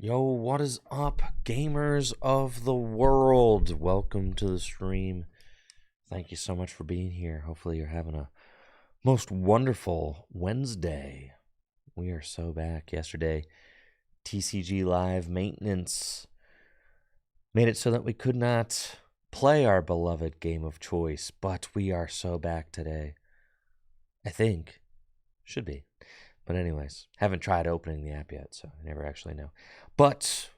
Yo, what is up, gamers of the world? Welcome to the stream. Thank you so much for being here. Hopefully you're having a most wonderful Wednesday. We are so back. Yesterday, TCG Live maintenance made it so that we could not play our beloved game of choice, but we are so back today. I think. Should be. But anyways, haven't tried opening the app yet, so I never actually know. But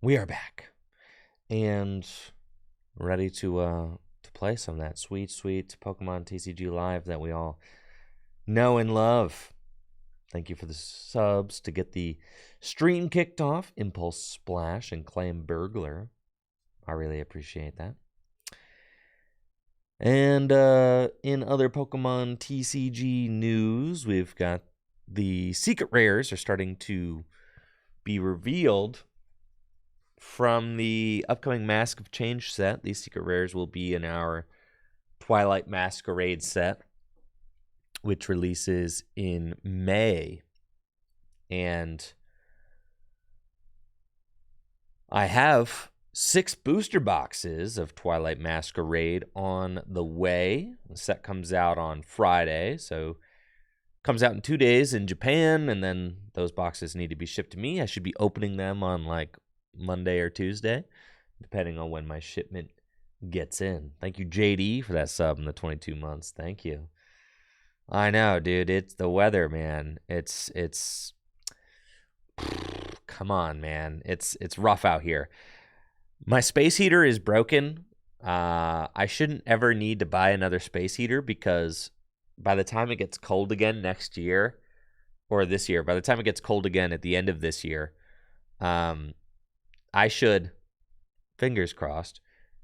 we are back and ready to play some of that sweet Pokémon TCG Live that we all know and love. Thank you for the subs to get the stream kicked off. Impulse Splash and Claim Burglar. I really appreciate that. And in other Pokemon TCG news, we've got the secret rares are starting to be revealed from the upcoming Mask of Change set. These secret rares will be in our Twilight Masquerade set, which releases in May. And I have 6 booster boxes of Twilight Masquerade on the way. The set comes out on Friday, so comes out in 2 days in Japan, and then those boxes need to be shipped to me. I should be opening them on like Monday or Tuesday, depending on when my shipment gets in. Thank you, JD, for that sub in the 22 months. Thank you. I know, dude. It's the weather, man. It's come on, man. It's rough out here. My space heater is broken. I shouldn't ever need to buy another space heater because by the time it gets cold again next year, or this year, by the time it gets cold again at the end of this year, I should, fingers crossed,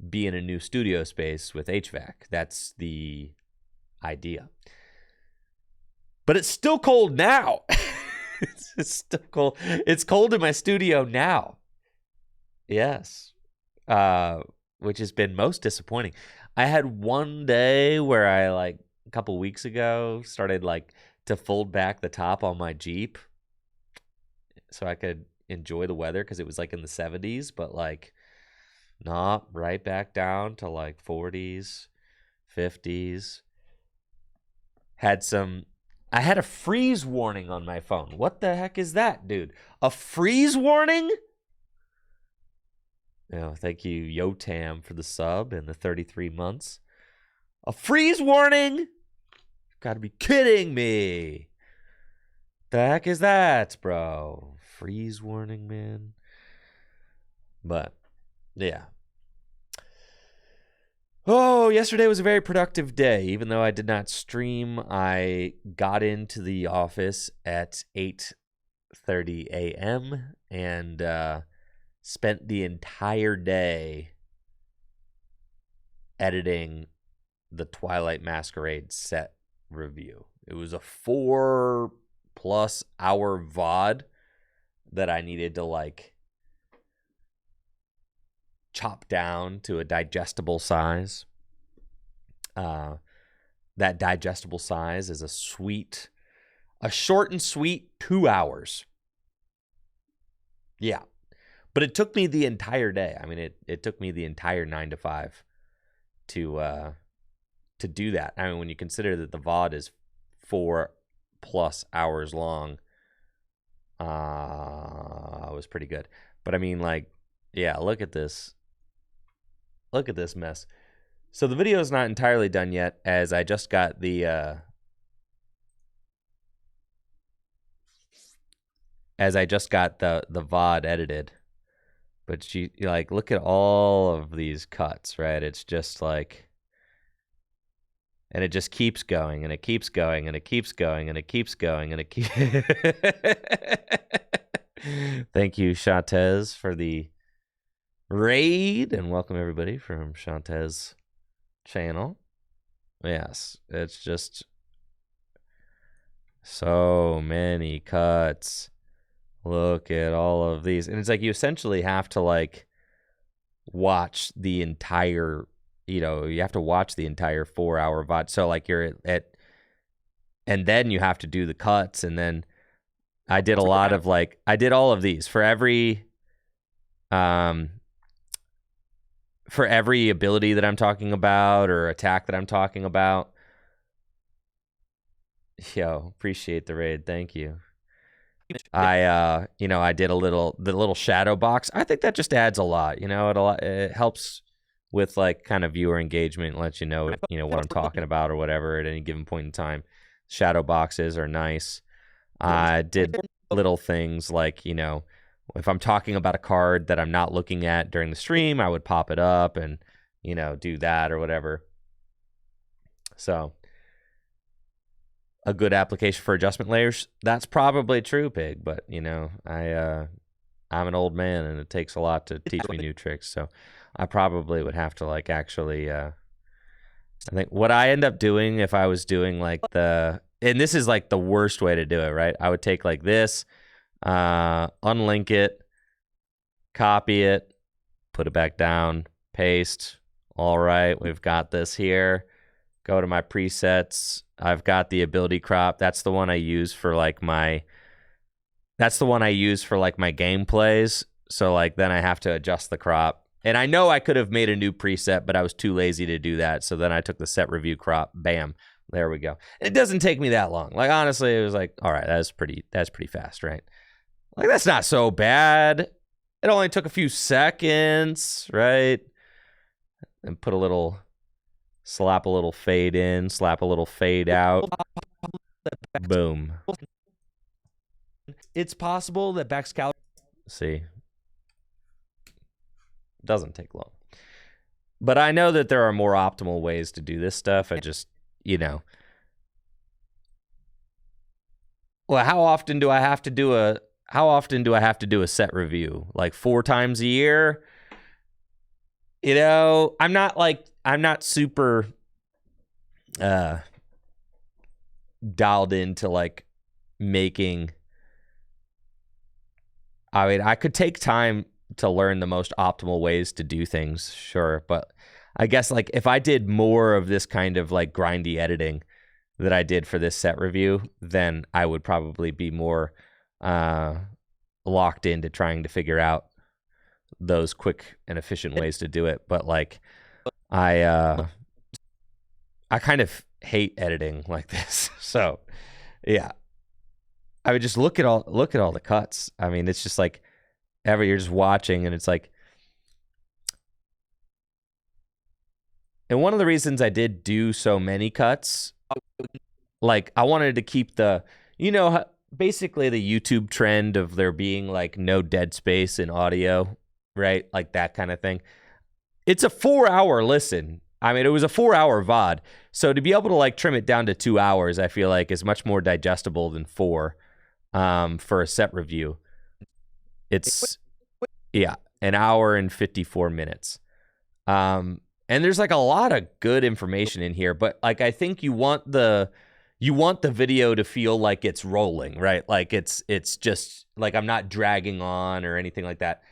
be in a new studio space with HVAC. That's the idea. But it's still cold now. It's still cold. It's cold in my studio now. Yes. Which has been most disappointing. I had one day where I, a couple weeks ago, started to fold back the top on my Jeep so I could enjoy the weather because it was in the 70s, but not right back down to 40s, 50s. I had a freeze warning on my phone. What the heck is that, dude? A freeze warning? Thank you, Yotam, for the sub and the 33 months. A freeze warning? Gotta be kidding me. The heck is that, bro? Freeze warning, man. But, yeah. Oh, yesterday was a very productive day. Even though I did not stream, I got into the office at 8:30 a.m. and spent the entire day editing the Twilight Masquerade set review. It was a 4+ hour VOD that I needed to chop down to a digestible size. That digestible size is a short and sweet 2 hours. Yeah. But it took me the entire day. I mean, it took me the entire 9 to 5 to do that. I mean, when you consider that the VOD is 4+ hours long, it was pretty good. But I mean, yeah, look at this. Look at this mess. So the video is not entirely done yet, as I just got the VOD edited. But look at all of these cuts, right? It's just and it just keeps going, and it keeps going, and it keeps going, and it keeps going, and it keeps... Thank you, Shantez, for the raid, and welcome everybody from Shantez channel. Yes, it's just so many cuts. Look at all of these. And it's you essentially have to watch the entire, you have to watch the entire 4 hour VOD. So you're at, and then you have to do the cuts, and then I did a lot of like, I did all of these for every ability that I'm talking about or attack that I'm talking about. Yo, appreciate the raid. Thank you. I I did the little shadow box. I think that just adds a lot. It helps with like kind of viewer engagement, lets you know what I'm talking about or whatever at any given point in time. Shadow boxes are nice. I did little things like, if I'm talking about a card that I'm not looking at during the stream, I would pop it up and, do that or whatever. So a good application for adjustment layers. That's probably true, Pig, but I'm an old man and it takes a lot to teach me new tricks. So I probably would have to like actually I think what I end up doing if I was doing like and this is like the worst way to do it, right? I would take like this, unlink it, copy it, put it back down, paste. All right, we've got this here. Go to my presets. I've got the ability crop. That's the one I use for like my gameplays. So like then I have to adjust the crop. And I know I could have made a new preset, but I was too lazy to do that. So then I took the set review crop. Bam. There we go. It doesn't take me that long. Like honestly, it was like, all right, that's pretty fast, right? Like that's not so bad. It only took a few seconds, right? And slap a little fade in, slap a little fade out. Boom. It's possible that backscatter. See, doesn't take long. But I know that there are more optimal ways to do this stuff. I just, well, how often do I have to do a set review? Like 4 times a year? I'm not super dialed into like making. I mean, I could take time to learn the most optimal ways to do things, sure, but I guess like if I did more of this kind of like grindy editing that I did for this set review, then I would probably be more locked into trying to figure out those quick and efficient ways to do it. But like I kind of hate editing like this. So yeah, I would just look at all the cuts. I mean, it's just like you're just watching and it's like, and one of the reasons I did do so many cuts, like I wanted to keep basically the YouTube trend of there being like no dead space in audio, right? Like that kind of thing. It's a 4-hour listen. I mean, it was a 4-hour VOD. So to be able to like trim it down to 2 hours, I feel like is much more digestible than 4 for a set review. It's, yeah, 1 hour and 54 minutes. And there's like a lot of good information in here, but like I think you want the video to feel like it's rolling, right? Like it's just like I'm not dragging on or anything like that.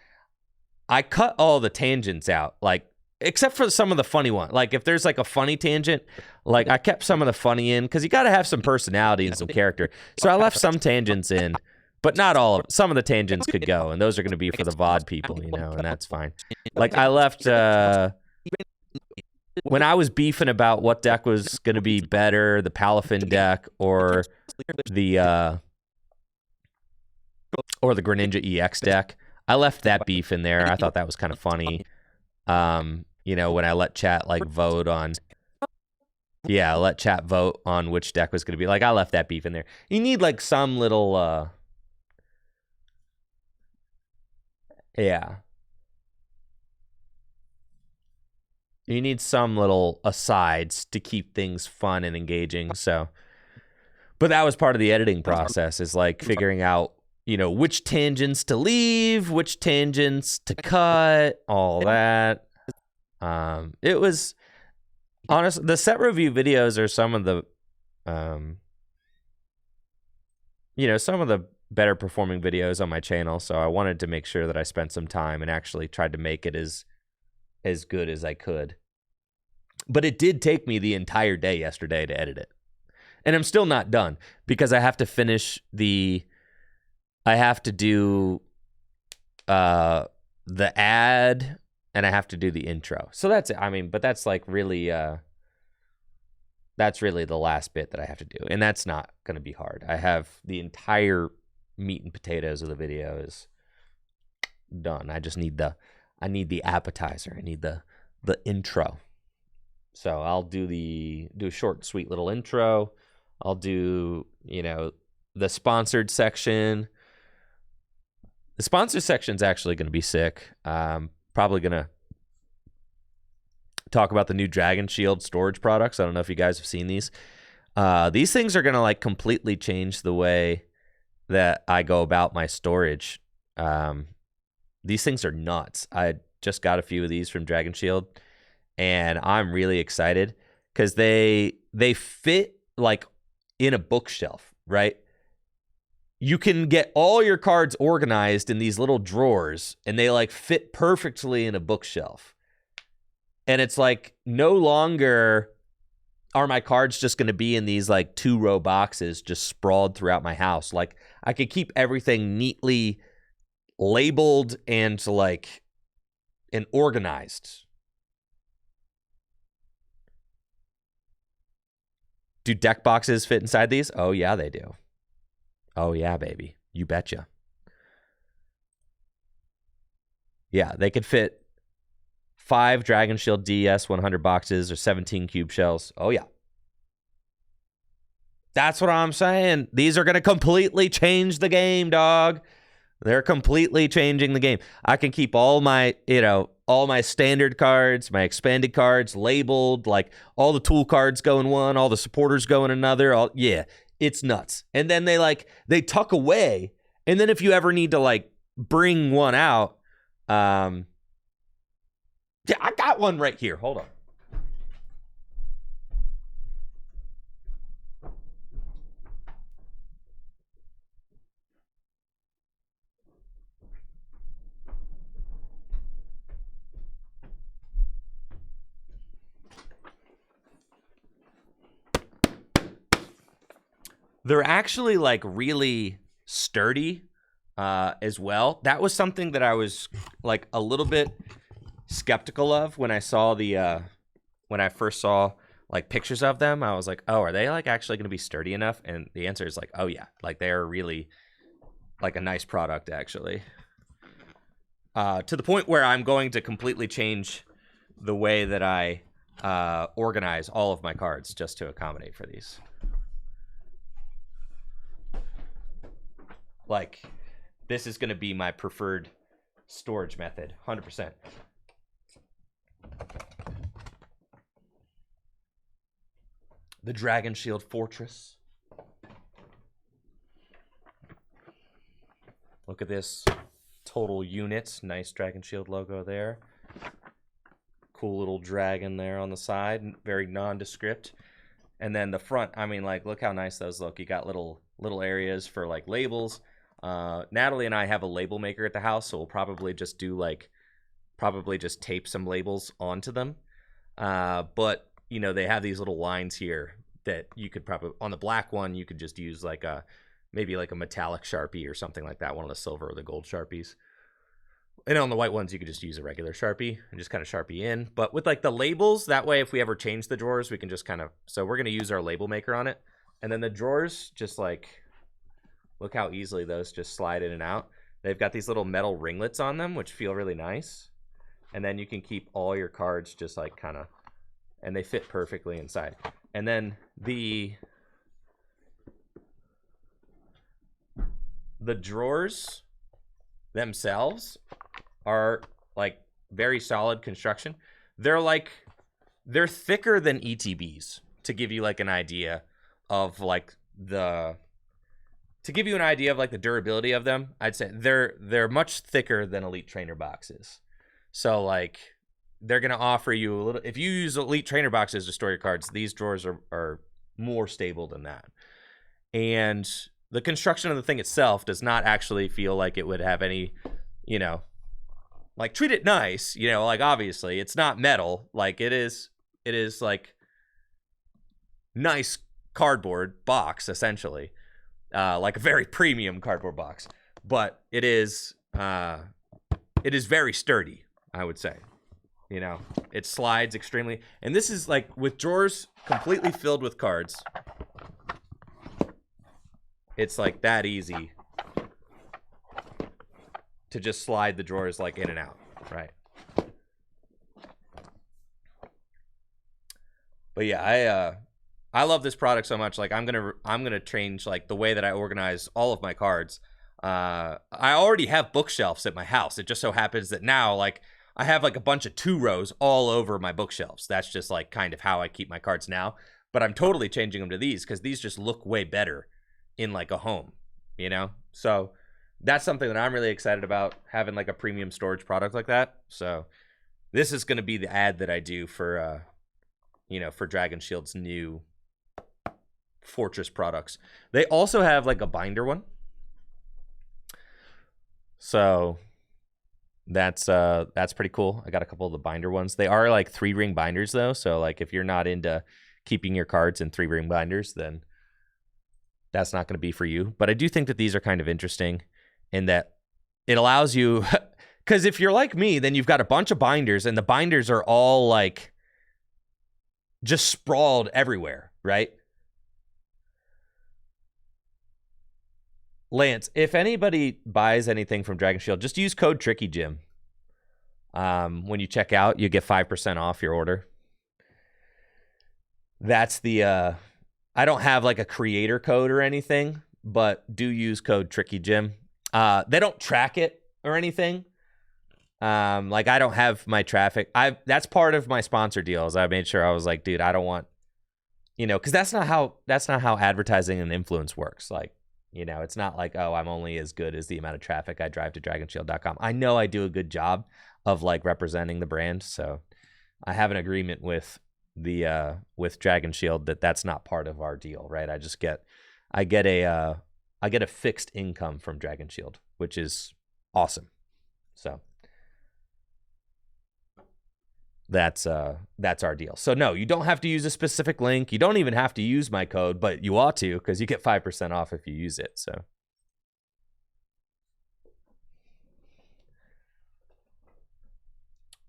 I cut all the tangents out, like except for some of the funny ones. Like if there's like a funny tangent, like I kept some of the funny in because you got to have some personality and some character. So I left some tangents in, but not all of them. Some of the tangents could go, and those are going to be for the VOD people, and that's fine. Like I left when I was beefing about what deck was going to be better, the Palafin deck or the Greninja EX deck. I left that beef in there. I thought that was kind of funny. When I let chat like vote on, let chat vote on which deck was going to be. Like I left that beef in there. You need like some little, you need some little asides to keep things fun and engaging. So, but that was part of the editing process, is like figuring out, which tangents to leave, which tangents to cut, all that. It was honestly, the set review videos are some of the, some of the better performing videos on my channel. So I wanted to make sure that I spent some time and actually tried to make it as good as I could. But it did take me the entire day yesterday to edit it. And I'm still not done because I have to finish the I have to do the ad, and I have to do the intro. So that's it. I mean, but that's like really that's really the last bit that I have to do, and that's not going to be hard. I have the entire meat and potatoes of the video is done. I just need the appetizer. I need the intro. So I'll do a short, sweet little intro. I'll do, the sponsored section. The sponsored section's actually going to be sick. Probably going to talk about the new Dragon Shield storage products. I don't know if you guys have seen these. These things are going to like completely change the way that I go about my storage. These things are nuts. I just got a few of these from Dragon Shield, and I'm really excited because they fit like in a bookshelf, right? You can get all your cards organized in these little drawers, and they like fit perfectly in a bookshelf. And it's like no longer are my cards just going to be in these like 2-row boxes just sprawled throughout my house. Like I could keep everything neatly labeled and organized. Do deck boxes fit inside these? Oh yeah, they do. Oh yeah, baby. You betcha. Yeah, they could fit 5 Dragon Shield DS 100 boxes or 17 cube shells. Oh yeah. That's what I'm saying. These are going to completely change the game, dog. They're completely changing the game. I can keep all my, all my standard cards, my expanded cards labeled, like all the tool cards go in one, all the supporters go in another. Yeah, it's nuts. And then they tuck away. And then if you ever need to like bring one out, yeah, I got one right here. Hold on. They're actually like really sturdy as well. That was something that I was like a little bit skeptical of when I saw when I first saw like pictures of them. I was like, oh, are they like actually going to be sturdy enough? And the answer is like, oh yeah, like they're really like a nice product actually. To the point where I'm going to completely change the way that I organize all of my cards just to accommodate for these. Like, this is going to be my preferred storage method, 100%. The Dragon Shield Fortress. Look at this total unit. Nice Dragon Shield logo there. Cool little dragon there on the side. Very nondescript. And then the front, I mean, like, look how nice those look. You got little areas for, like, labels. Natalie and I have a label maker at the house, so we'll probably just do, like, just tape some labels onto them. But, they have these little lines here that you could probably, on the black one, you could just use, like, maybe like a metallic Sharpie or something like that, one of the silver or the gold Sharpies. And on the white ones, you could just use a regular Sharpie and just kind of Sharpie in. But with like the labels, that way, if we ever change the drawers, we can just kind of, so we're going to use our label maker on it. And then the drawers, just like, look how easily those just slide in and out. They've got these little metal ringlets on them, which feel really nice. And then you can keep all your cards just like kind of, and they fit perfectly inside. And then the drawers themselves are like very solid construction. They're thicker than ETBs, to give you like an idea of like the durability of them. I'd say they're much thicker than Elite Trainer boxes. So like they're gonna offer you a little, if you use Elite Trainer boxes to store your cards, these drawers are more stable than that. And the construction of the thing itself does not actually feel like it would have any, like treat it nice, like obviously it's not metal. Like it is like nice cardboard box, essentially. Like a very premium cardboard box. but it is very sturdy, I would say. You know, it slides extremely. And this is like with drawers completely filled with cards. It's like that easy to just slide the drawers like in and out, right? But yeah, I love this product so much. Like I'm gonna change like the way that I organize all of my cards. I already have bookshelves at my house. It just so happens that now like I have like a bunch of 2 rows all over my bookshelves. That's just like kind of how I keep my cards now. But I'm totally changing them to these because these just look way better in like a home, you know? So that's something that I'm really excited about, having like a premium storage product like that. So this is going to be the ad that I do for, you know, for Dragon Shield's new Fortress products. They also have like a binder one. So that's pretty cool. I got a couple of the binder ones. They are like 3-ring binders though. So like if you're not into keeping your cards in 3-ring binders, then that's not going to be for you. But I do think that these are kind of interesting in that it allows you, because if you're like me, then you've got a bunch of binders and the binders are all like just sprawled everywhere, right? Lance, if anybody buys anything from Dragon Shield, just use code TrickyJim. When you check out, you get 5% off your order. That's the, I don't have like a creator code or anything, but do use code TrickyJim. They don't track it or anything. Like I don't have my traffic. That's part of my sponsor deals. I made sure I was like, dude, I don't want, you know, because that's not how advertising and influence works. Like, you know, it's not like, oh, I'm only as good as the amount of traffic I drive to dragonshield.com. I know I do a good job of like representing the brand. So I have an agreement with the with Dragon Shield that's not part of our deal, right? I get a fixed income from Dragon Shield, which is awesome. So that's our deal. So no, you don't have to use a specific link. You don't even have to use my code, but you ought to because you get 5% off if you use it. So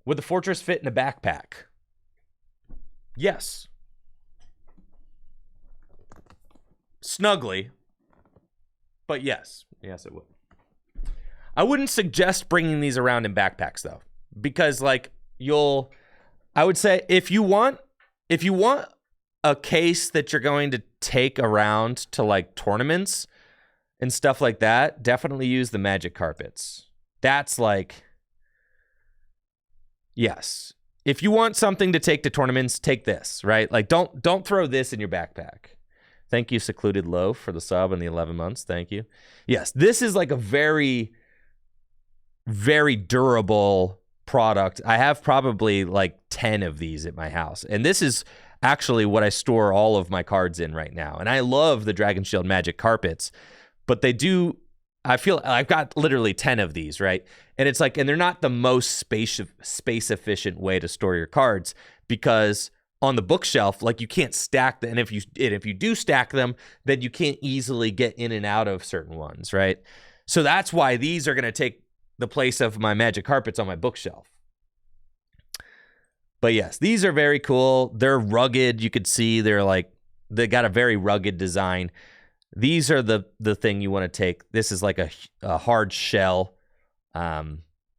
would the Fortress fit in a backpack? Yes. Snugly. But yes. Yes, it would. I wouldn't suggest bringing these around in backpacks though, because like I would say if you want a case that you're going to take around to like tournaments and stuff like that, definitely use the Magic Carpets. That's like, yes. If you want something to take to tournaments, take this, right? Like don't throw this in your backpack. Thank you, Secluded Loaf, for the sub and the 11 months. Thank you. Yes, this is like a very, very durable product. I have probably like 10 of these at my house. And this is actually what I store all of my cards in right now. And I love the Dragon Shield Magic Carpets, but I feel I've got literally 10 of these, right? And it's like, and they're not the most space efficient way to store your cards because on the bookshelf, like you can't stack them. And if you do stack them, then you can't easily get in and out of certain ones, right? So that's why these are going to take the place of my Magic Carpets on my bookshelf. But yes, these are very cool. They're rugged. You could see they got a very rugged design. These are the thing you want to take. This is like a hard shell.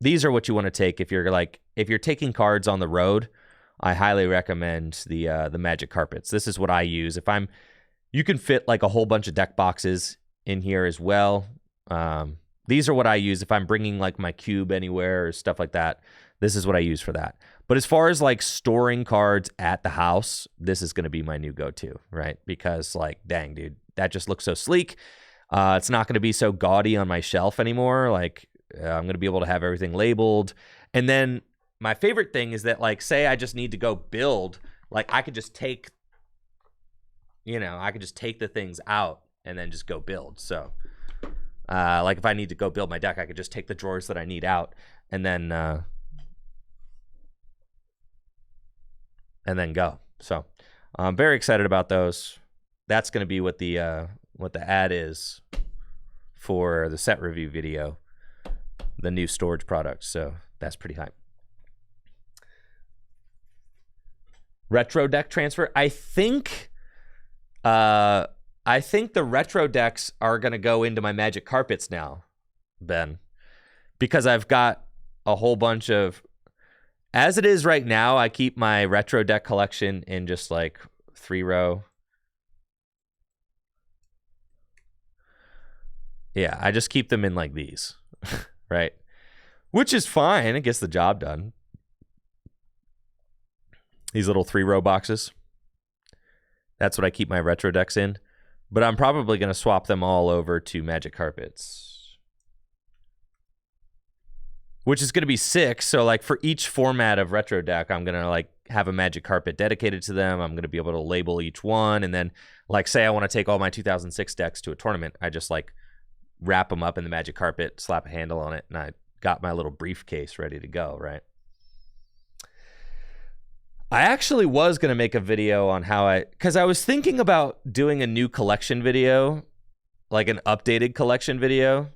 These are what you want to take if you're taking cards on the road. I highly recommend the Magic Carpets. This is what I use. You can fit like a whole bunch of deck boxes in here as well. These are what I use if I'm bringing like my cube anywhere or stuff like that. This is what I use for that. But as far as like storing cards at the house, this is going to be my new go-to, right? Because like, dang, dude, that just looks so sleek. It's not going to be so gaudy on my shelf anymore. Like I'm going to be able to have everything labeled. And then my favorite thing is that like, say I just need to go build, like I could just take the things out and then just go build. So like if I need to go build my deck, I could just take the drawers that I need out and then go. So I'm very excited about those. That's going to be what the ad is for the set review video, the new storage product. So that's pretty hype. Retro deck transfer. I think the retro decks are going to go into my Magic Carpets now, Ben, because I've got a whole bunch of, as it is right now, I keep my retro deck collection in just like 3-row. Yeah, I just keep them in like these, right? Which is fine. It gets the job done. These little 3-row boxes. That's what I keep my retro decks in. But I'm probably going to swap them all over to Magic Carpets, which is going to be 6. So like for each format of retro deck, I'm going to like have a Magic Carpet dedicated to them. I'm going to be able to label each one. And then like, say I want to take all my 2006 decks to a tournament. I just like wrap them up in the Magic Carpet, slap a handle on it, and I got my little briefcase ready to go, right? I actually was going to make a video on how because I was thinking about doing a new collection video, like an updated collection video.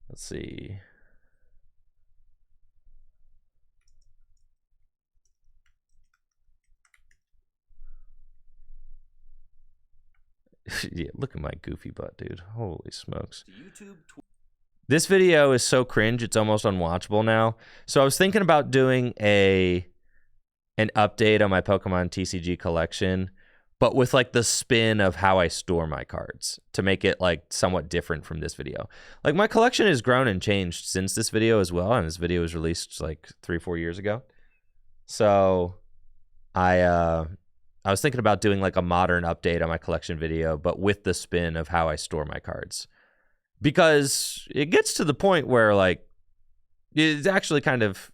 Let's see. Yeah, look at my goofy butt, dude. Holy smokes. This video is so cringe, it's almost unwatchable now. So I was thinking about doing an update on my Pokemon TCG collection, but with like the spin of how I store my cards to make it like somewhat different from this video. Like my collection has grown and changed since this video as well, and this video was released like 3-4 years ago. So I was thinking about doing like a modern update on my collection video, but with the spin of how I store my cards. Because it gets to the point where like it's actually kind of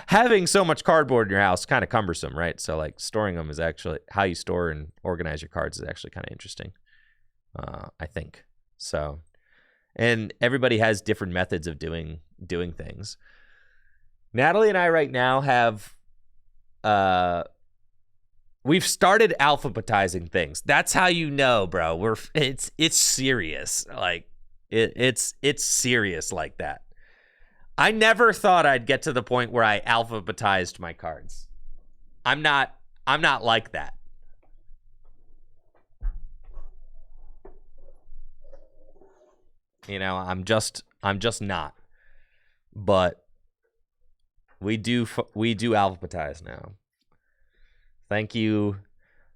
having so much cardboard in your house kind of cumbersome, right? So like storing them is actually how you store and organize your cards is actually kind of interesting, I think. So, and everybody has different methods of doing things. Natalie and I right now have we've started alphabetizing things. That's how you know, bro. It's serious. Like it's serious like that. I never thought I'd get to the point where I alphabetized my cards. I'm not like that. You know, I'm just not. But we do alphabetize now. Thank you,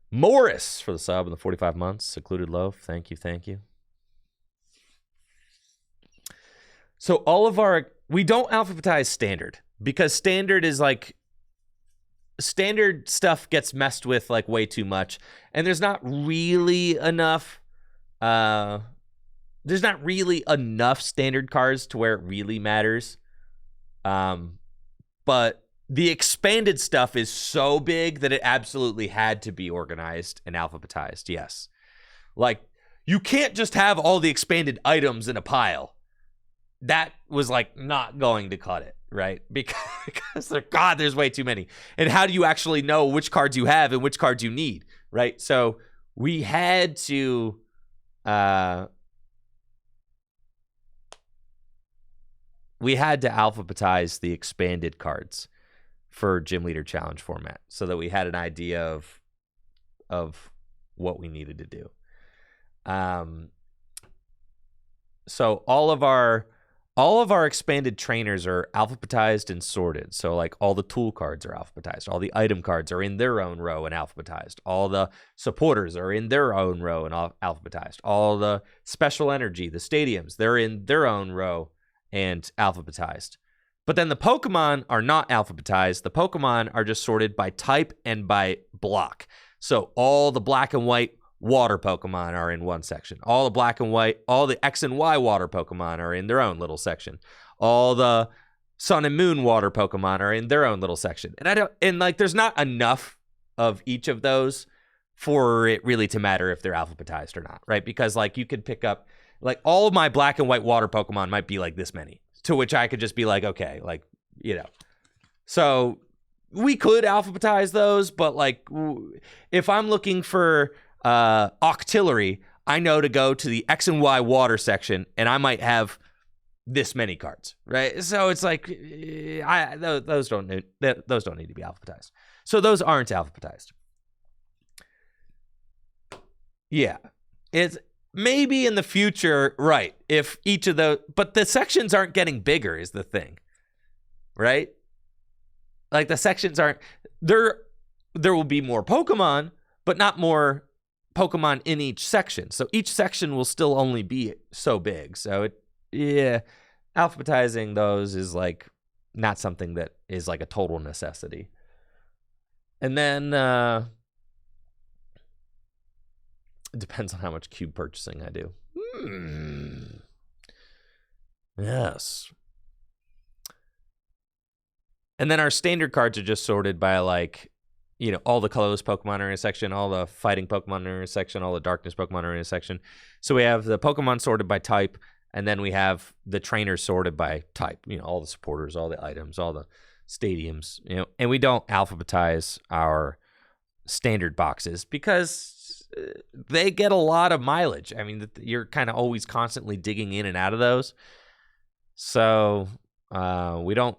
Morris, for the sub in the 45 months. Secluded Loaf. Thank you. So we don't alphabetize standard because standard is like, standard stuff gets messed with like way too much. And there's not really enough, standard cards to where it really matters. But the expanded stuff is so big that it absolutely had to be organized and alphabetized. Yes. Like you can't just have all the expanded items in a pile. That was like not going to cut it, right? Because there's way too many. And how do you actually know which cards you have and which cards you need, right? So we had to alphabetize the expanded cards for Gym Leader Challenge format so that we had an idea of what we needed to do. So all of our expanded trainers are alphabetized and sorted. So like all the tool cards are alphabetized. All the item cards are in their own row and alphabetized. All the supporters are in their own row and alphabetized. All the special energy, the stadiums, they're in their own row and alphabetized. But then the Pokemon are not alphabetized. The Pokemon are just sorted by type and by block. So all the black and white water Pokemon are in one section. All the black and white, all the X and Y water Pokemon are in their own little section. All the Sun and Moon water Pokemon are in their own little section. And there's not enough of each of those for it really to matter if they're alphabetized or not, right? Because like you could pick up like all of my black and white water Pokemon might be like this many, to which I could just be like, okay, like, you know. So we could alphabetize those, but like if I'm looking for Octillery, I know to go to the X and Y water section, and I might have this many cards, right? So it's like those don't need to be alphabetized. So those aren't alphabetized. Yeah, it's maybe in the future, right? If each of those, but the sections aren't getting bigger, is the thing, right? Like the sections aren't there. There will be more Pokemon, but not more Pokemon in each section. So each section will still only be so big. So alphabetizing those is like not something that is like a total necessity. And then it depends on how much cube purchasing I do. Yes. And then our standard cards are just sorted by like, all the colorless Pokemon are in a section, all the fighting Pokemon are in a section, all the darkness Pokemon are in a section. So we have the Pokemon sorted by type, and then we have the trainers sorted by type, all the supporters, all the items, all the stadiums, and we don't alphabetize our standard boxes because they get a lot of mileage. I mean, you're kind of always constantly digging in and out of those. So we don't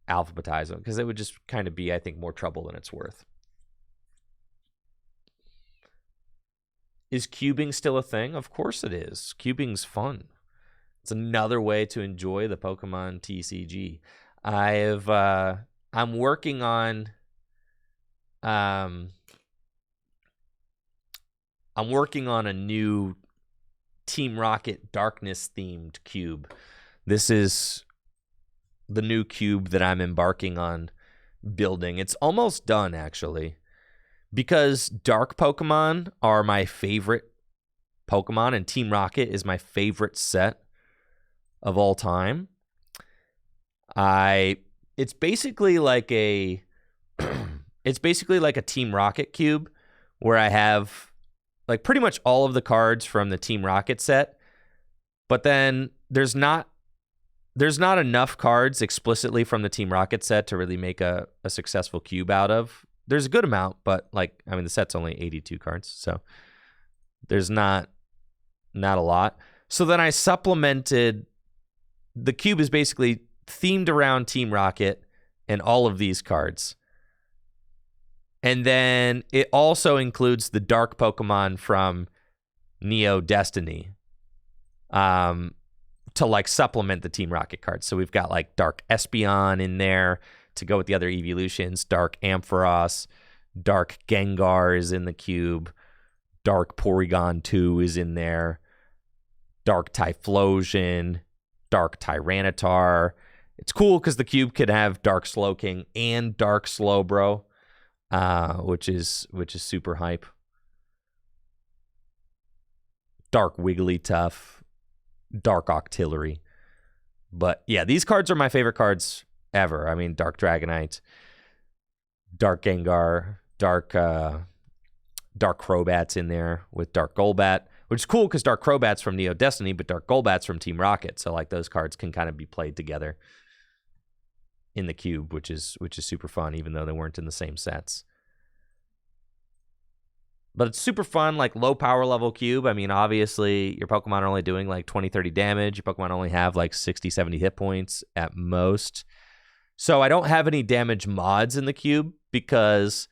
alphabetize them because it would just kind of be, I think, more trouble than it's worth. Is cubing still a thing? Of course it is. Cubing's fun. It's another way to enjoy the Pokemon TCG. I'm working on a new Team Rocket Darkness themed cube. This is the new cube that I'm embarking on building. It's almost done, actually, because dark Pokemon are my favorite Pokemon, and Team Rocket is my favorite set of all time. It's basically like a Team Rocket cube where I have like pretty much all of the cards from the Team Rocket set, but then there's not enough cards explicitly from the Team Rocket set to really make a successful cube out of. There's a good amount, but the set's only 82 cards, so there's not a lot. So then I supplemented. The cube is basically themed around Team Rocket and all of these cards. And then it also includes the dark Pokemon from Neo Destiny. To supplement the Team Rocket cards. So we've got Dark Espeon in there to go with the other evolutions. Dark Ampharos, Dark Gengar is in the cube. Dark Porygon 2 is in there. Dark Typhlosion, Dark Tyranitar. It's cool because the cube could have Dark Slowking and Dark Slowbro, which is super hype. Dark Wigglytuff, Dark Octillery. But yeah, these cards are my favorite cards ever. I mean, Dark Dragonite, Dark Gengar, Dark Crobat's in there with Dark Golbat, which is cool because Dark Crobat's from Neo Destiny, but Dark Golbat's from Team Rocket. So those cards can kind of be played together in the cube, which is super fun, even though they weren't in the same sets. But it's super fun, low power level cube. I mean, obviously, your Pokemon are only doing 20, 30 damage. Your Pokemon only have 60, 70 hit points at most. So I don't have any damage mods in the cube because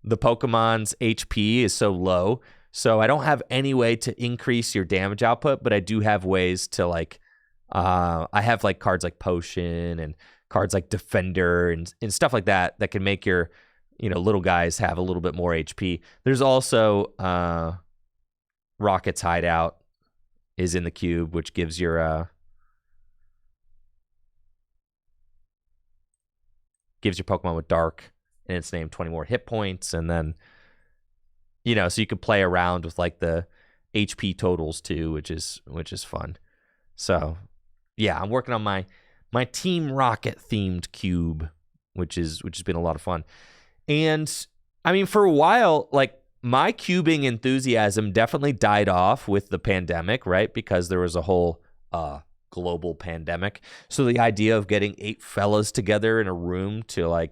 the Pokemon's HP is so low. So I don't have any way to increase your damage output, but I do have ways to I have cards like Potion and cards like Defender and stuff like that can make your little guys have a little bit more HP. There's also Rocket's Hideout is in the cube, which gives your Pokemon with Dark in its name 20 more hit points, and then so you can play around with the HP totals too, which is fun. So yeah, I'm working on my Team Rocket themed cube, which has been a lot of fun. And I mean, for a while, my cubing enthusiasm definitely died off with the pandemic, right? Because there was a whole global pandemic. So the idea of getting 8 fellas together in a room to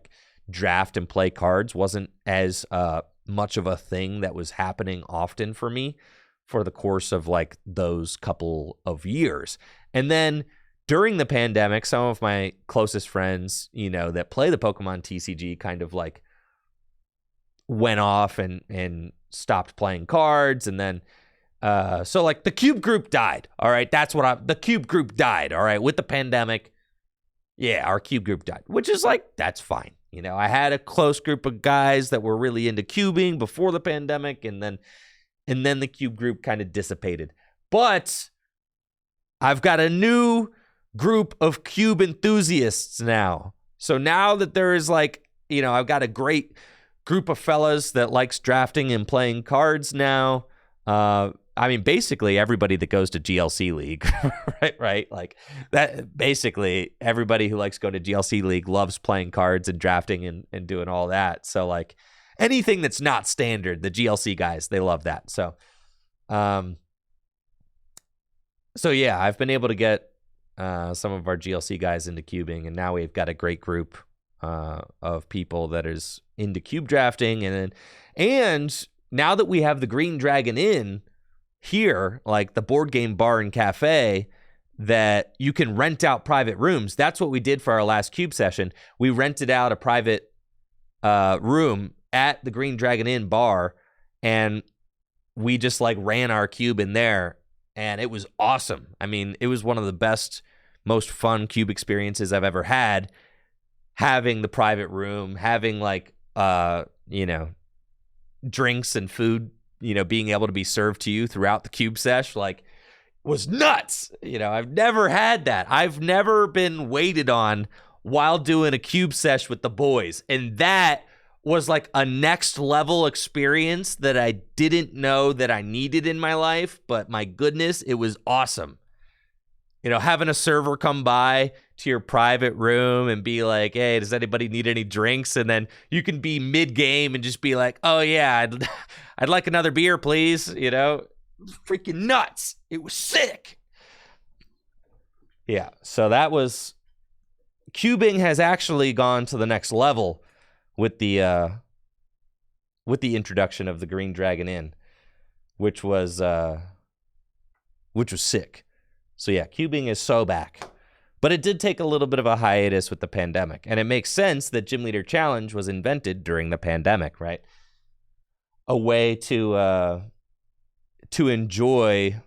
draft and play cards wasn't as much of a thing that was happening often for me for the course of like those couple of years. And then during the pandemic, some of my closest friends, you know, that play the Pokemon TCG kind of like went off and stopped playing cards. And then, so like the Cube group died. All right. That's what the Cube group died. All right. With the pandemic. Yeah. Our Cube group died, which is like, that's fine. You know, I had a close group of guys that were really into cubing before the pandemic, and then the Cube group kind of dissipated. But I've got a new group of Cube enthusiasts now. So now that there is like, you know, I've got a great group of fellas that likes drafting and playing cards now. I mean, basically everybody that goes to GLC League, right? Like that, basically everybody who likes going to GLC League loves playing cards and drafting and doing all that. So like anything that's not standard, the GLC guys, they love that. So, yeah, I've been able to get some of our GLC guys into cubing, and now we've got a great group of people that is into cube drafting. And now that we have the Green Dragon Inn here, like the board game bar and cafe, that you can rent out private rooms. That's what we did for our last cube session. We rented out a private room at the Green Dragon Inn bar, and we just like ran our cube in there, and it was awesome. I mean, it was one of the best, most fun cube experiences I've ever had, having the private room, having like you know, drinks and food, you know, being able to be served to you throughout the cube sesh, like, was nuts. You know, I've never had that. I've never been waited on while doing a cube sesh with the boys. And that was like a next level experience that I didn't know that I needed in my life, but my goodness, it was awesome. You know, having a server come by to your private room and be like, hey, does anybody need any drinks? And then you can be mid-game and just be like, oh, yeah, I'd like another beer, please. You know, freaking nuts. It was sick. Yeah, so that was... Cubing has actually gone to the next level with the introduction of the Green Dragon Inn, which was sick. So yeah, cubing is so back. But it did take a little bit of a hiatus with the pandemic. And it makes sense that Gym Leader Challenge was invented during the pandemic, right? A way to enjoy,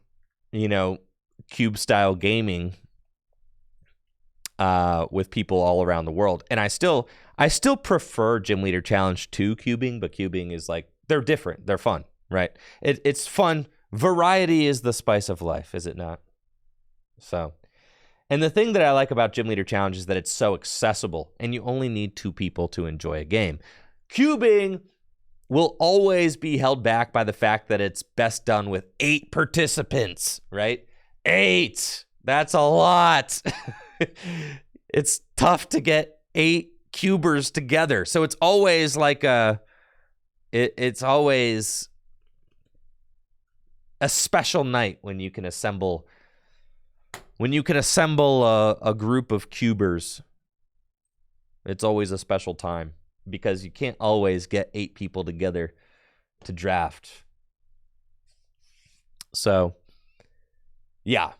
you know, cube-style gaming with people all around the world. And I still prefer Gym Leader Challenge to cubing, but cubing is like, they're different. They're fun, right? It's fun. Variety is the spice of life, is it not? So, and the thing that I like about Gym Leader Challenge is that it's so accessible, and you only need 2 people to enjoy a game. Cubing will always be held back by the fact that it's best done with 8 participants, right? 8! That's a lot. It's tough to get 8 cubers together. So it's always like it's always a special night when you can assemble a group of cubers. It's always a special time because you can't always get 8 people together to draft. So, yeah.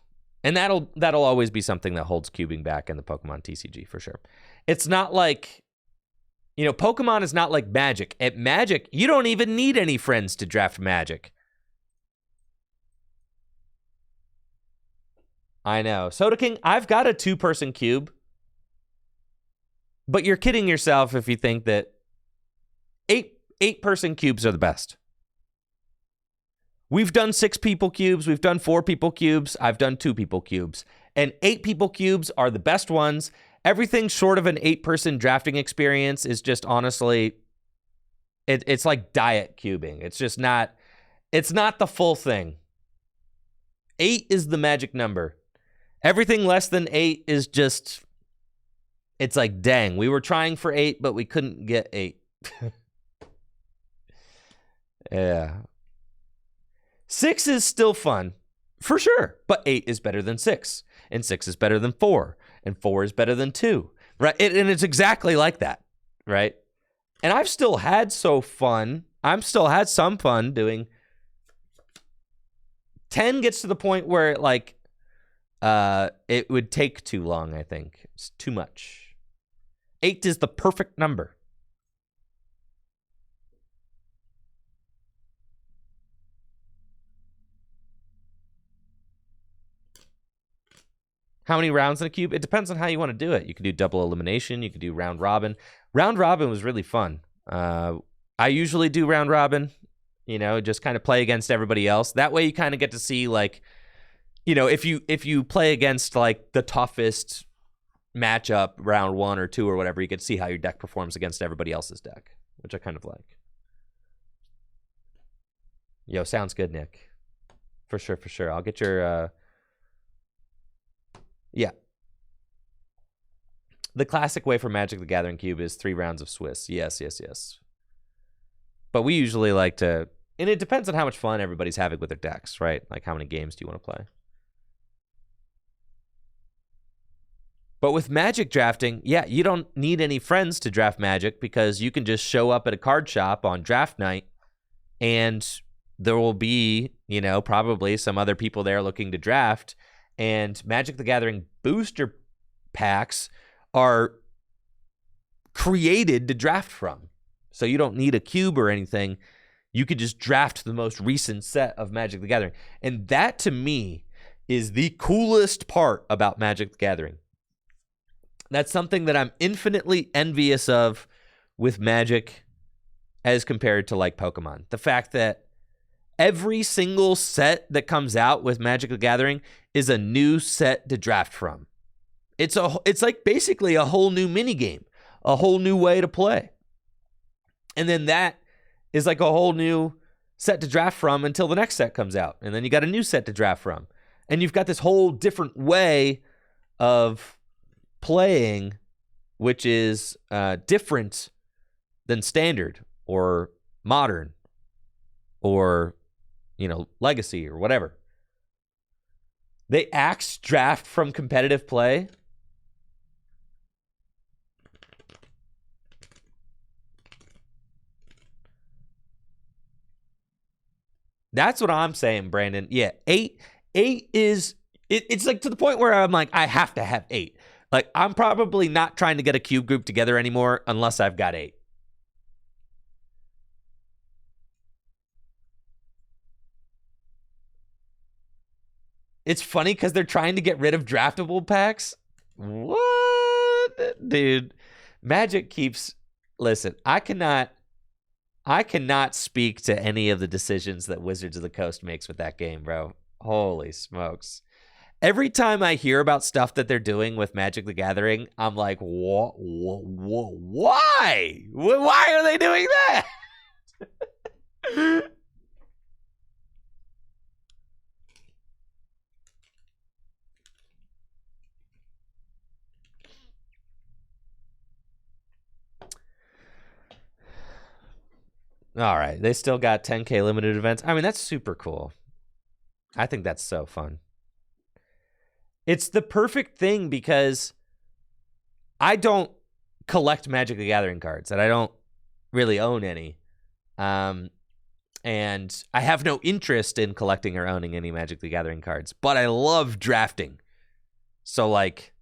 And that'll always be something that holds cubing back in the Pokemon TCG for sure. It's not like, you know, Pokemon is not like Magic. At Magic, you don't even need any friends to draft Magic. I know. Soda King, I've got a 2-person cube. But you're kidding yourself if you think that 8-person cubes are the best. We've done 6-people cubes. We've done 4-people cubes. I've done 2-people cubes. And 8-people cubes are the best ones. Everything short of an 8-person drafting experience is just honestly, it's like diet cubing. It's just not, it's not the full thing. 8 is the magic number. Everything less than 8 is just, it's like, dang, we were trying for 8, but we couldn't get 8. Yeah. 6 is still fun, for sure, but 8 is better than 6, and 6 is better than 4, and 4 is better than 2, right? And it's exactly like that, right? And I've still had so fun I'm still had some fun doing. 10 gets to the point where like it would take too long, I think. It's too much. 8 is the perfect number. How many rounds in a cube? It depends on how you want to do it. You can do double elimination. You can do round robin. Round robin was really fun. I usually do round robin, you know, just kind of play against everybody else. That way you kind of get to see, like, you know, if you play against, like, the toughest matchup, round 1 or 2 or whatever, you get to see how your deck performs against everybody else's deck, which I kind of like. Yo, sounds good, Nick. For sure, for sure. I'll get your... Yeah. The classic way for Magic the Gathering Cube is 3 rounds of Swiss. Yes, yes, yes. But we usually like to... And it depends on how much fun everybody's having with their decks, right? Like, how many games do you want to play? But with Magic drafting, yeah, you don't need any friends to draft Magic because you can just show up at a card shop on draft night and there will be, you know, probably some other people there looking to draft. And Magic the Gathering booster packs are created to draft from. So you don't need a cube or anything. You could just draft the most recent set of Magic the Gathering. And that, to me, is the coolest part about Magic the Gathering. That's something that I'm infinitely envious of with Magic as compared to, like, Pokemon. The fact that every single set that comes out with Magic the Gathering is a new set to draft from. It's like basically a whole new mini game, a whole new way to play. And then that is like a whole new set to draft from until the next set comes out. And then you got a new set to draft from. And you've got this whole different way of playing, which is different than standard or modern or, you know, legacy or whatever. They axe draft from competitive play. That's what I'm saying, Brandon. Yeah, 8 is... It's like to the point where I'm like, I have to have 8. Like, I'm probably not trying to get a cube group together anymore unless I've got 8. It's funny because they're trying to get rid of draftable packs. What? Dude, Magic keeps... Listen, I cannot speak to any of the decisions that Wizards of the Coast makes with that game, bro. Holy smokes. Every time I hear about stuff that they're doing with Magic the Gathering, I'm like, why? Why are they doing that? All right, they still got 10K limited events. I mean, that's super cool. I think that's so fun. It's the perfect thing because I don't collect Magic the Gathering cards, and I don't really own any. And I have no interest in collecting or owning any Magic the Gathering cards, but I love drafting. So, like,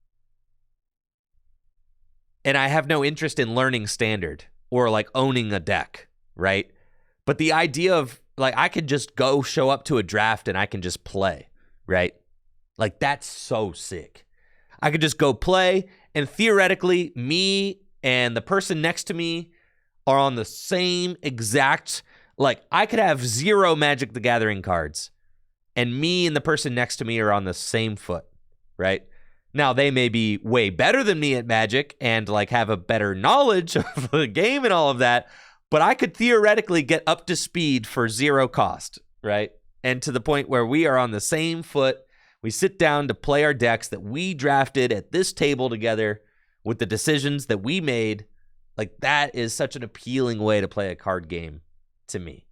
and I have no interest in learning Standard or, like, owning a deck, right? But the idea of, like, I could just go show up to a draft and I can just play, right? Like, that's so sick. I could just go play, and theoretically, me and the person next to me are on the same exact... Like, I could have 0 Magic the Gathering cards, and me and the person next to me are on the same foot, right? Now, they may be way better than me at Magic and, like, have a better knowledge of the game and all of that, but I could theoretically get up to speed for 0 cost, right? And to the point where we are on the same foot. We sit down to play our decks that we drafted at this table together with the decisions that we made. Like, that is such an appealing way to play a card game to me.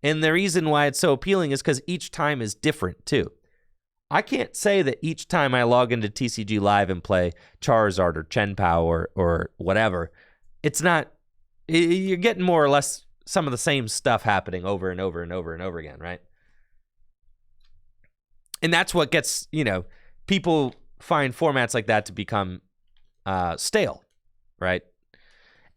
And the reason why it's so appealing is because each time is different, too. I can't say that each time I log into TCG Live and play Charizard or Chien Pao or whatever, it's not you're getting more or less some of the same stuff happening over and over and over and over again, right? And that's what gets, people find formats like that to become stale, right?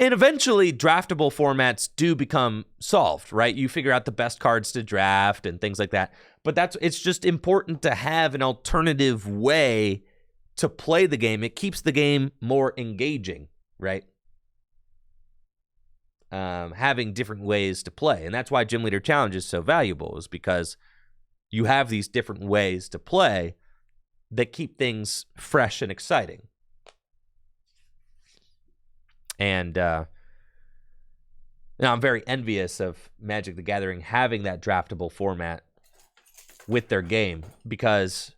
And eventually draftable formats do become solved, right? You figure out the best cards to draft and things like that. But it's just important to have an alternative way to play the game. It keeps the game more engaging, right? Having different ways to play. And that's why Gym Leader Challenge is so valuable, is because you have these different ways to play that keep things fresh and exciting. And I'm very envious of Magic the Gathering having that draftable format with their game, because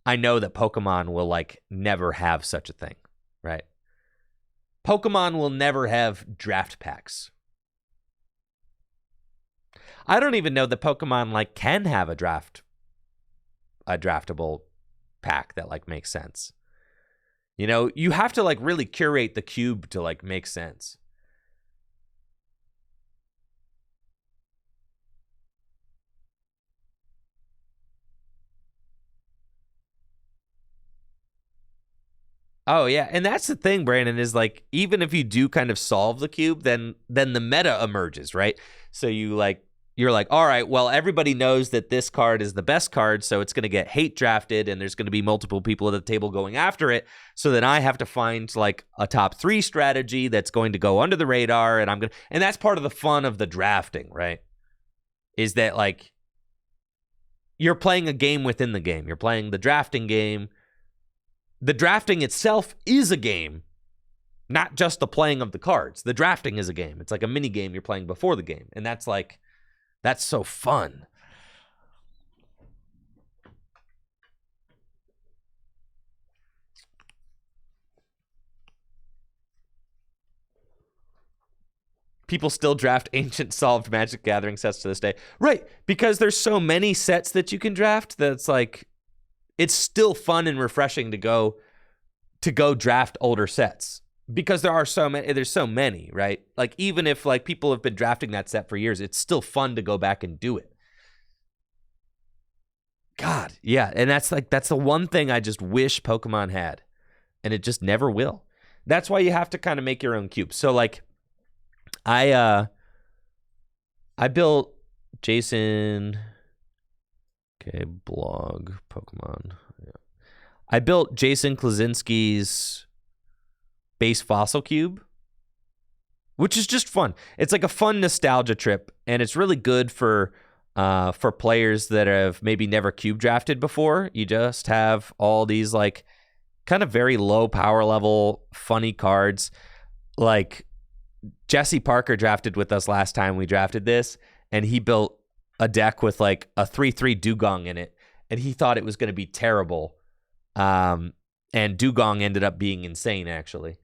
I know that Pokemon will never have such a thing, right? Pokemon will never have draft packs. I don't even know that Pokemon can have a draftable pack that makes sense. You have to really curate the cube to make sense. Oh yeah, and that's the thing, Brandon, is even if you do kind of solve the cube, then the meta emerges, right? So you're all right, well, everybody knows that this card is the best card, so it's going to get hate drafted, and there's going to be multiple people at the table going after it. So then I have to find a top 3 strategy that's going to go under the radar, and and that's part of the fun of the drafting, right? Is that you're playing a game within the game. You're playing the drafting game. The drafting itself is a game, not just the playing of the cards. The drafting is a game. It's like a mini game you're playing before the game. And that's so fun. People still draft ancient solved Magic Gathering sets to this day. Right, because there's so many sets that you can draft that's it's still fun and refreshing to go draft older sets, because there's so many, right? Even if people have been drafting that set for years, it's still fun to go back and do it. God, yeah. And that's the one thing I just wish Pokemon had, and it just never will. That's why you have to kind of make your own cube. So I built Jason. Okay, blog Pokemon. Yeah. I built Jason Klaczynski's base fossil cube, which is just fun. It's a fun nostalgia trip, and it's really good for players that have maybe never cube drafted before. You just have all these kind of very low power level funny cards. Jesse Parker drafted with us last time we drafted this, and he built a deck with a 3/3 Dugong in it, and he thought it was going to be terrible. And Dugong ended up being insane, actually.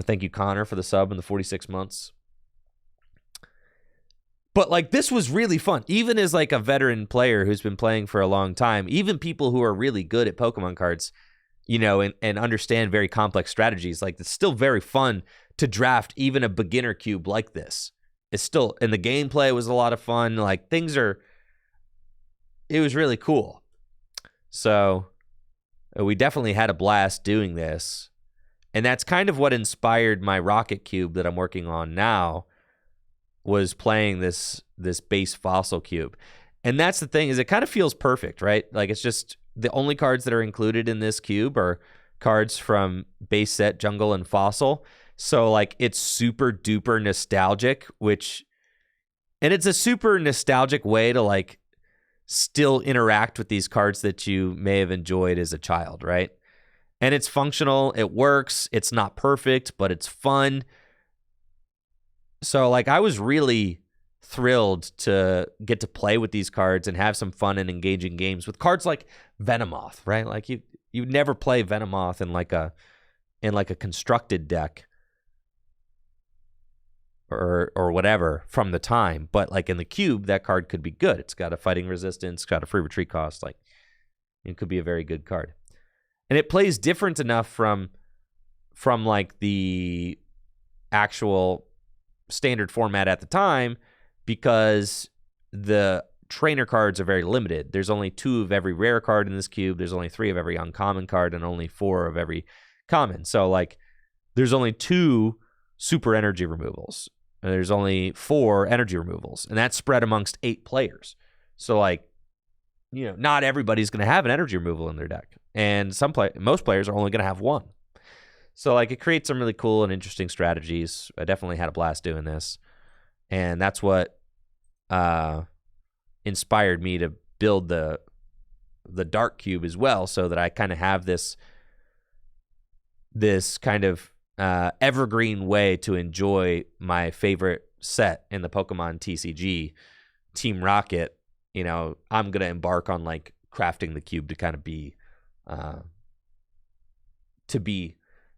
Thank you, Connor, for the sub and the 46 months. But this was really fun, even as a veteran player who's been playing for a long time. Even people who are really good at Pokemon cards, and understand very complex strategies. It's still very fun to draft even a beginner cube like this. It's still, and the gameplay was a lot of fun. It was really cool. So we definitely had a blast doing this. And that's kind of what inspired my Rocket Cube that I'm working on now, was playing this base fossil cube. And that's the thing, is it kind of feels perfect, right? It's just the only cards that are included in this cube are cards from base set, jungle, and fossil. So it's super duper nostalgic, and it's a super nostalgic way to still interact with these cards that you may have enjoyed as a child, right? And it's functional, it works, it's not perfect, but it's fun. So I was really thrilled to get to play with these cards and have some fun and engaging games with cards like Venomoth, right? You never play Venomoth in a constructed deck or whatever from the time, but in the cube, that card could be good. It's got a fighting resistance, got a free retreat cost. It could be a very good card, and it plays different enough from the actual standard format at the time because the trainer cards are very limited. There's only 2 of every rare card in this cube. There's only 3 of every uncommon card and only 4 of every common. So, like, there's only 2 super energy removals. And there's only 4 energy removals. And that's spread amongst 8 players. So, like, you know, not everybody's going to have an energy removal in their deck. And most players are only going to have 1. So, like, it creates some really cool and interesting strategies. I definitely had a blast doing this. And that's what inspired me to build the dark cube as well, so that I kind of have this kind of evergreen way to enjoy my favorite set in the Pokemon TCG, Team Rocket. You know, I'm going to embark on, like, crafting the cube to kind of be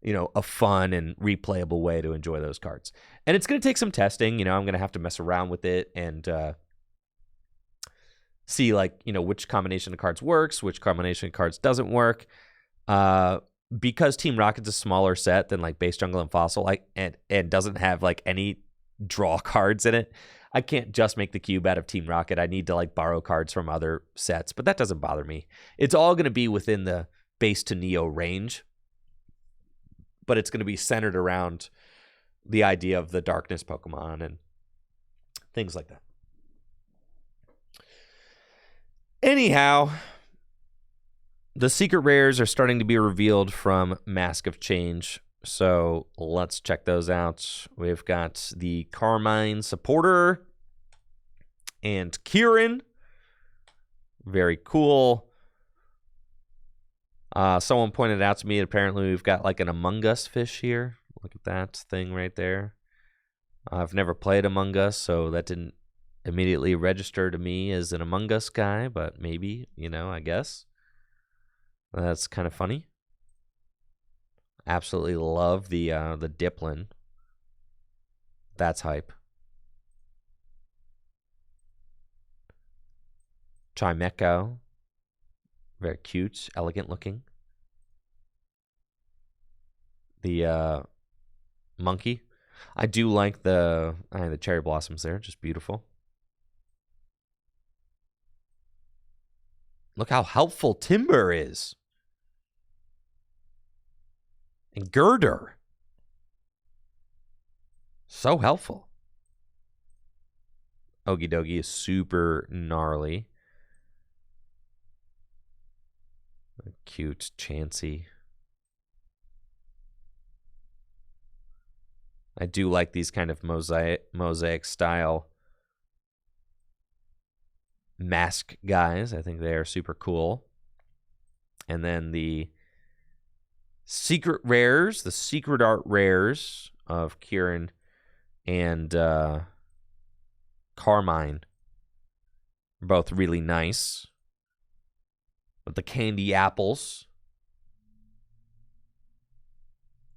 you know, a fun and replayable way to enjoy those cards. And it's going to take some testing. You know, I'm going to have to mess around with it and see, like, you know, which combination of cards works, which combination of cards doesn't work. Because Team Rocket's a smaller set than, like, Base Jungle and Fossil, and doesn't have, like, any draw cards in it, I can't just make the cube out of Team Rocket. I need to, like, borrow cards from other sets, but that doesn't bother me. It's all going to be within the base to Neo range, but it's going to be centered around the idea of the darkness Pokemon and things like that. Anyhow, the secret rares are starting to be revealed from Mask of Change, so let's check those out. We've got the Carmine Supporter and Kieran. Very cool. Someone pointed out to me, apparently we've got, like, an Among Us fish here. Look at that thing right there. I've never played Among Us, so that didn't immediately register to me as an Among Us guy, but maybe, you know, I guess. That's kind of funny. Absolutely love the Diplin. That's hype. Chimecho. Very cute, elegant looking. The monkey. I do like the cherry blossoms there, just beautiful. Look how helpful Timber is. And Girder. So helpful. Okie dokie is super gnarly. Cute Chansey. I do like these kind of mosaic style mask guys. I think they are super cool. And then the secret rares, the secret art rares of Kieran and Carmine are both really nice. With the candy apples.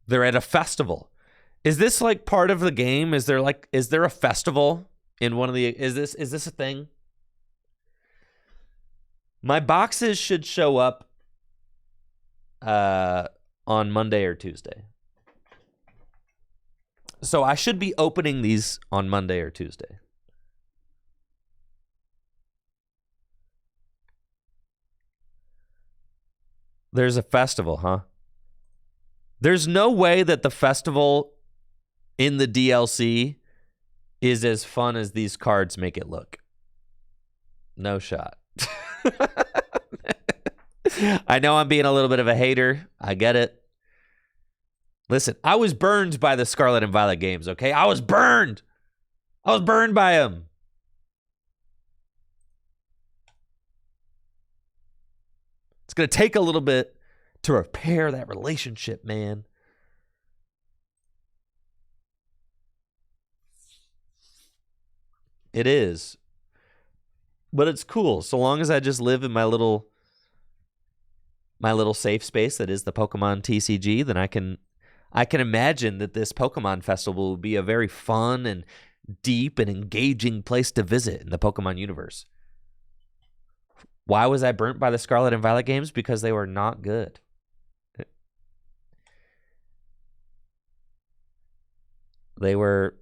They're at a festival. Is this, like, part of the game? Is there a festival in one of the... Is this a thing? My boxes should show up on Monday or Tuesday. So I should be opening these on Monday or Tuesday. There's a festival, huh? There's no way that the festival in the DLC is as fun as these cards make it look. No shot. I know I'm being a little bit of a hater. I get it. Listen, I was burned by the Scarlet and Violet games, okay? I was burned. I was burned by them. It's going to take a little bit to repair that relationship, man. It is. But it's cool. So long as I just live in my little safe space that is the Pokemon TCG, then I can imagine that this Pokemon festival will be a very fun and deep and engaging place to visit in the Pokemon universe. Why was I burnt by the Scarlet and Violet games? Because they were not good. They were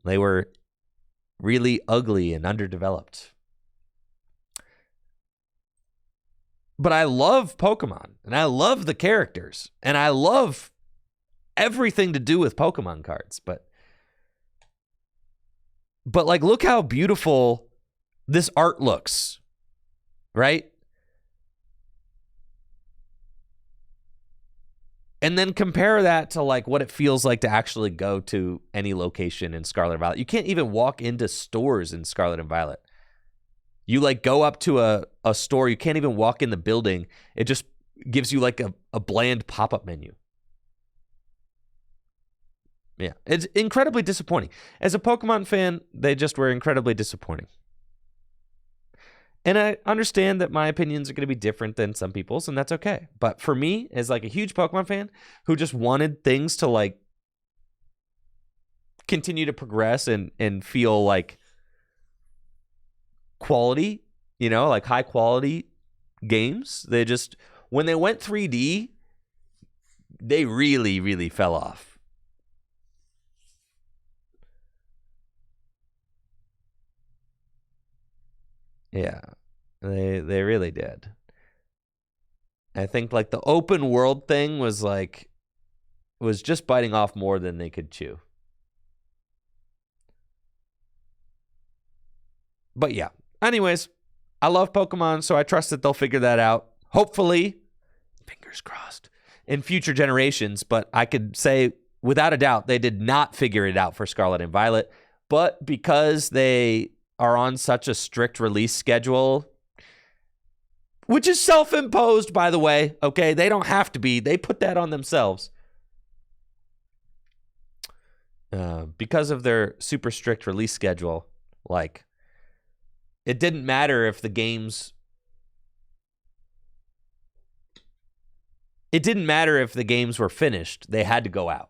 They were really ugly and underdeveloped. But I love Pokemon, and I love the characters, and I love everything to do with Pokemon cards. But like, look how beautiful this art looks, right? And then compare that to like what it feels like to actually go to any location in Scarlet and Violet. You can't even walk into stores in Scarlet and Violet. You like go up to a store. You can't even walk in the building. It just gives you like a bland pop-up menu. Yeah, it's incredibly disappointing. As a Pokemon fan, they just were incredibly disappointing. And I understand that my opinions are going to be different than some people's, and that's okay. But for me, as like a huge Pokemon fan who just wanted things to like continue to progress and feel like quality, you know, like high quality games, they just, when they went 3D, they really, really fell off. Yeah, they really did. I think like the open world thing was just biting off more than they could chew. But yeah, anyways, I love Pokemon, so I trust that they'll figure that out. Hopefully, fingers crossed, in future generations. But I could say without a doubt, they did not figure it out for Scarlet and Violet. But because they are on such a strict release schedule, which is self-imposed, by the way, okay? They don't have to be. They put that on themselves. Because of their super strict release schedule, like, it didn't matter if the games... It didn't matter if the games were finished. They had to go out.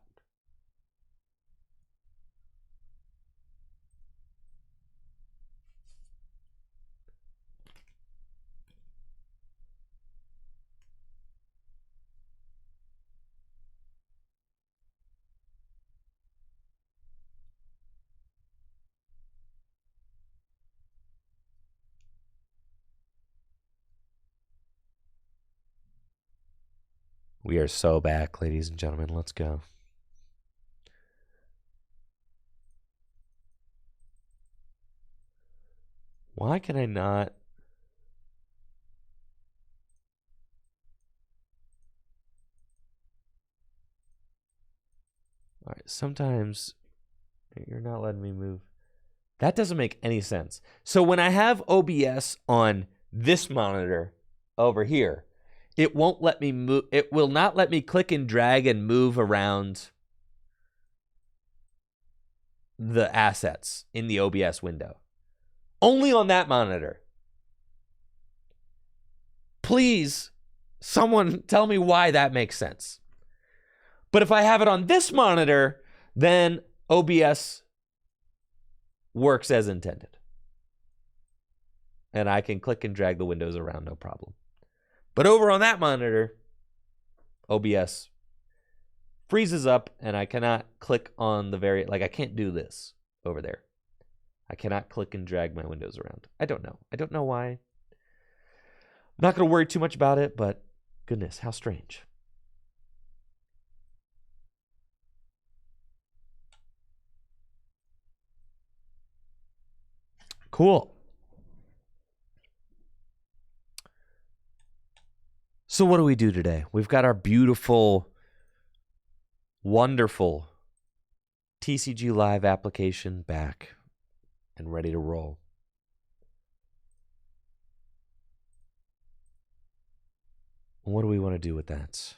We are so back, ladies and gentlemen. Let's go. Why can I not... All right, sometimes you're not letting me move. That doesn't make any sense. So when I have OBS on this monitor over here, it won't let me move. It will not let me click and drag and move around the assets in the OBS window. Only on that monitor. Please, someone tell me why that makes sense. But if I have it on this monitor, then OBS works as intended. And I can click and drag the windows around, no problem. But over on that monitor, OBS freezes up and I cannot click on the like I can't do this over there. I cannot click and drag my windows around. I don't know. I don't know why. I'm not going to worry too much about it, but goodness, how strange. Cool. So what do we do today? We've got our beautiful, wonderful TCG Live application back and ready to roll. What do we want to do with that?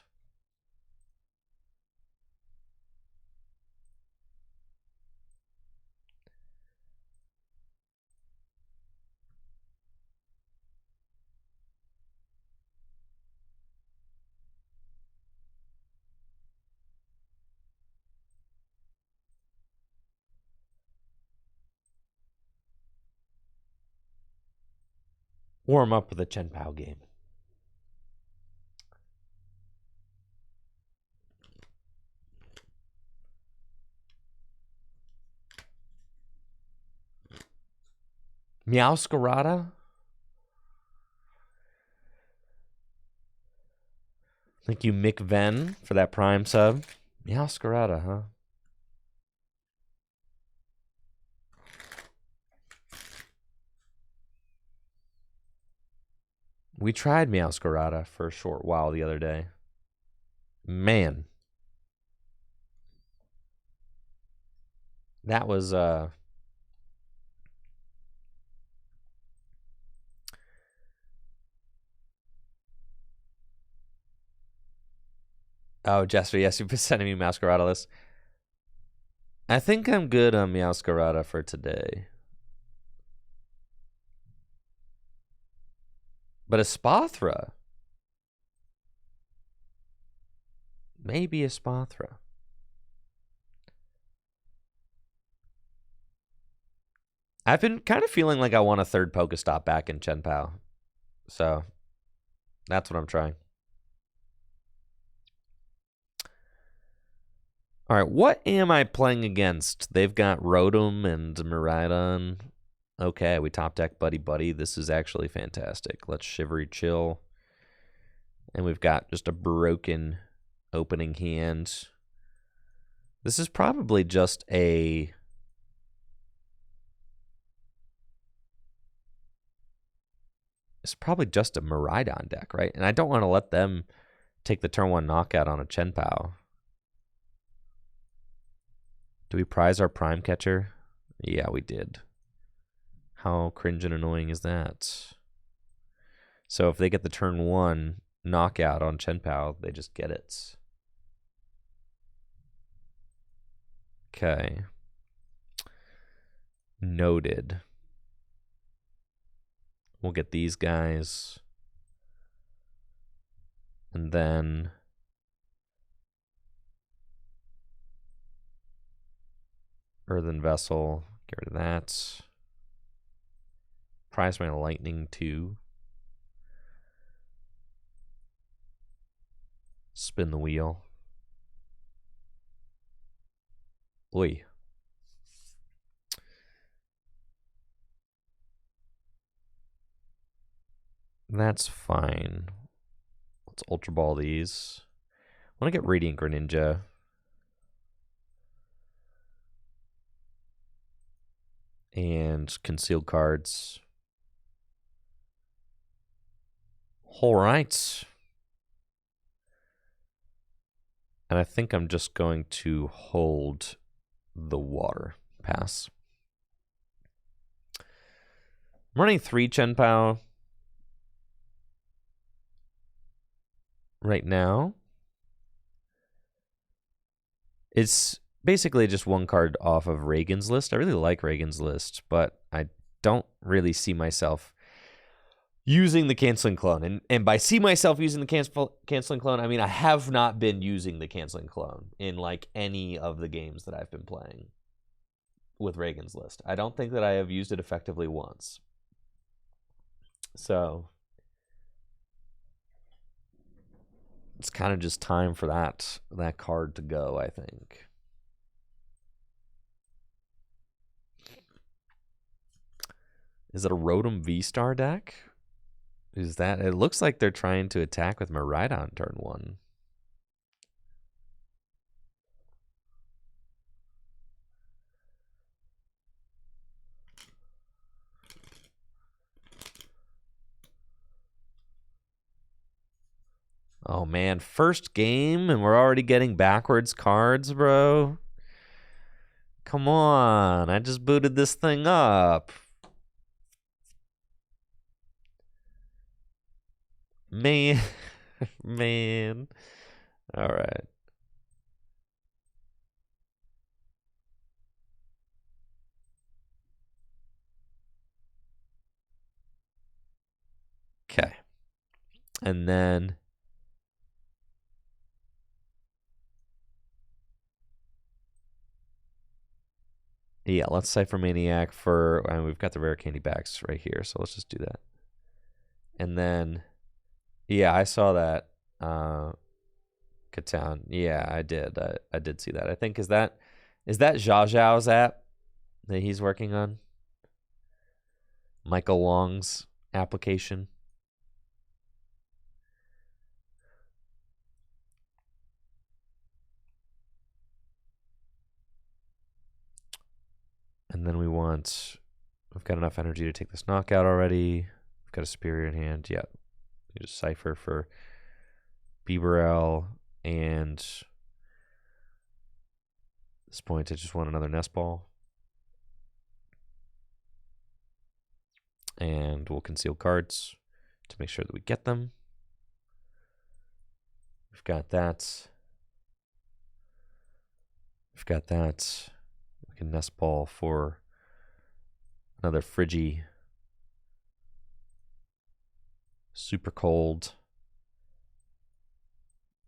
Warm up with a Chien Pao game. Meowscarada? Thank you, Mick Venn, for that Prime sub. Meowscarada, huh? We tried Meowscarada for a short while the other day. Man. That was Oh, Jester, yes, you've been sending me Meowscarada lists. I think I'm good on Meowscarada for today. But a Spathra. Maybe a Spathra. I've been kind of feeling like I want a third Pokestop back in Chien Pao. So that's what I'm trying. All right, what am I playing against? They've got Rotom and Miraidon. Okay, we top deck Buddy Buddy. This is actually fantastic. Let's Shivery Chill. And we've got just a broken opening hand. This is probably just a... It's probably just a Miraidon deck, right? And I don't want to let them take the turn 1 knockout on a Chien Pao. Do we prize our Prime Catcher? Yeah, we did. How cringe and annoying is that? So if they get the turn 1 knockout on Chien Pao, they just get it. Okay. Noted. We'll get these guys. And then... Earthen Vessel. Get rid of that. Prize my Lightning 2. Spin the wheel. Oi. That's fine. Let's Ultra Ball these. I want to get Radiant Greninja. And concealed cards. All right. And I think I'm just going to hold the water. Pass. I'm running 3 Chien Pao right now. It's basically just one card off of Reagan's list. I really like Reagan's list, but I don't really see myself using the Canceling Clone. And by see myself using the Canceling Clone, I mean I have not been using the Canceling Clone in like any of the games that I've been playing with Reagan's list. I don't think that I have used it effectively once. So it's kind of just time for that card to go, I think. Is it a Rotom V-Star deck? Is that... It looks like they're trying to attack with Miraidon turn 1. Oh, man. First game, and we're already getting backwards cards, bro. Come on. I just booted this thing up. Man. Man. All right. Okay. And then... Yeah, let's Cypher Maniac for... and we've got the rare candy backs right here, so let's just do that. And then... Yeah, I saw that. Catan. Yeah, I did. I did see that. I think is that Zhao Zhao's app that he's working on? Michael Long's application. And then we've got enough energy to take this knockout already. We've got a superior in hand. Yeah. We just Cypher for Bibarel, and at this point I just want another nest ball. And we'll conceal cards to make sure that we get them. We've got that. We've got that. We can nest ball for another Friggy. Super cold.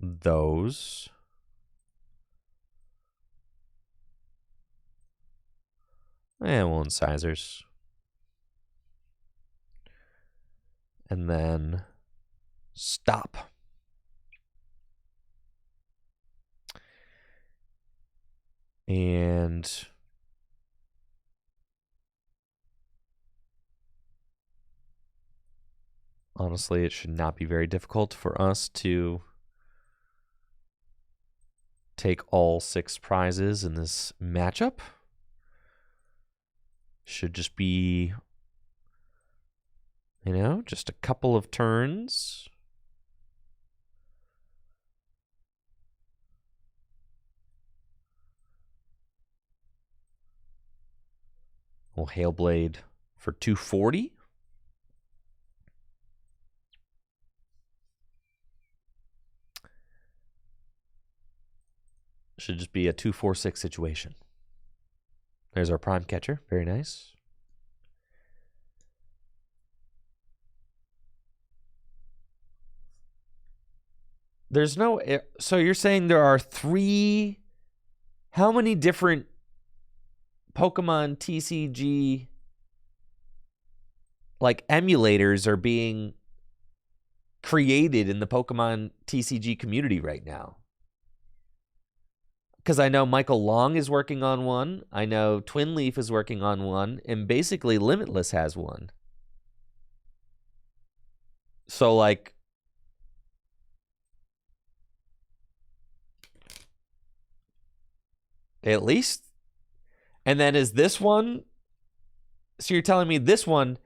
Those. And we'll incisors. And then stop. And honestly, it should not be very difficult for us to take all 6 prizes in this matchup. Should just be, just a couple of turns. We'll Hailblade for 240. Should just be a 2-4-6 situation. There's our prime catcher. Very nice. There's no... So you're saying there are 3... How many different Pokemon TCG emulators are being created in the Pokemon TCG community right now? Because I know Michael Long is working on one. I know Twin Leaf is working on one. And basically Limitless has one. So, at least. And then is this one... So you're telling me this one...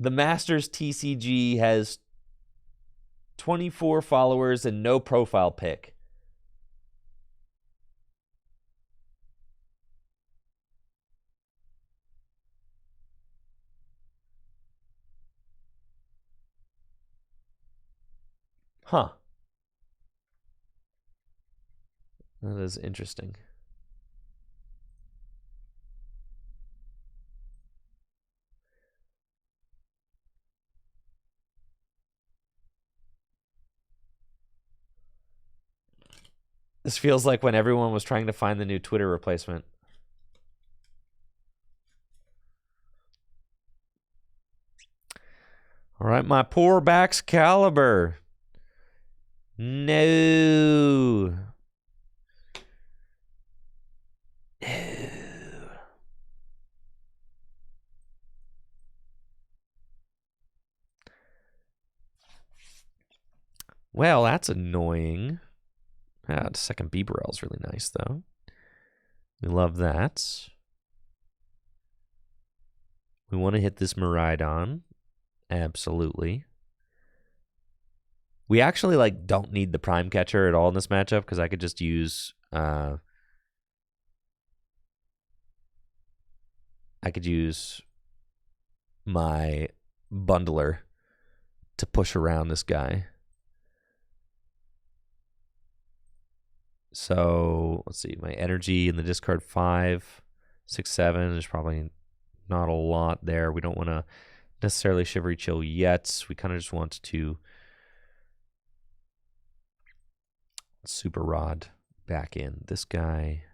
The Masters TCG has 24 followers and no profile pic. Huh. That is interesting. This feels like when everyone was trying to find the new Twitter replacement. All right, my poor back's caliber. No. Well, that's annoying. The second Bibarel is really nice, though. We love that. We want to hit this Miraidon. Absolutely. We actually don't need the prime catcher at all in this matchup because I could just use my bundler to push around this guy. So let's see, my energy in the discard 5, 6, 7. There's probably not a lot there. We don't want to necessarily Shivery Chill yet. We kind of just want to Super Rod back in this guy.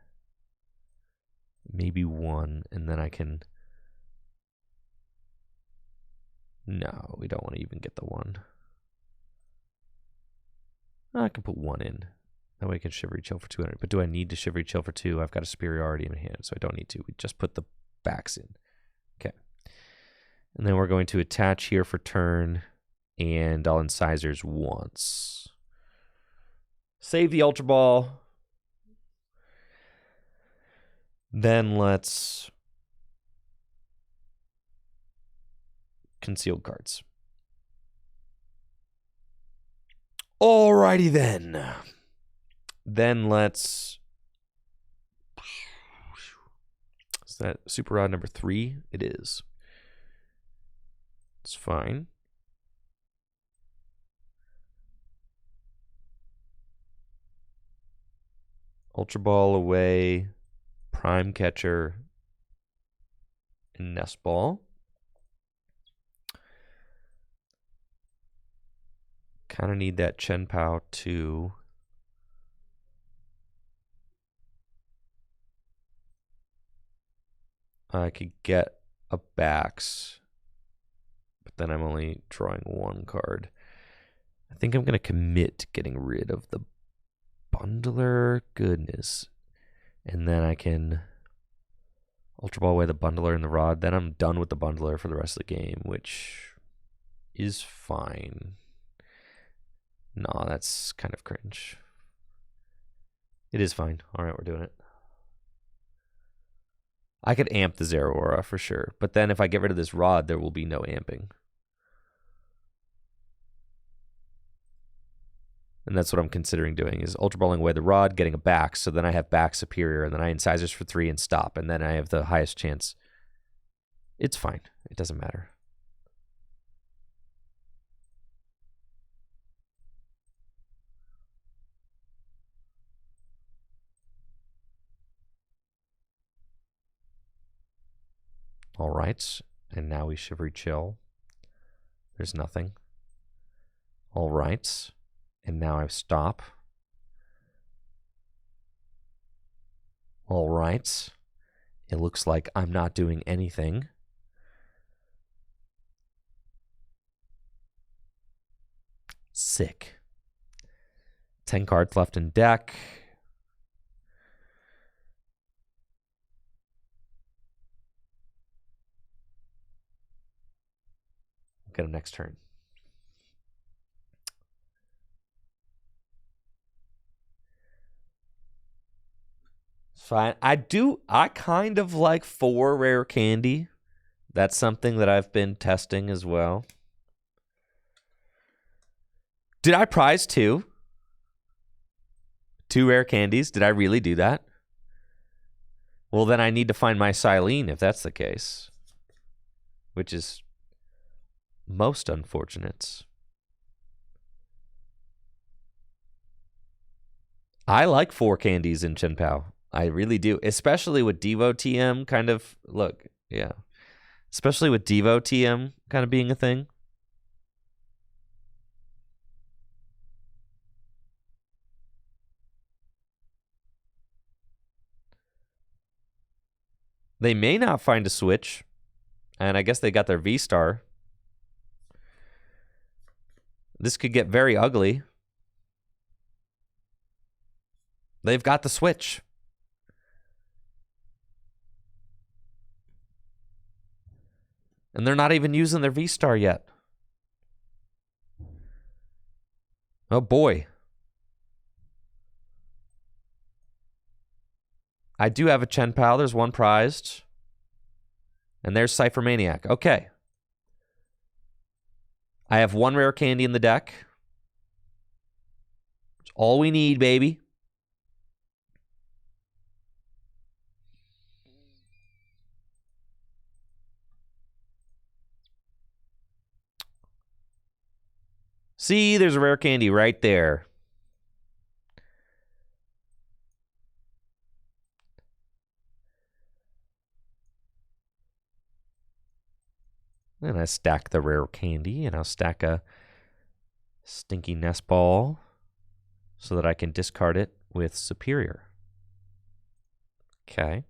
Maybe 1, and then I can No, we don't want to even get the 1. I can put 1 in. That way I can Shivery Chill for 200. But do I need to Shivery Chill for 2? I've got a superiority in hand, so I don't need to. We just put the backs in. Okay. And then we're going to attach here for turn, and I'll incisors once. Save the Ultra Ball. Then let's concealed cards. Alrighty then. Then let's... Is that Super Rod number 3? It is. It's fine. Ultra Ball away. Prime Catcher. And Nest Ball. Kind of need that Chien Pao too. I could get a backs, but then I'm only drawing 1 card. I think I'm going to commit to getting rid of the Bundler. Goodness. And then I can Ultra Ball away the Bundler and the Rod. Then I'm done with the Bundler for the rest of the game, which is fine. No, that's kind of cringe. It is fine. All right, we're doing it. I could amp the Zeraora for sure, but then if I get rid of this Rod, there will be no amping. And that's what I'm considering doing, is Ultra Balling away the Rod, getting a back, so then I have back superior, and then I incisors for 3 and stop, and then I have the highest chance. It's fine. It doesn't matter. All right, and now we Shivery Chill. There's nothing. All right, and now I stop. All right, it looks like I'm not doing anything. Sick. 10 cards left in deck. Get him next turn. Fine. I kind of like 4 rare candy. That's something that I've been testing as well. Did I prize 2? 2 rare candies? Did I really do that? Well, then I need to find my Silene if that's the case. Which is most unfortunate. I like 4 candies in Chien Pao. I really do. Especially with Devo TM kind of... Look, yeah. Especially with Devo TM kind of being a thing. They may not find a switch. And I guess they got their V-Star. This could get very ugly. They've got the switch. And they're not even using their V-Star yet. Oh boy. I do have a Chien Pao. There's 1 prized. And there's Cypher Maniac. Okay. I have 1 rare candy in the deck. It's all we need, baby. See, there's a rare candy right there. And I stack the rare candy, and I'll stack a stinky nest ball so that I can discard it with superior. Okay.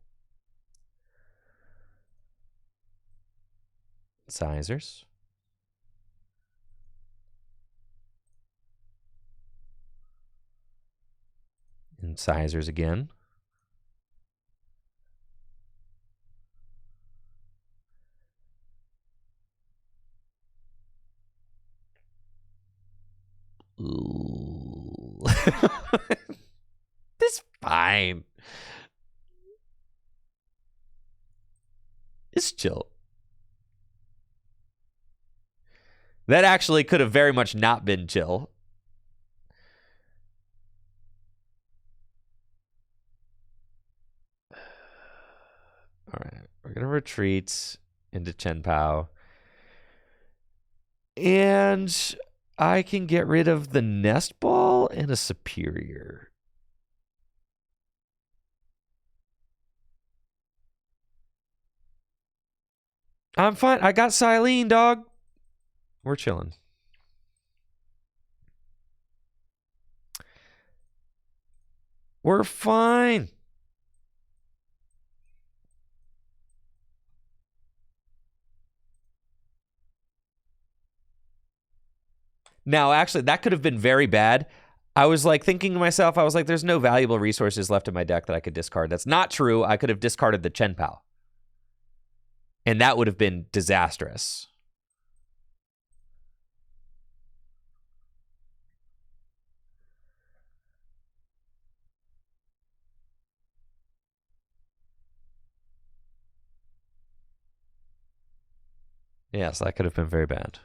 Incisors. Incisors again. Ooh. It's fine. It's chill. That actually could have very much not been chill. All right, we're going to retreat into Chien Pao. And I can get rid of the Nest Ball and a Superior. I'm fine. I got Silene, dog. We're chilling. We're fine. Now, actually, that could have been very bad. I was like thinking to myself, I was like, there's no valuable resources left in my deck that I could discard. That's not true. I could have discarded the Chien Pao. And that would have been disastrous. Yes, that could have been very bad.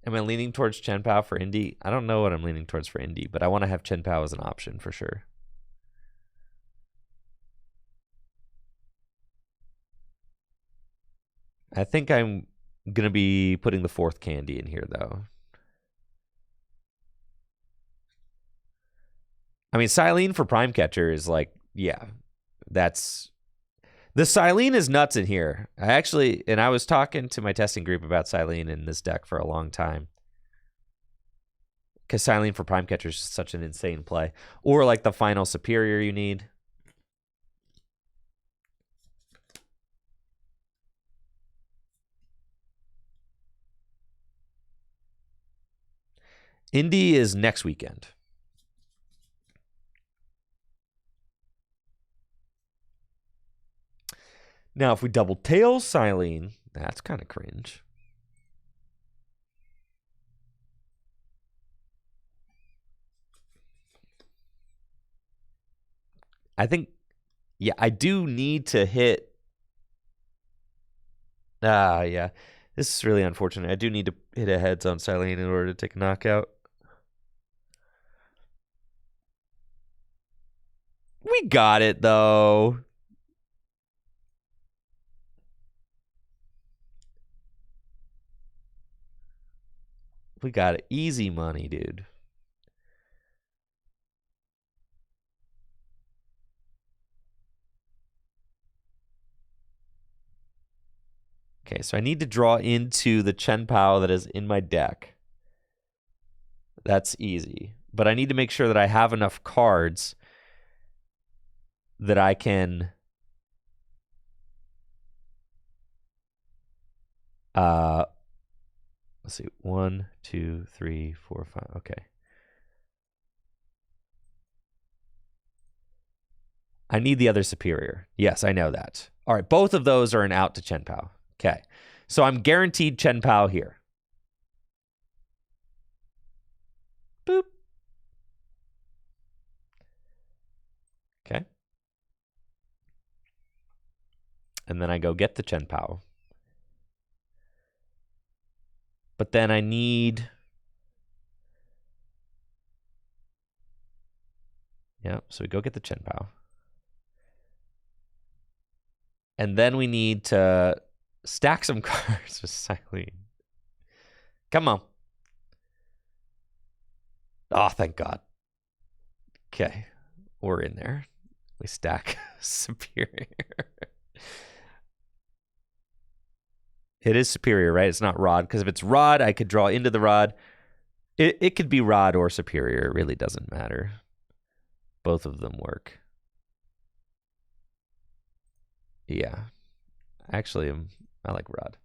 Am I leaning towards Chien Pao for Indy? I don't know what I'm leaning towards for Indy, but I want to have Chien Pao as an option for sure. I think I'm going to be putting the 4th candy in here, though. I mean, Silene for Prime Catcher is like, yeah, that's... The Silene is nuts in here. I was talking to my testing group about Silene in this deck for a long time. Because Silene for Prime Catcher is such an insane play. Or like the final Superior you need. Indy is next weekend. Now, if we double tail Silene, that's kind of cringe. I think, yeah, I do need to hit. Yeah. This is really unfortunate. I do need to hit a heads on Silene in order to take a knockout. We got it, though. We got it. Easy money, dude. Okay, so I need to draw into the Chien Pao that is in my deck. That's easy. But I need to make sure that I have enough cards that I can... let's see. 1, 2, 3, 4, 5. Okay. I need the other Superior. Yes, I know that. All right, both of those are an out to Chien Pao. Okay. So I'm guaranteed Chien Pao here. Boop. Okay. And then I go get the Chien Pao. But then I need... Yeah, so we go get the Chien Pao. And then we need to stack some cards with Silene. Come on. Oh, thank God. Okay, we're in there. We stack Superior. It is Superior, right? It's not Rod. Because if it's Rod, I could draw into the Rod. It could be Rod or Superior. It really doesn't matter. Both of them work. Yeah. Actually, I like Rod.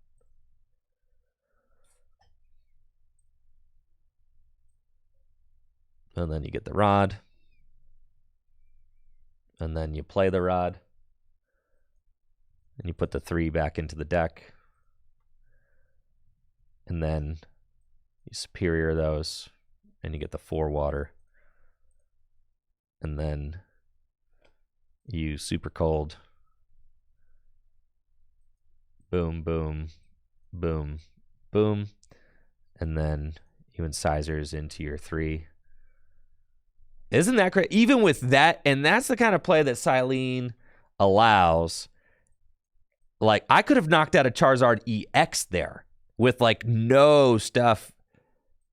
And then you get the rod. And then you play the rod. And you put the 3 back into the deck. And then you superior those. And you get the 4 water. And then you super cold. Boom, boom, boom, boom. And then you incisors into your 3. Isn't that great? Even with that, and that's the kind of play that Silene allows. Like, I could have knocked out a Charizard EX there with, like, no stuff.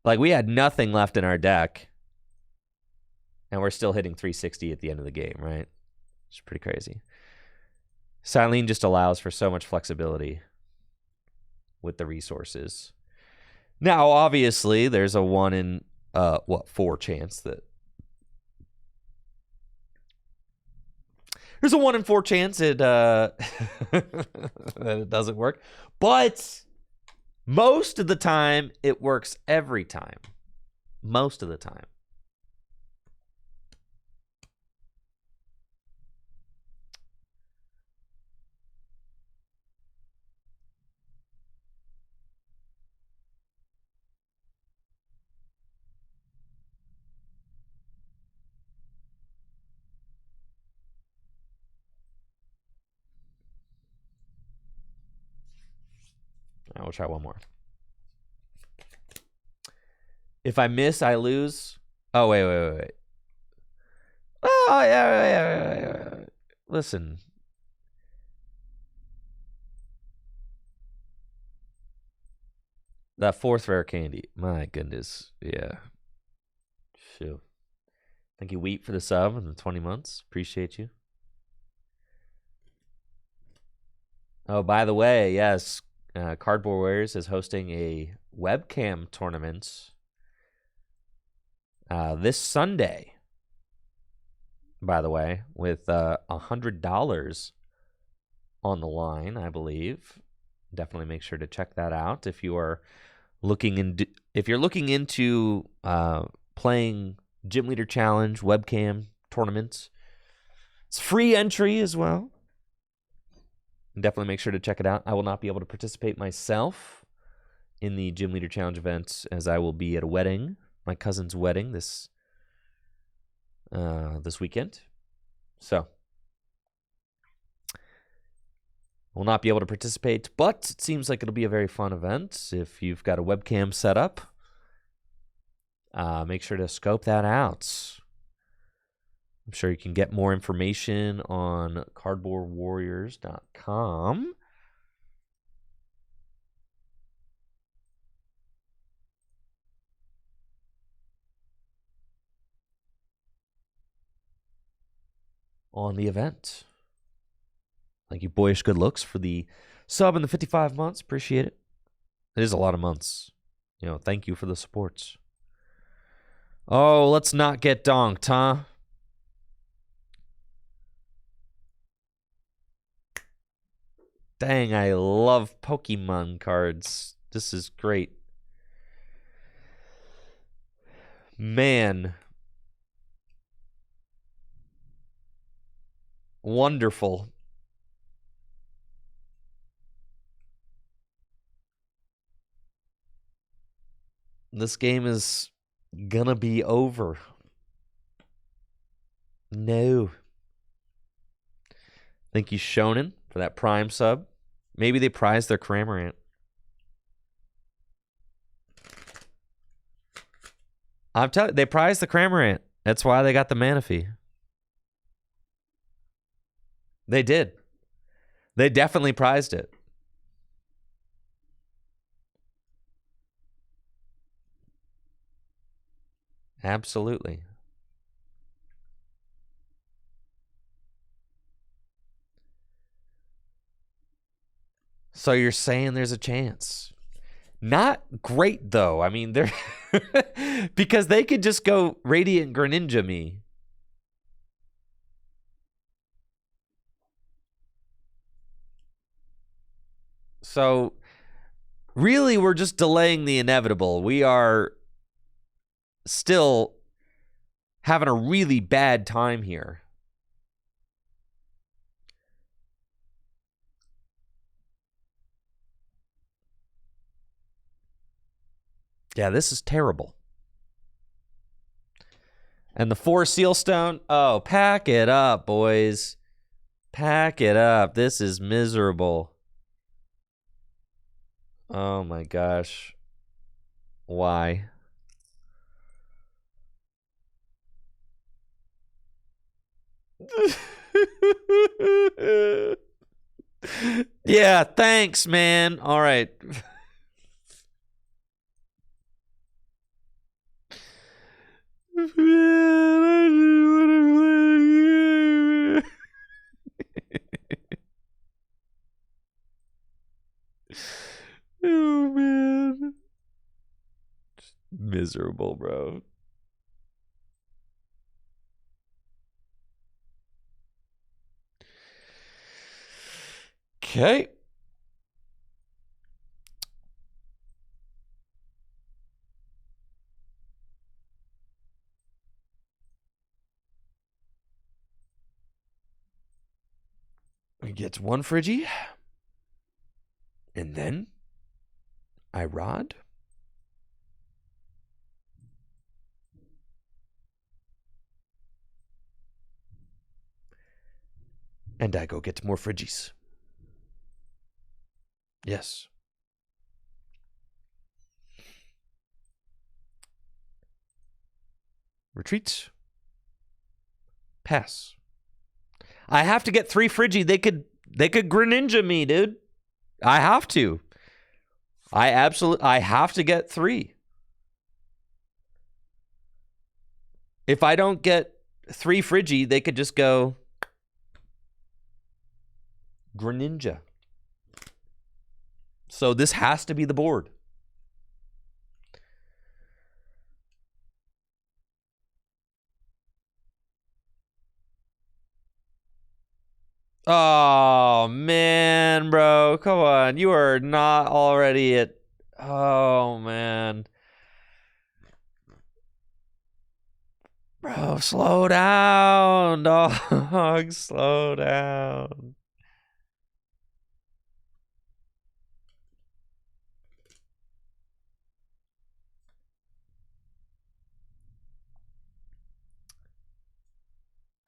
Like, we had nothing left in our deck. And we're still hitting 360 at the end of the game, right? It's pretty crazy. Silene just allows for so much flexibility with the resources. Now, obviously, there's a 1 in, 4 chance that... There's a 1 in 4 chance that it doesn't work. But most of the time, it works every time. Most of the time. I will try one more. If I miss, I lose. Oh, wait. Oh, yeah. Listen. That 4th rare candy. My goodness. Yeah. Shoot. Thank you, Wheat, for the sub and the 20 months. Appreciate you. Oh, by the way, yes. Cardboard Warriors is hosting a webcam tournament this Sunday, by the way, with $100 on the line, I believe. Definitely make sure to check that out if you are looking into playing Gym Leader Challenge webcam tournaments. It's free entry as well. Definitely make sure to check it out. I will not be able to participate myself in the Gym Leader Challenge event, as I will be at a wedding, my cousin's wedding this weekend. So will not be able to participate, but it seems like it'll be a very fun event. If you've got a webcam set up, make sure to scope that out. I'm sure you can get more information on cardboardwarriors.com. On the event. Thank you, Boyish Good Looks, for the sub and the 55 months. Appreciate it. It is a lot of months. Thank you for the supports. Oh, let's not get donked, huh? Dang, I love Pokemon cards. This is great. Man. Wonderful. This game is gonna be over. No. Thank you, Shonen, for that Prime sub. Maybe they prized their Cramorant. I'm telling you, they prized the Cramorant. That's why they got the Manaphy. They did. They definitely prized it. Absolutely. So you're saying there's a chance. Not great, though. I mean, they're... because they could just go Radiant Greninja me. So, really, we're just delaying the inevitable. We are still having a really bad time here. Yeah, this is terrible. And the 4 Sealstone. Oh, pack it up, boys. Pack it up. This is miserable. Oh my gosh. Why? Yeah, thanks, man. All right. Oh man. Miserable, bro. Okay. He gets 1 Friggy. And then I rod. And I go get more Friggies. Yes. Retreat. Pass. I have to get 3 Friggy. They could Greninja me, dude. I have to. I have to get 3. If I don't get 3 Friggy, they could just go Greninja. So this has to be the board. Oh, man, bro. Come on. You are not already at... Oh, man. Bro, slow down, dog. Slow down.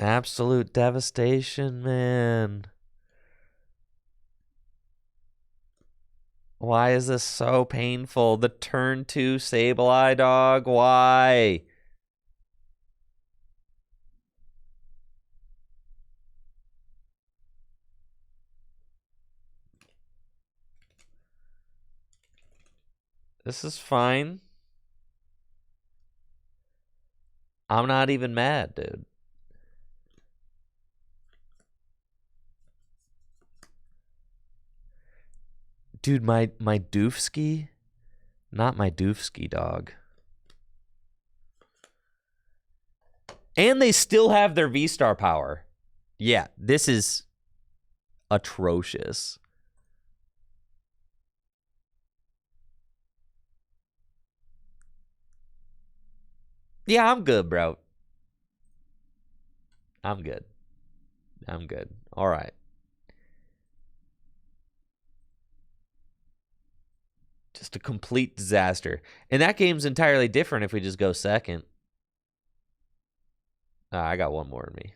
Absolute devastation, man. Why is this so painful? The turn 2 Sableye, dog. Why? This is fine. I'm not even mad, dude. Dude, my Doofski? Not my Doofski, dog. And they still have their V-Star power. Yeah, this is atrocious. Yeah, I'm good, bro. I'm good. I'm good. All right. Just a complete disaster. And that game's entirely different if we just go second. I got one more in me.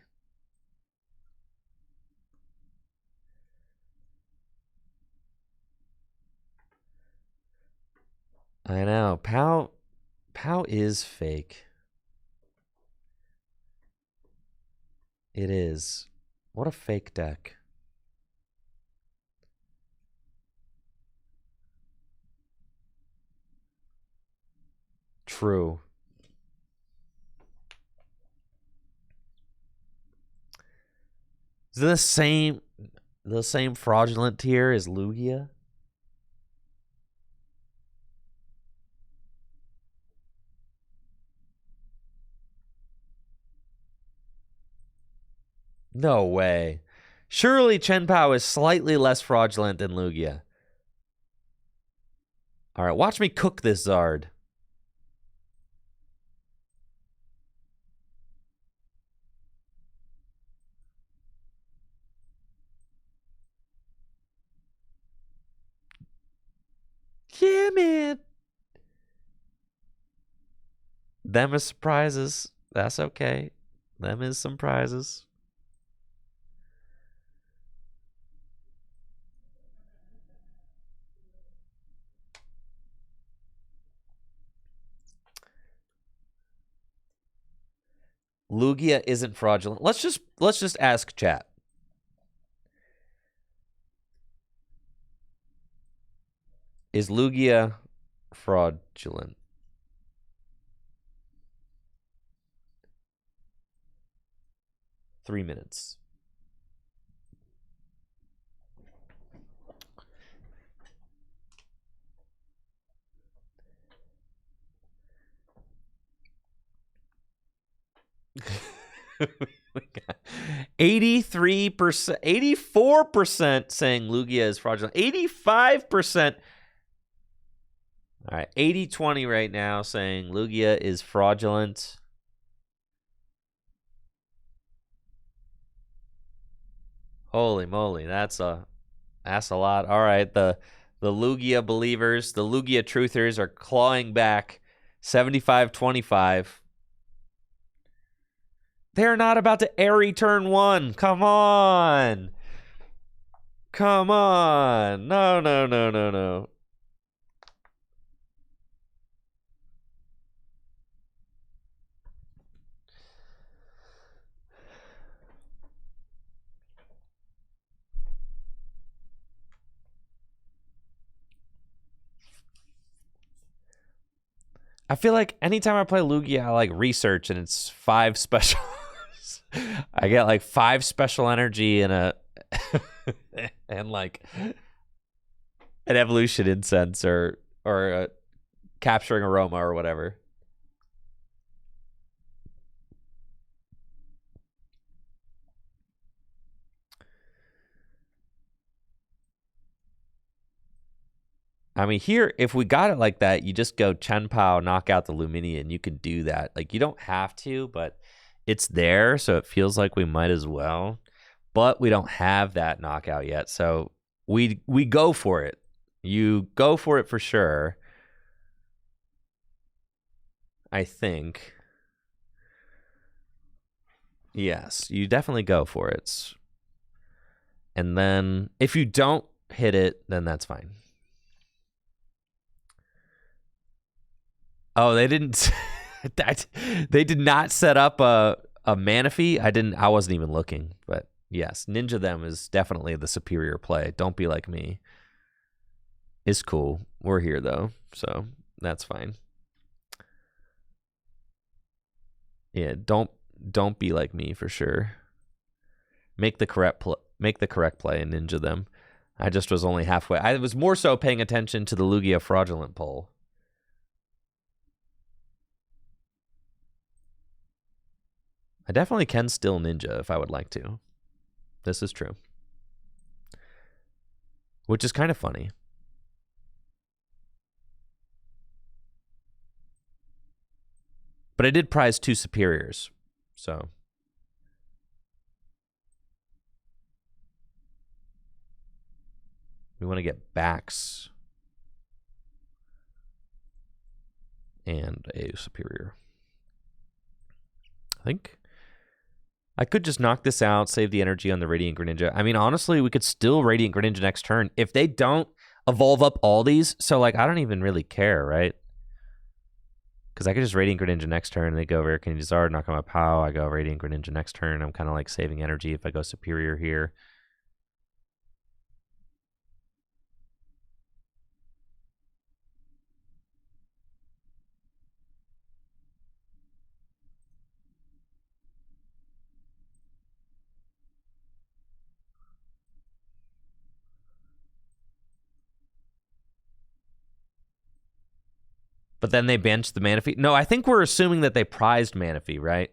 I know. Pao is fake. It is. What a fake deck. True. Is it the same fraudulent tier as Lugia? No way. Surely Chien Pao is slightly less fraudulent than Lugia. All right, watch me cook this Zard. Them is surprises. That's okay. Them is some prizes. Lugia isn't fraudulent. Let's just ask chat. Is Lugia fraudulent? Three minutes. We got 83%, 84% saying Lugia is fraudulent. 85%. All right, 80-20 right now saying Lugia is fraudulent. Holy moly, that's a lot. All right, the Lugia believers, the Lugia truthers are clawing back 75-25. They're not about to airy turn one. Come on. Come on. No, no, no, no, no. I feel like anytime I play Lugia, I like research and it's 5 special. I get like 5 special energy and a and like an evolution incense or a capturing aroma or whatever. I mean, here, if we got it like that, you just go Chien Pao, knock out the Luminia, and you could do that. Like, you don't have to, but it's there, so it feels like we might as well. But we don't have that knockout yet, so we go for it. You go for it for sure. I think. Yes, you definitely go for it. And then if you don't hit it, then that's fine. Oh, they didn't. They did not set up a Manaphy. I wasn't even looking, but yes, Ninja Them is definitely the superior play. Don't be like me. It's cool. We're here though, so that's fine. Yeah, don't be like me for sure. Make the correct play and Ninja Them. I just was only halfway. I was more so paying attention to the Lugia fraudulent poll. I definitely can still Ninja if I would like to. This is true. Which is kind of funny. But I did prize 2 superiors, so. We want to get backs and a superior. I think I could just knock this out, save the energy on the Radiant Greninja. I mean, honestly, we could still Radiant Greninja next turn. If they don't evolve up all these, so like I don't even really care, right? Because I could just Radiant Greninja next turn, and they go Rare Candy Zard, knock on my Pao, I go Radiant Greninja next turn. I'm kind of like saving energy if I go superior here. But then they benched the Manaphy. No, I think we're assuming that they prized Manaphy, right?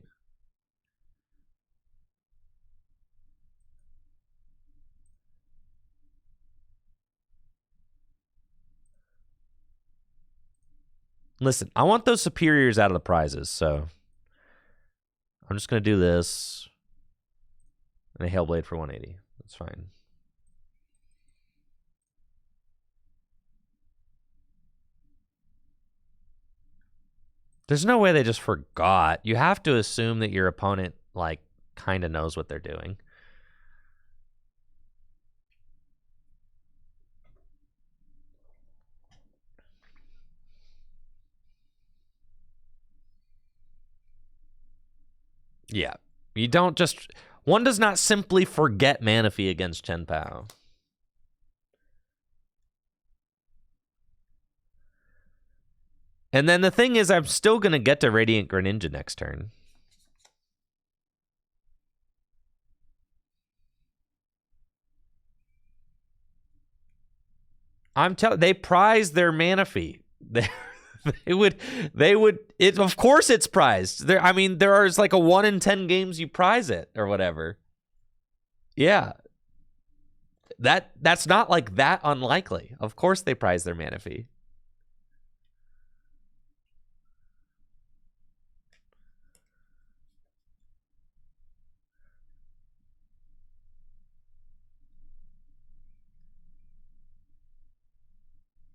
Listen, I want those superiors out of the prizes, so I'm just going to do this. And a Hailblade for 180. That's fine. There's no way they just forgot. You have to assume that your opponent, like, kind of knows what they're doing. Yeah. You don't just... One does not simply forget Manaphy against Chien Pao. And then the thing is, I'm still going to get to Radiant Greninja next turn. I'm telling... They prize their Manaphy. They would, it, of course it's prized. I mean, there is like a 1 in 10 games you prize it or whatever. Yeah. That's not like that unlikely. Of course they prize their Manaphy.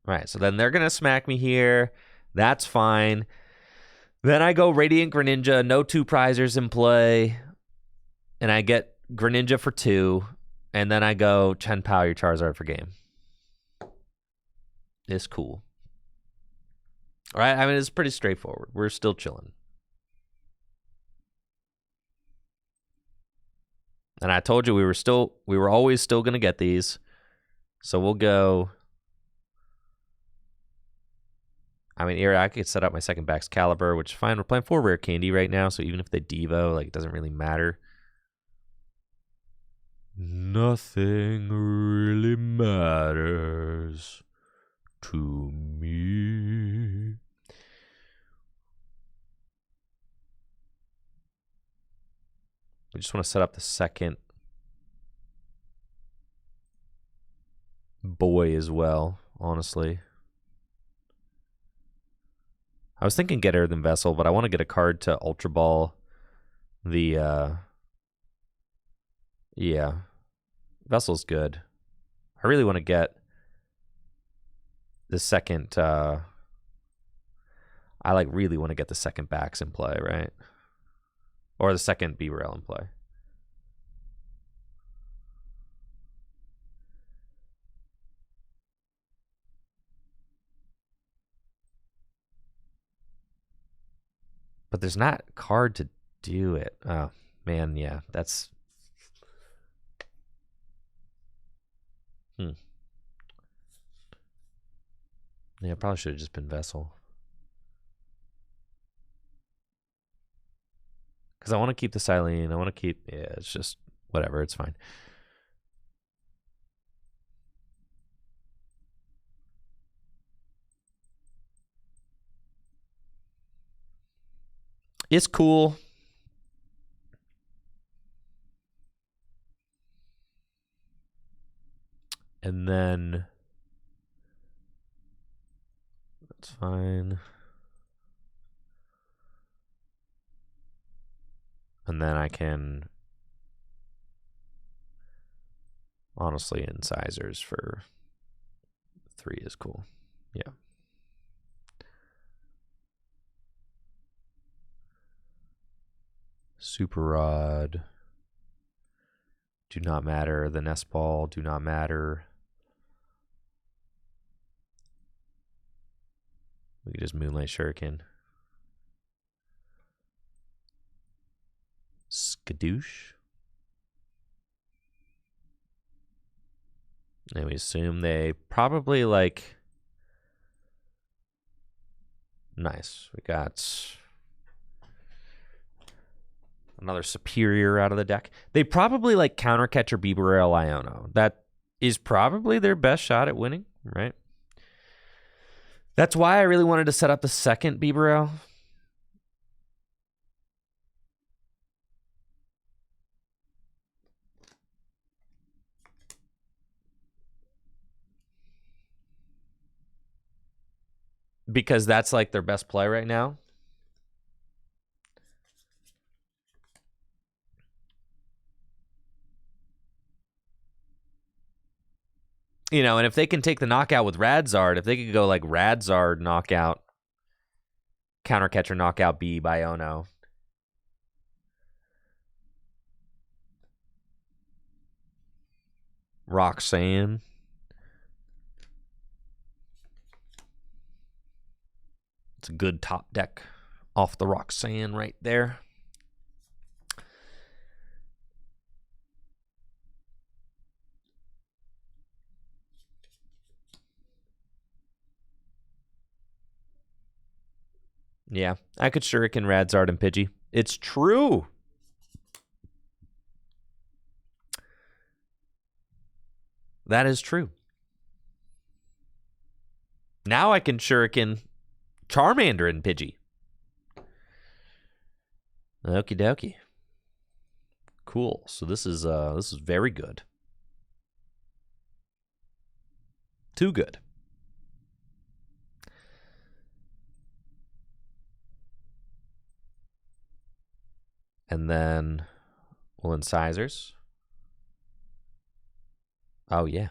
Right, so then they're going to smack me here. That's fine. Then I go Radiant Greninja, no 2 prizers in play. And I get Greninja for 2. And then I go Chien Pao your Charizard for game. It's cool. All right, I mean, it's pretty straightforward. We're still chilling. And I told you we were always still going to get these. So we'll go... I mean, here I could set up my second Back's Caliber, which is fine. We're playing 4 Rare Candy right now, so even if they Devo, like, it doesn't really matter. Nothing really matters to me. We just want to set up the second boy as well, honestly. I was thinking get Earthen Vessel, but I want to get a card to Ultra Ball the, yeah. Vessel's good. I really want to get the second, I like really want to get the second Backs in play, right? Or the second B-Rail in play. But there's not a card to do it. Oh, man, yeah. That's... Yeah, probably should have just been Vessel. Because I want to keep the Silene. I want to keep... Yeah, it's just... Whatever, it's fine. It's cool. And then... That's fine. And then I can... Honestly, incisors for 3 is cool. Yeah. Super Rod. Do not matter. The Nest Ball do not matter. We could just Moonlight Shuriken. Skadoosh. And we assume they probably like... Nice. We got another Superior out of the deck. They probably like Counter Catcher Bibarel Iono. That is probably their best shot at winning, right? That's why I really wanted to set up the second Bibarel. Because that's like their best play right now. You know, and if they can take the knockout with Radzard, if they could go like Radzard knockout Counter Catcher Knockout B by Ono. Roxanne. It's a good top deck off the Roxanne right there. Yeah, I could Shuriken, Radzard, and Pidgey. It's true. That is true. Now I can Shuriken, Charmander, and Pidgey. Okie dokie. Cool. So this is very good. Too good. And then we'll incisors. Oh yeah.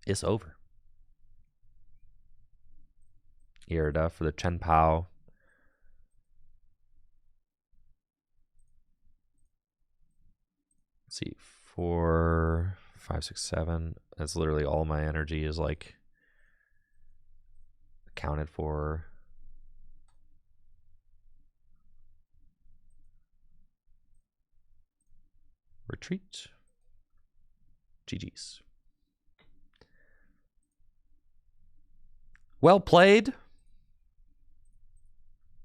It's over. Irida for the Chien Pao. Let's see, 4, 5, 6, 7. That's literally all my energy is like accounted for. Retreat. GG's. Well played.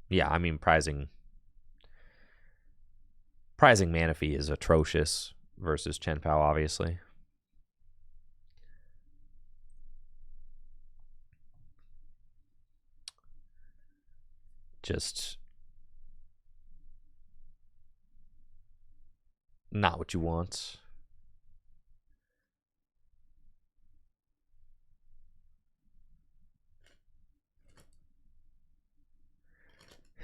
Yeah, I mean, prizing Manaphy is atrocious versus Chien Pao, obviously. Just not what you want.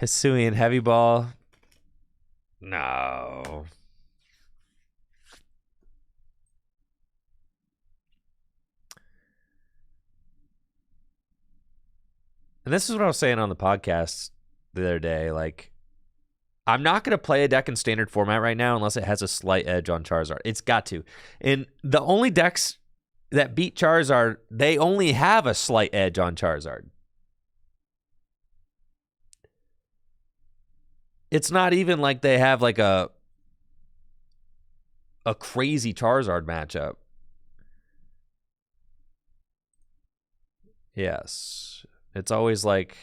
Hisuian Heavy Ball. No. And this is what I was saying on the podcast the other day. Like, I'm not going to play a deck in standard format right now unless it has a slight edge on Charizard. It's got to. And the only decks that beat Charizard, they only have a slight edge on Charizard. It's not even like they have like a crazy Charizard matchup. Yes. It's always like...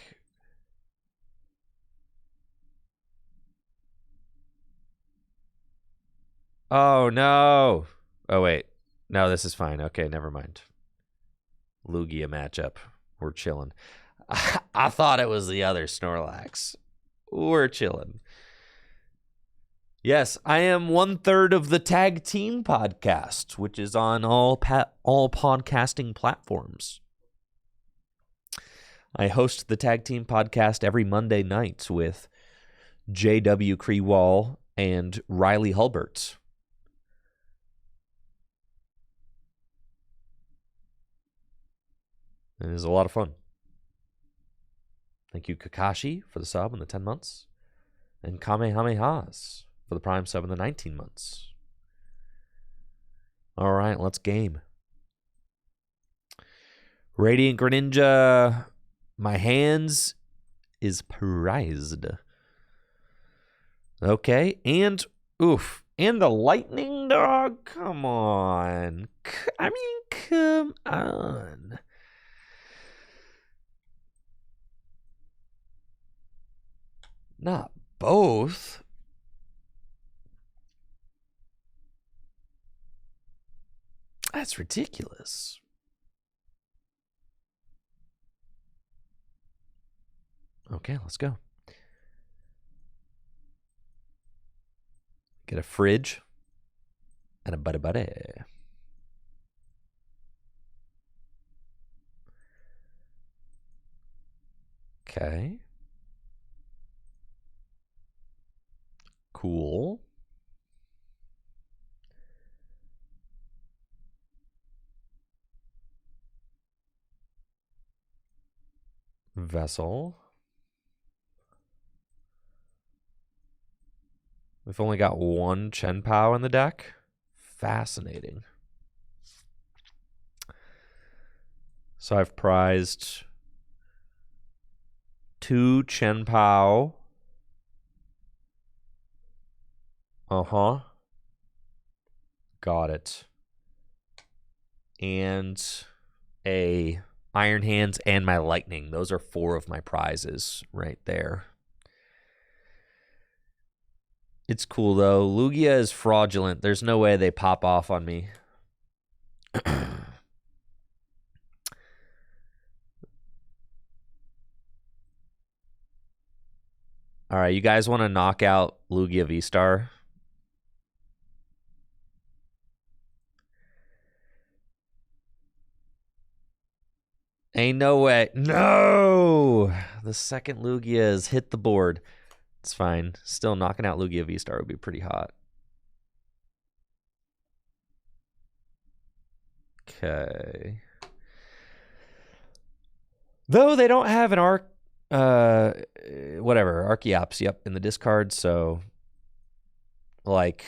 Oh, no. Oh, wait. No, this is fine. Okay, never mind. Lugia matchup. We're chilling. I thought it was the other Snorlax. We're chilling. Yes, I am 1/3 of the Tag Team podcast, which is on all podcasting platforms. I host the Tag Team podcast every Monday night with J.W. Creewall and Riley Hulbert. It is a lot of fun. Thank you, Kakashi, for the sub in the 10 months. And Kamehamehas for the Prime sub in the 19 months. All right, let's game. Radiant Greninja, my hands is prized. Okay, and oof. And the Lightning Dog? Come on. I mean, come on. Not both. That's ridiculous. Okay, let's go. Get a fridge and a buddy buddy. Okay. Cool. Vessel. We've only got one Chien Pao in the deck. Fascinating. So I've prized 2 Chien Pao. Uh-huh. Got it. And a Iron Hands and my Lightning. Those are 4 of my prizes right there. It's cool, though. Lugia is fraudulent. There's no way they pop off on me. All right, you guys want to knock out Lugia V-Star? Ain't no way. No! The second Lugia has hit the board. It's fine. Still, knocking out Lugia V-Star would be pretty hot. Okay. Though they don't have an Archeops, yep, in the discard, so like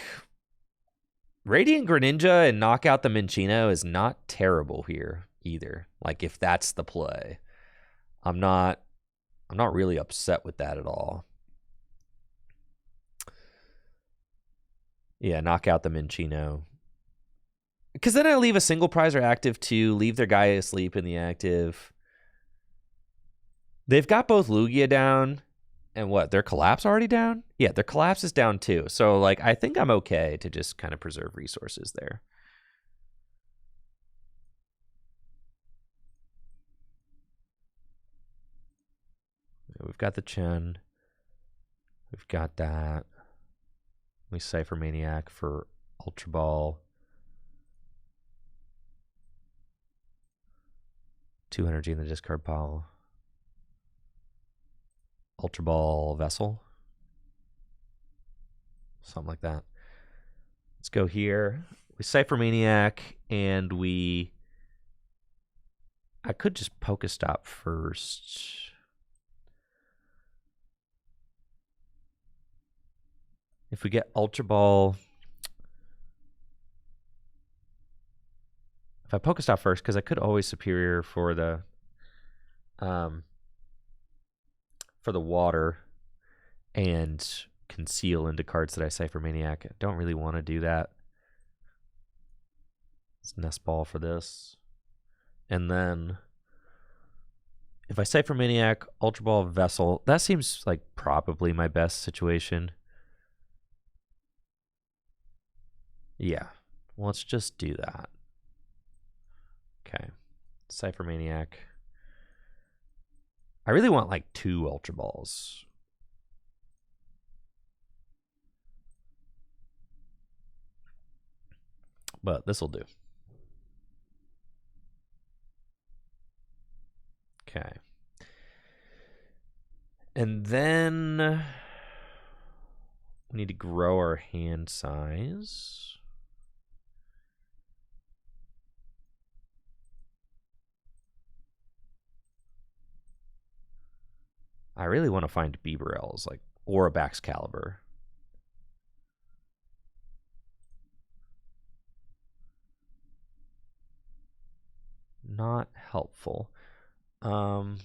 Radiant Greninja and knock out the Minccino is not terrible here either. Like if that's the play. I'm not really upset with that at all. Yeah, knock out the Minccino. Because then I leave a single prizer active to leave their guy asleep in the active. They've got both Lugia down, and what? Their Collapse already down? Yeah, their Collapse is down too. So, like, I think I'm okay to just kind of preserve resources there. We've got the Chien. We've got that. We Cypher Maniac for Ultra Ball. 2 energy in the discard pile. Ultra Ball Vessel. Something like that. Let's go here. We Cypher Maniac, and we... I could just Pokestop first. If we get Ultra Ball... If I Pokestop first, because I could always Superior for the water and conceal into cards that I Cypher Maniac. I don't really want to do that. Let's Nest Ball for this. And then if I Cypher Maniac, Ultra Ball, Vessel, that seems like probably my best situation. Yeah, let's just do that. Okay, Cypher Maniac. I really want like 2 Ultra Balls. But this will do. Okay. And then we need to grow our hand size. I really want to find Beaverells, like, or a Baxcalibur. Not helpful. What?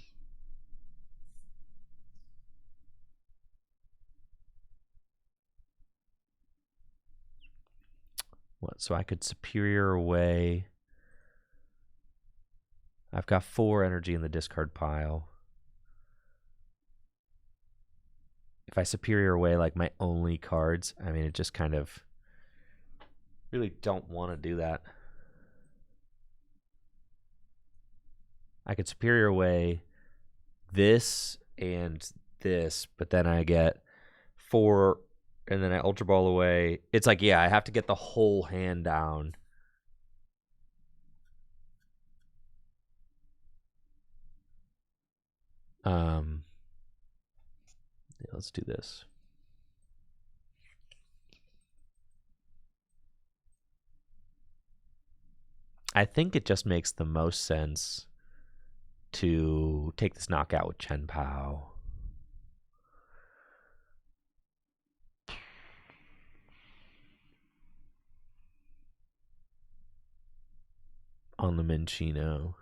So I could Superior away. I've got 4 energy in the discard pile. If I Superior away like my only cards, I mean, it just kind of really don't want to do that. I could Superior away this and this, but then I get 4, and then I Ultra Ball away. It's like, yeah, I have to get the whole hand down. Yeah, let's do this. I think it just makes the most sense to take this knockout with Chien Pao. on the Minchino.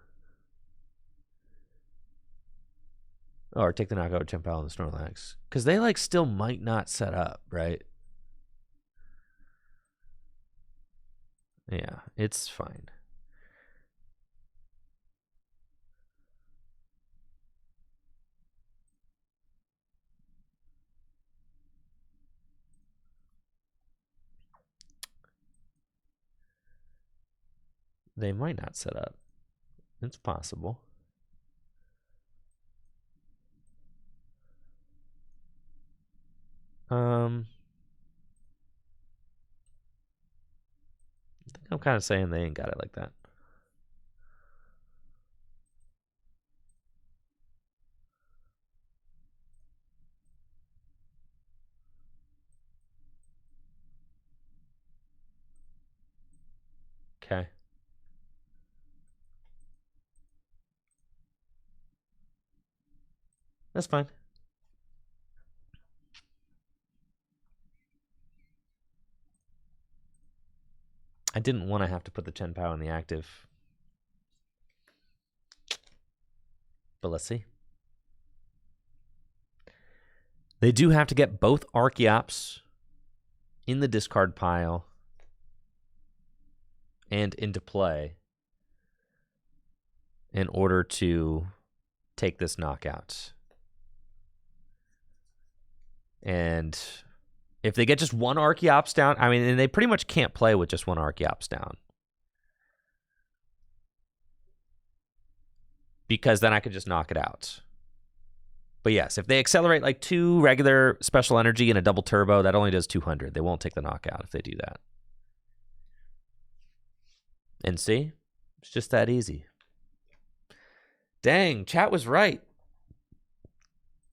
Or take the knockout with Chien Pao and the Snorlax. Because they like still might not set up, right? Yeah, it's fine. They might not set up. It's possible. I think I'm kind of saying they ain't got it like that. Okay. That's fine. I didn't want to have to put the Chien Pao in the active. But let's see. They do have to get both Archeops in the discard pile and into play in order to take this knockout. And if they get just one Archeops down, I mean, and they pretty much can't play with just one Archeops down. Because then I could just knock it out. But yes, if they accelerate like 2 regular special energy and a double turbo, that only does 200. They won't take the knockout if they do that. And see? It's just that easy. Dang, chat was right.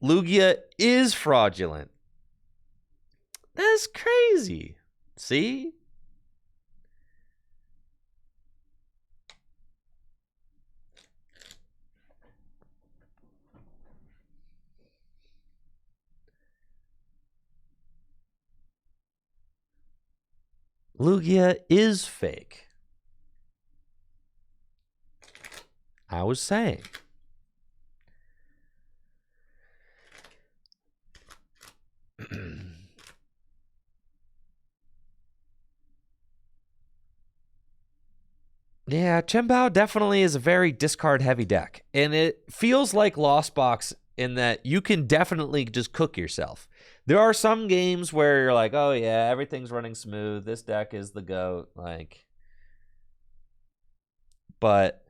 Lugia is fraudulent. That's crazy. See? Lugia is fake. I was saying. Yeah, Chien Pao definitely is a very discard heavy deck. And it feels like Lost Box in that you can definitely just cook yourself. There are some games where you're like, oh yeah, everything's running smooth. This deck is the GOAT. Like, but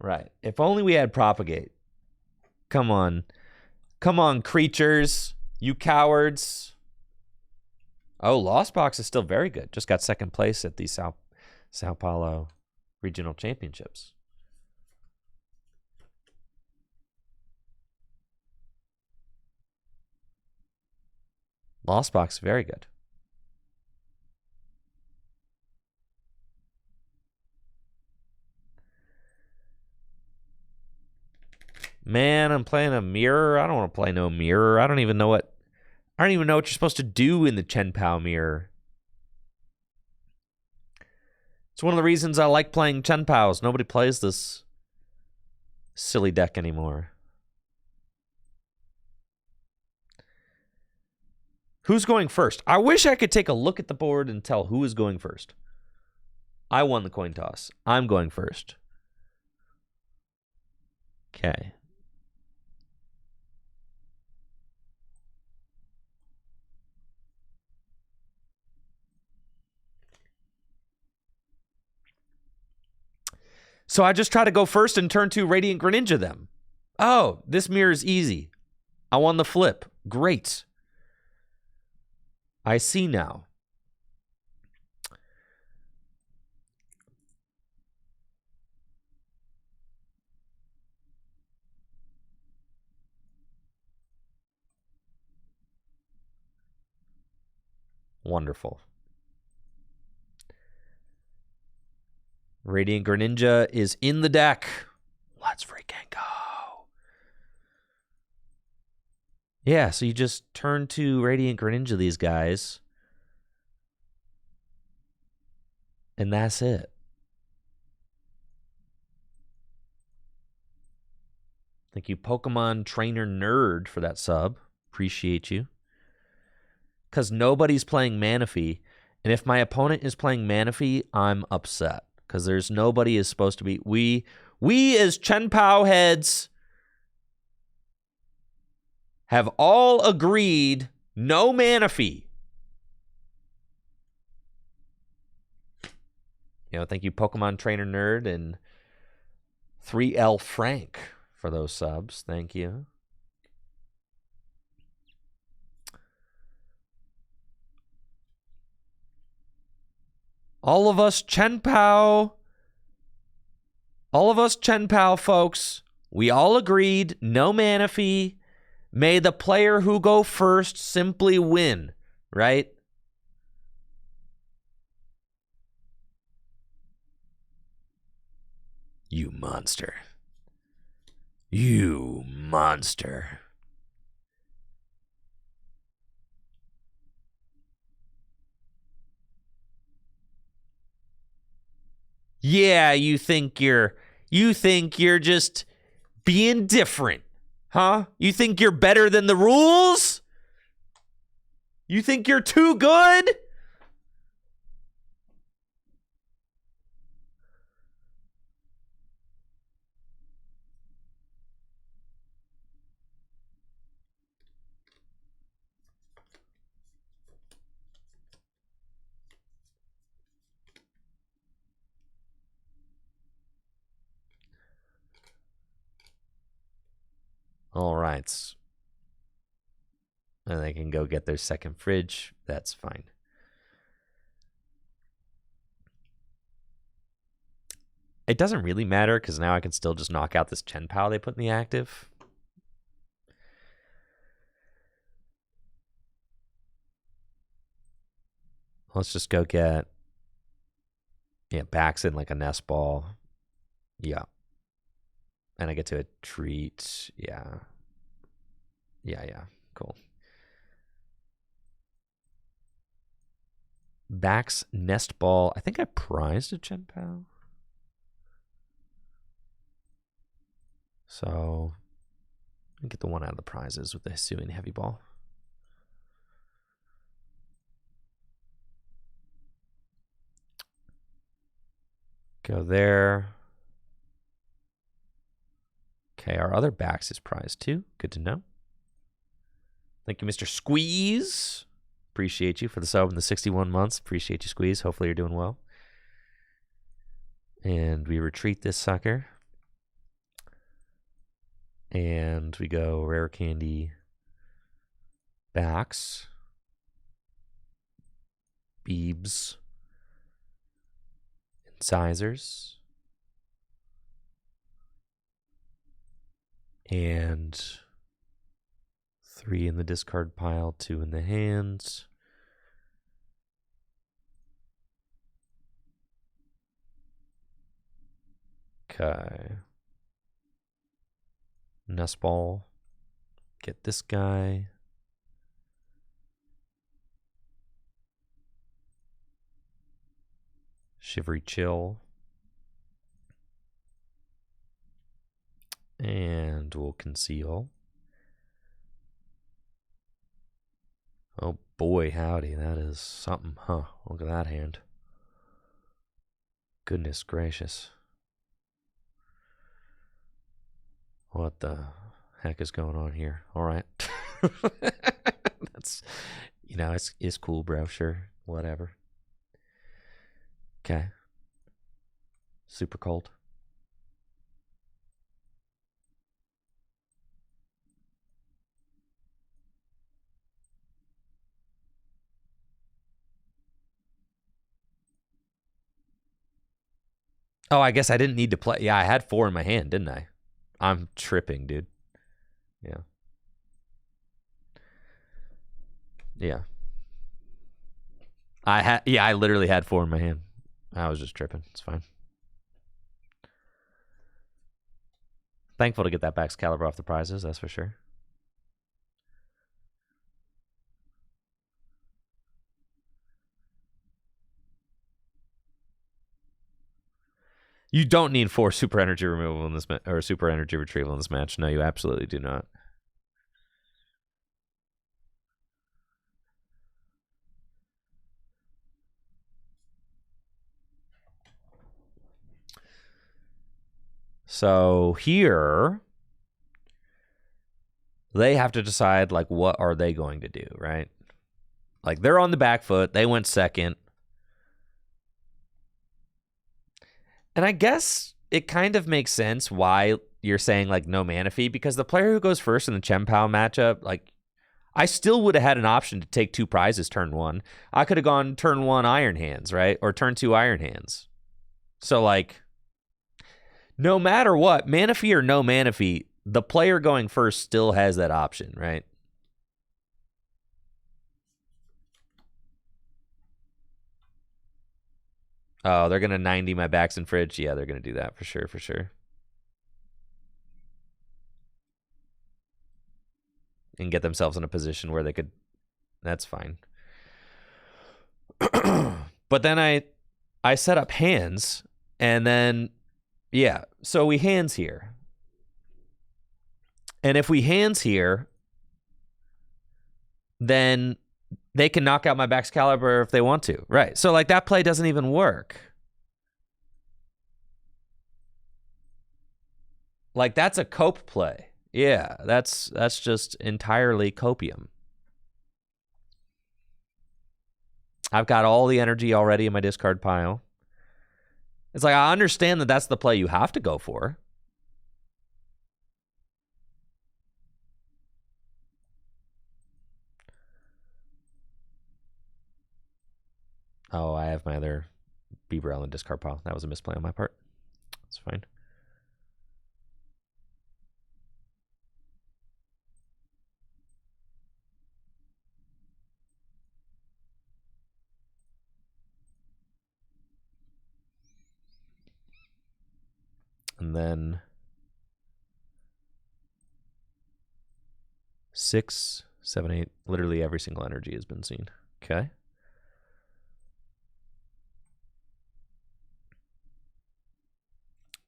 right. If only we had Propagate. Come on. Come on, creatures. You cowards. Oh, Lost Box is still very good. Just got second place at the Sao Paulo Regional Championships. Lost Box, very good. Man, I'm playing a mirror. I don't want to play no mirror. I don't even know what you're supposed to do in the Chien Pao mirror. It's one of the reasons I like playing Chien Paos. Nobody plays this silly deck anymore. Who's going first? I wish I could take a look at the board and tell who is going first. I won the coin toss. I'm going first. Okay. So I just try to go first and turn 2 Radiant Greninja them. Oh, this mirror is easy. I won the flip. Great. I see now. Wonderful. Radiant Greninja is in the deck. Let's freaking go. Yeah, so you just turn to Radiant Greninja these guys. And that's it. Thank you, Pokemon Trainer Nerd, for that sub. Appreciate you. Because nobody's playing Manaphy. And if my opponent is playing Manaphy, I'm upset. Because there's nobody is supposed to be. We as Chien Pao heads have all agreed no Manaphy. Thank you, Pokemon Trainer Nerd and 3L Frank for those subs. Thank you. All of us Chien Pao folks, we all agreed no Manaphy. May the player who go first simply win, right? You monster. You monster. Yeah, you think you're just being different, huh? You think you're better than the rules? You think you're too good? All right. And they can go get their second fridge. That's fine. It doesn't really matter because now I can still just knock out this Chien Pao they put in the active. Let's just go get... Yeah, backs in like a nest ball. Yeah. And I get to a treat. Yeah. Yeah. Cool. Backs nest ball. I think I prized a Chien Pao. So I get the one out of the prizes with the Hisuian heavy ball. Go there. Okay, our other backs is prized too. Good to know. Thank you, Mr. Squeeze. Appreciate you for the sub in the 61 months. Appreciate you, Squeeze. Hopefully you're doing well. And we retreat this sucker. And we go rare candy backs. Beebs. Incisors. And 3 in the discard pile, 2 in the hands. Okay. Nest ball. Get this guy. Shivery Chill. And we'll conceal. Oh boy, howdy. That is something, huh? Look at that hand. Goodness gracious. What the heck is going on here? All right. That's, it's cool, bro. Sure. Whatever. Okay. Super cold. Oh, I guess I didn't need to play. Yeah, I had 4 in my hand, didn't I? I'm tripping, dude. Yeah. I literally had 4 in my hand. I was just tripping. It's fine. Thankful to get that Baxcalibur off the prizes, that's for sure. You don't need 4 super energy removal in this or super energy retrieval in this match. No, you absolutely do not. So here, they have to decide, like, what are they going to do, right? Like, they're on the back foot. They went second. And I guess it kind of makes sense why you're saying, like, no mana fee, because the player who goes first in the Chien Pao matchup, like, I still would have had an option to take 2 prizes turn 1. I could have gone turn 1 Iron Hands, right? Or turn 2 Iron Hands. So, like, no matter what, mana fee or no mana fee, the player going first still has that option, right? Oh, they're going to 90 my backs and fridge? Yeah, they're going to do that for sure, for sure. And get themselves in a position where they could... That's fine. But then I set up hands, and then, yeah, so we hands here. And if we hands here, then they can knock out my Baxcalibur if they want to. Right. So, like, that play doesn't even work. Like, that's a cope play. Yeah, that's just entirely copium. I've got all the energy already in my discard pile. It's like, I understand that that's the play you have to go for. Oh, I have my other Beaver Island discard pile. That was a misplay on my part. That's fine. And then 6, 7, 8. Literally every single energy has been seen. Okay.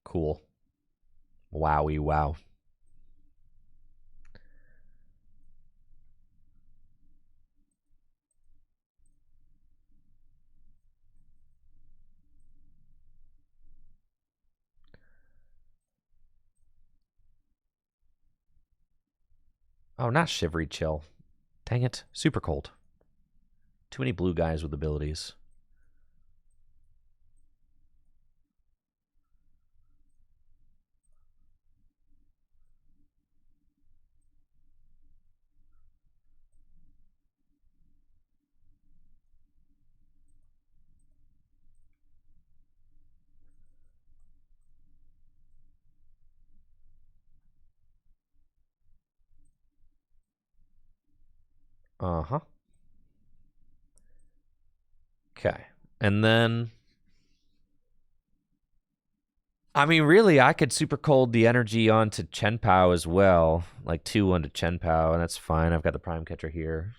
Cool. Wowie wow. Oh, not Shivery Chill. Dang it. Super cold. Too many blue guys with abilities. Uh-huh. Okay. And then... I mean, really, I could super cold the energy onto Chien Pao as well. Like 2-1 to Chien Pao, and that's fine. I've got the Prime Catcher here.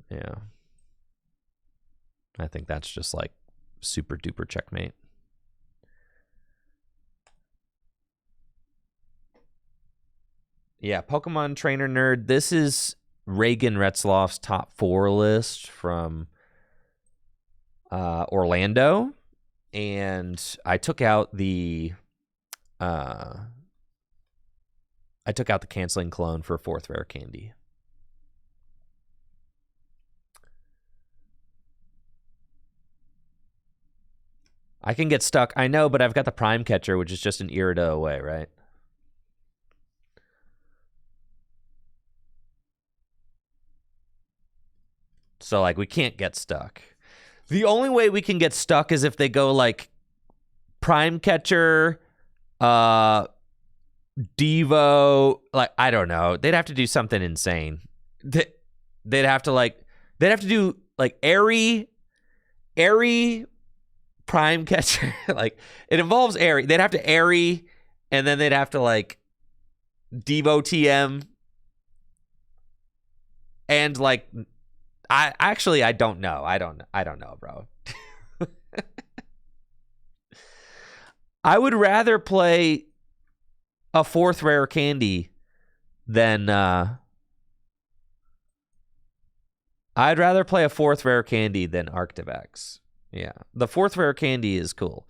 Yeah. I think that's just like super duper checkmate. Yeah, Pokemon Trainer Nerd. This is Reagan Retzloff's top 4 list from Orlando. And I took out the canceling clone for 4th rare candy. I can get stuck. I know, but I've got the Prime Catcher, which is just an Irida away, right? So, like, we can't get stuck. The only way we can get stuck is if they go, like, Prime Catcher, Devo, like, I don't know. They'd have to do something insane. They'd have to, like, They'd have to do like airy prime catcher. Like it involves airy. They'd have to airy, and then they'd have to like Devo TM, and like I don't know. I don't know, bro. I would rather play a 4th rare candy than I'd rather play a 4th rare candy than Arctivex. Yeah. The 4th rare candy is cool.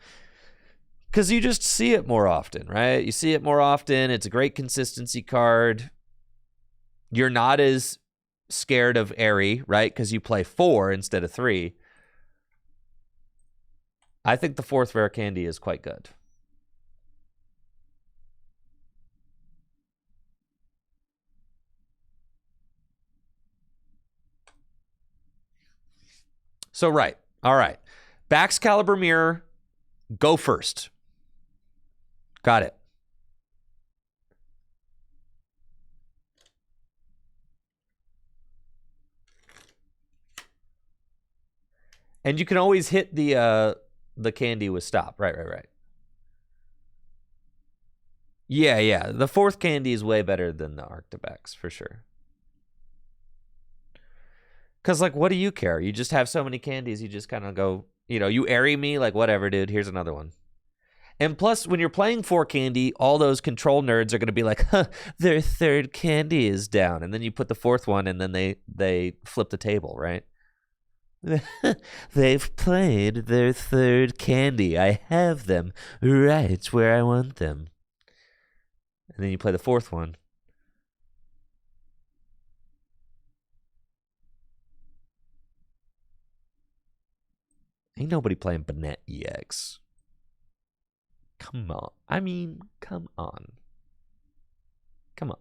Because you just see it more often, right? You see it more often. It's a great consistency card. You're not as scared of airy, right? Because you play 4 instead of 3. I think the 4th rare candy is quite good. So, right. All right. Baxcalibur Mirror, go first. Got it. And you can always hit the candy with stop. Right. Yeah. The 4th candy is way better than the Arctivex, for sure. Because, like, what do you care? You just have so many candies. You just kind of go, you airy me, like, whatever, dude. Here's another one. And plus, when you're playing 4 candy, all those control nerds are going to be like, huh, their 3rd candy is down. And then you put the 4th one, and then they flip the table, right? They've played their 3rd candy. I have them right where I want them. And then you play the 4th one. Ain't nobody playing Banette EX. Come on. I mean, come on. Come on.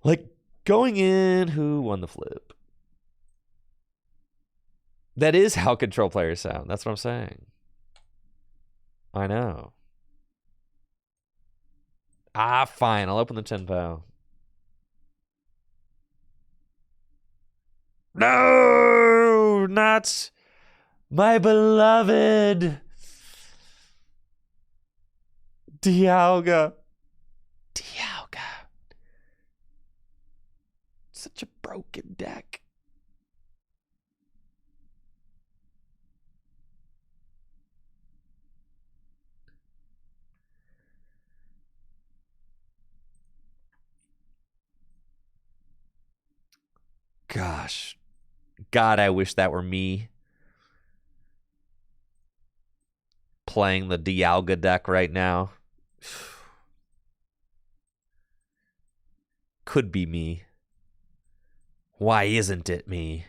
Like, going in, who won the flip? That is how control players sound. That's what I'm saying. I know. Fine. I'll open the Chien Pao. No, not my beloved Dialga. Such a broken deck. Gosh. God, I wish that were me playing the Dialga deck right now. Could be me. Why isn't it me?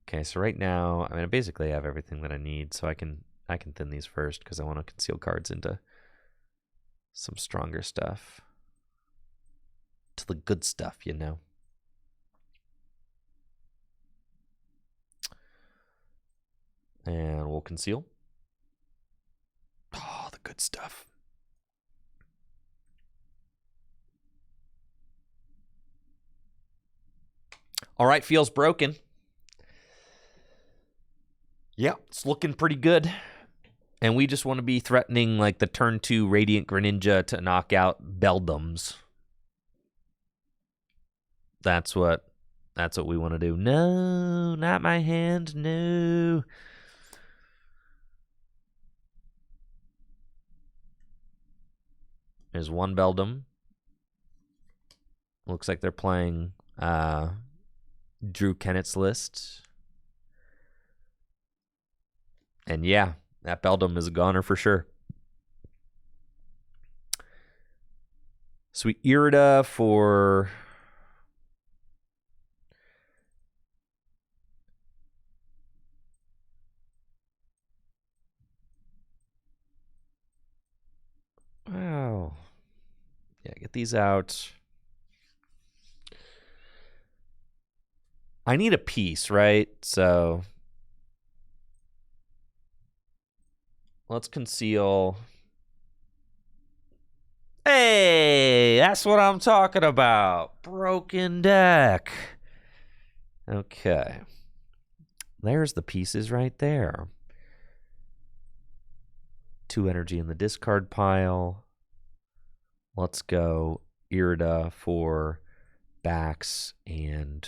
Okay, so right now, I basically have everything that I need, so I can thin these first because I want to conceal cards into some stronger stuff. To the good stuff, And we'll conceal. Oh, the good stuff. All right, feels broken. Yeah, it's looking pretty good. And we just want to be threatening like the turn 2 Radiant Greninja to knock out Beldums. That's what we want to do. No, not my hand. No. There's one Beldum. Looks like they're playing Drew Kennett's list. And yeah, that Beldum is a goner for sure. Sweet Irida for... Wow. Yeah, get these out. I need a piece, right? So let's conceal. Hey, that's what I'm talking about. Broken deck. Okay. There's the pieces right there. 2 energy in the discard pile. Let's go Irida for backs and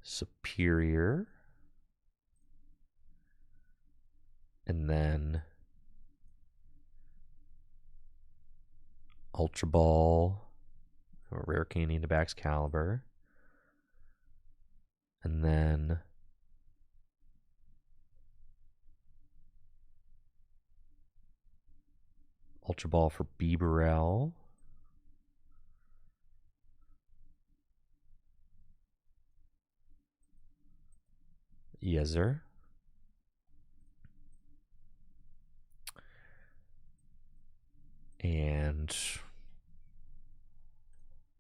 Superior. And then Ultra Ball, or Rare Candy into Back's Caliber. And then Ultra Ball for Bibarel. Yezer. And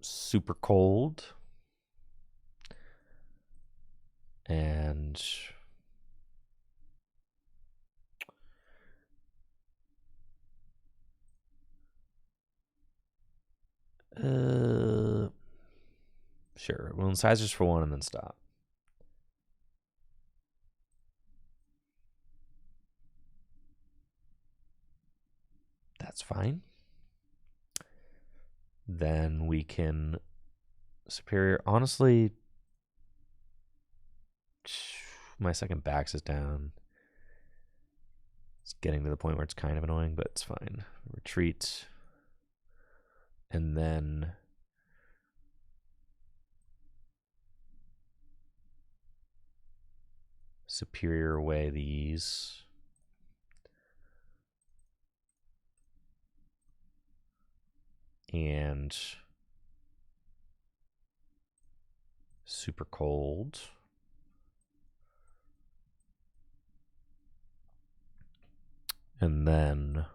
Super Cold. And sure. We'll incisors for 1 and then stop. That's fine. Then we can Superior. Honestly, my second backs is down. It's getting to the point where it's kind of annoying, but it's fine. Retreat. And then Superior away these. And Super Cold. And then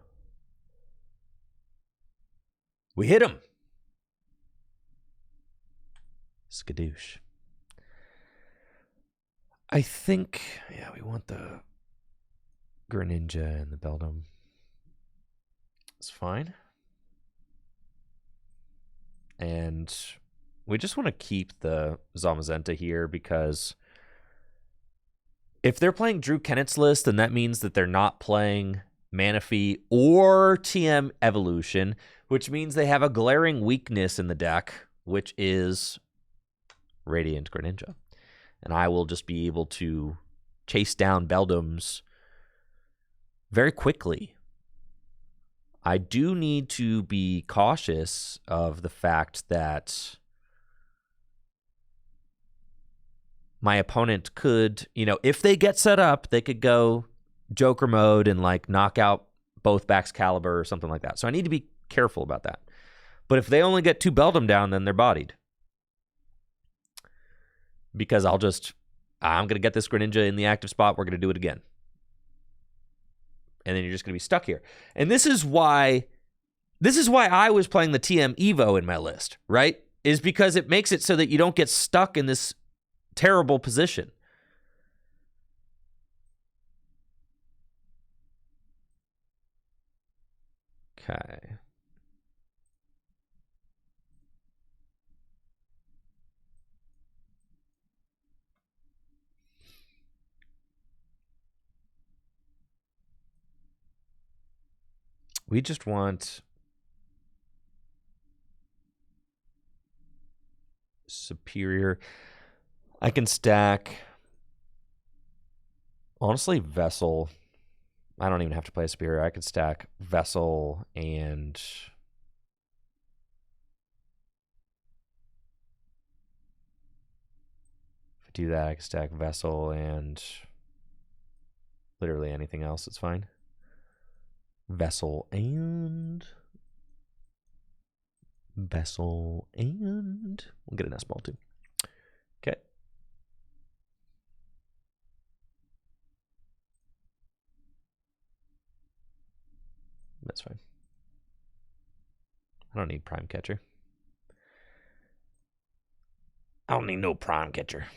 we hit him. Skadoosh. I think, yeah, we want the Greninja and the Beldum. It's fine. And we just want to keep the Zamazenta here because if they're playing Drew Kennett's list, then that means that they're not playing Manaphy or TM Evolution, which means they have a glaring weakness in the deck, which is Radiant Greninja. And I will just be able to chase down Beldums very quickly. I do need to be cautious of the fact that my opponent could, if they get set up, they could go Joker mode and like knock out both Back's Caliber or something like that. So I need to be careful about that. But if they only get 2 Beldum down, then they're bodied. Because I'm going to get this Greninja in the active spot. We're going to do it again. And then you're just going to be stuck here. And this is why I was playing the TM Evo in my list, right? Is because it makes it so that you don't get stuck in this terrible position. Okay. We just want Superior. I can stack, honestly, Vessel. I don't even have to play Superior. I could stack Vessel and if I do that, I can stack Vessel and literally anything else. It's fine. Vessel and we'll get an S-ball too. Okay. That's fine. I don't need Prime Catcher. I don't need no Prime Catcher.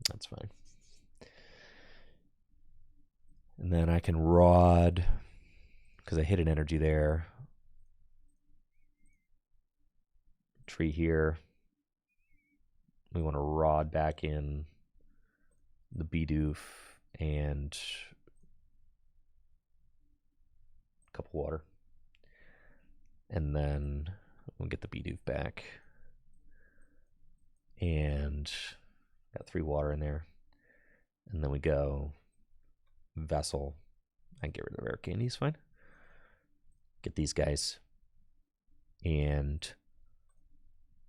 That's fine. And then I can Rod, because I hit an energy there. Tree here. We want to Rod back in the Bidoof and a couple water. And then we'll get the Bidoof back. And got 3 water in there. And then we go Vessel. I can get rid of the rare candies, fine. Get these guys. And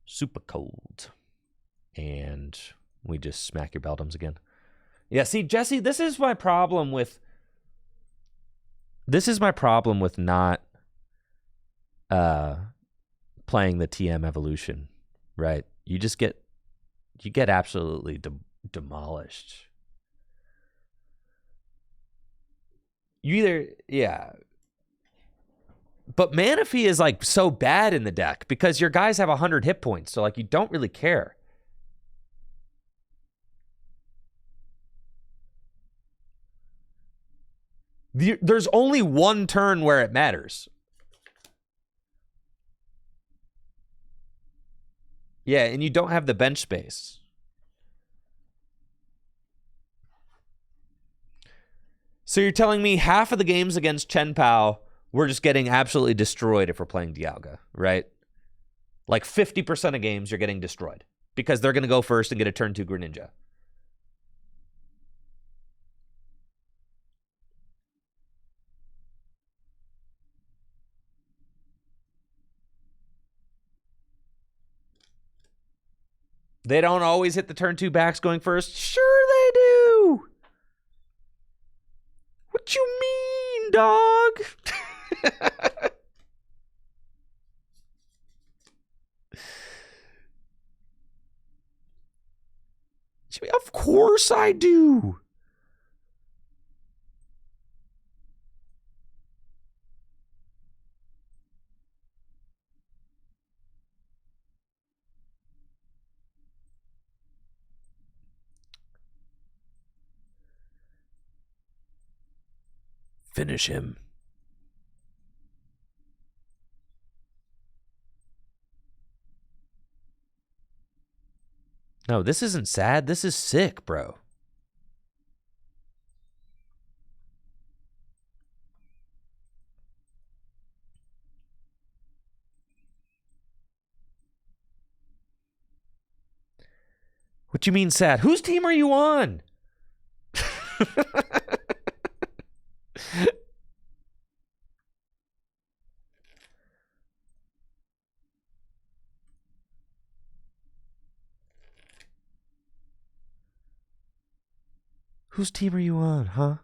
Super Cold. And we just smack your Beldums again. Yeah, see, Jesse, this is my problem with not playing the TM evolution, right? You get absolutely demolished. Yeah. But Manaphy is like so bad in the deck because your guys have 100 hit points, so like you don't really care. There's only one turn where it matters. Yeah, and you don't have the bench space. So you're telling me half of the games against Chien Pao, we're just getting absolutely destroyed if we're playing Dialga, right? Like 50% of games you're getting destroyed because they're going to go first and get a turn 2 Greninja. They don't always hit the turn 2 backs going first. Sure they do. What you mean, dog? Of course I do. Finish him. No, this isn't sad. This is sick, bro. What you mean sad? Whose team are you on? Whose team are you on, huh?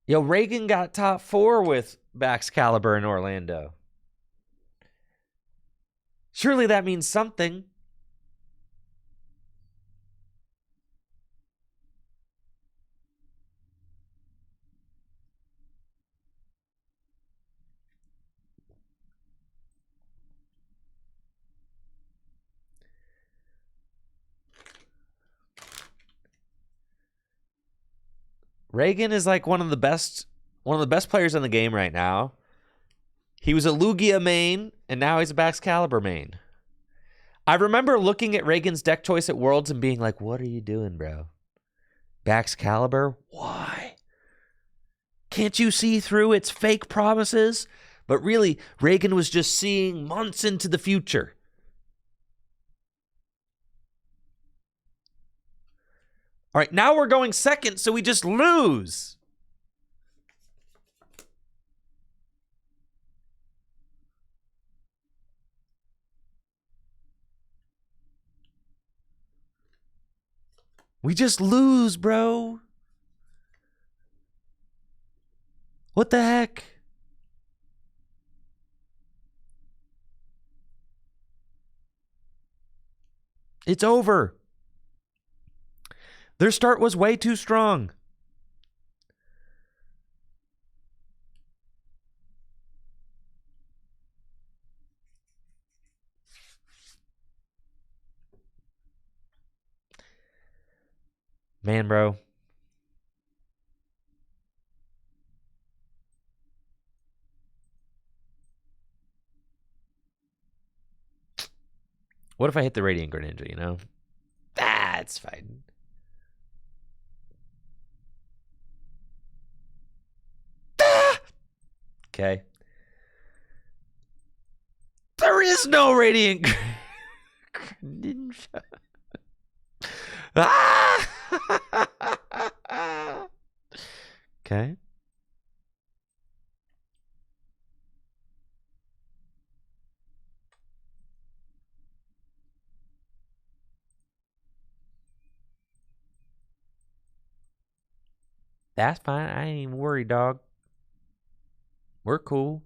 Yo, Reagan got top 4 with Baxcalibur in Orlando. Surely that means something. Reagan is like one of the best players in the game right now. He was a Lugia main, and now he's a Baxcalibur main. I remember looking at Reagan's deck choice at Worlds and being like, what are you doing, bro? Baxcalibur? Why? Can't you see through its fake promises? But really, Reagan was just seeing months into the future. All right, now we're going second, so we just lose. We just lose, bro. What the heck? It's over. Their start was way too strong. Man, bro. What if I hit the Radiant Greninja, you know? That's fine. Okay. There is no Radiant Greninja. Ah! Okay. That's fine. I ain't even worried, dog. We're cool.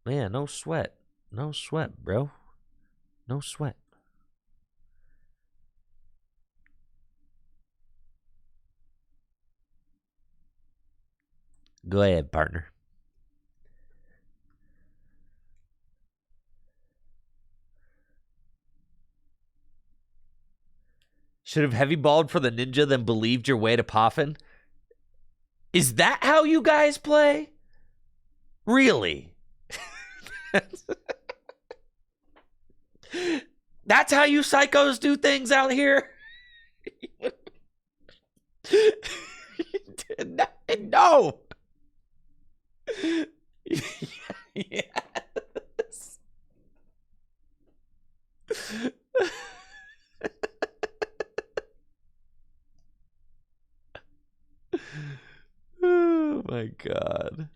Yeah, no sweat. No sweat, bro. No sweat. Go ahead, partner. Should have heavy balled for the ninja, then believed your way to Poffin? Is that how you guys play? Really? That's how you psychos do things out here? No. Yes. Oh my God.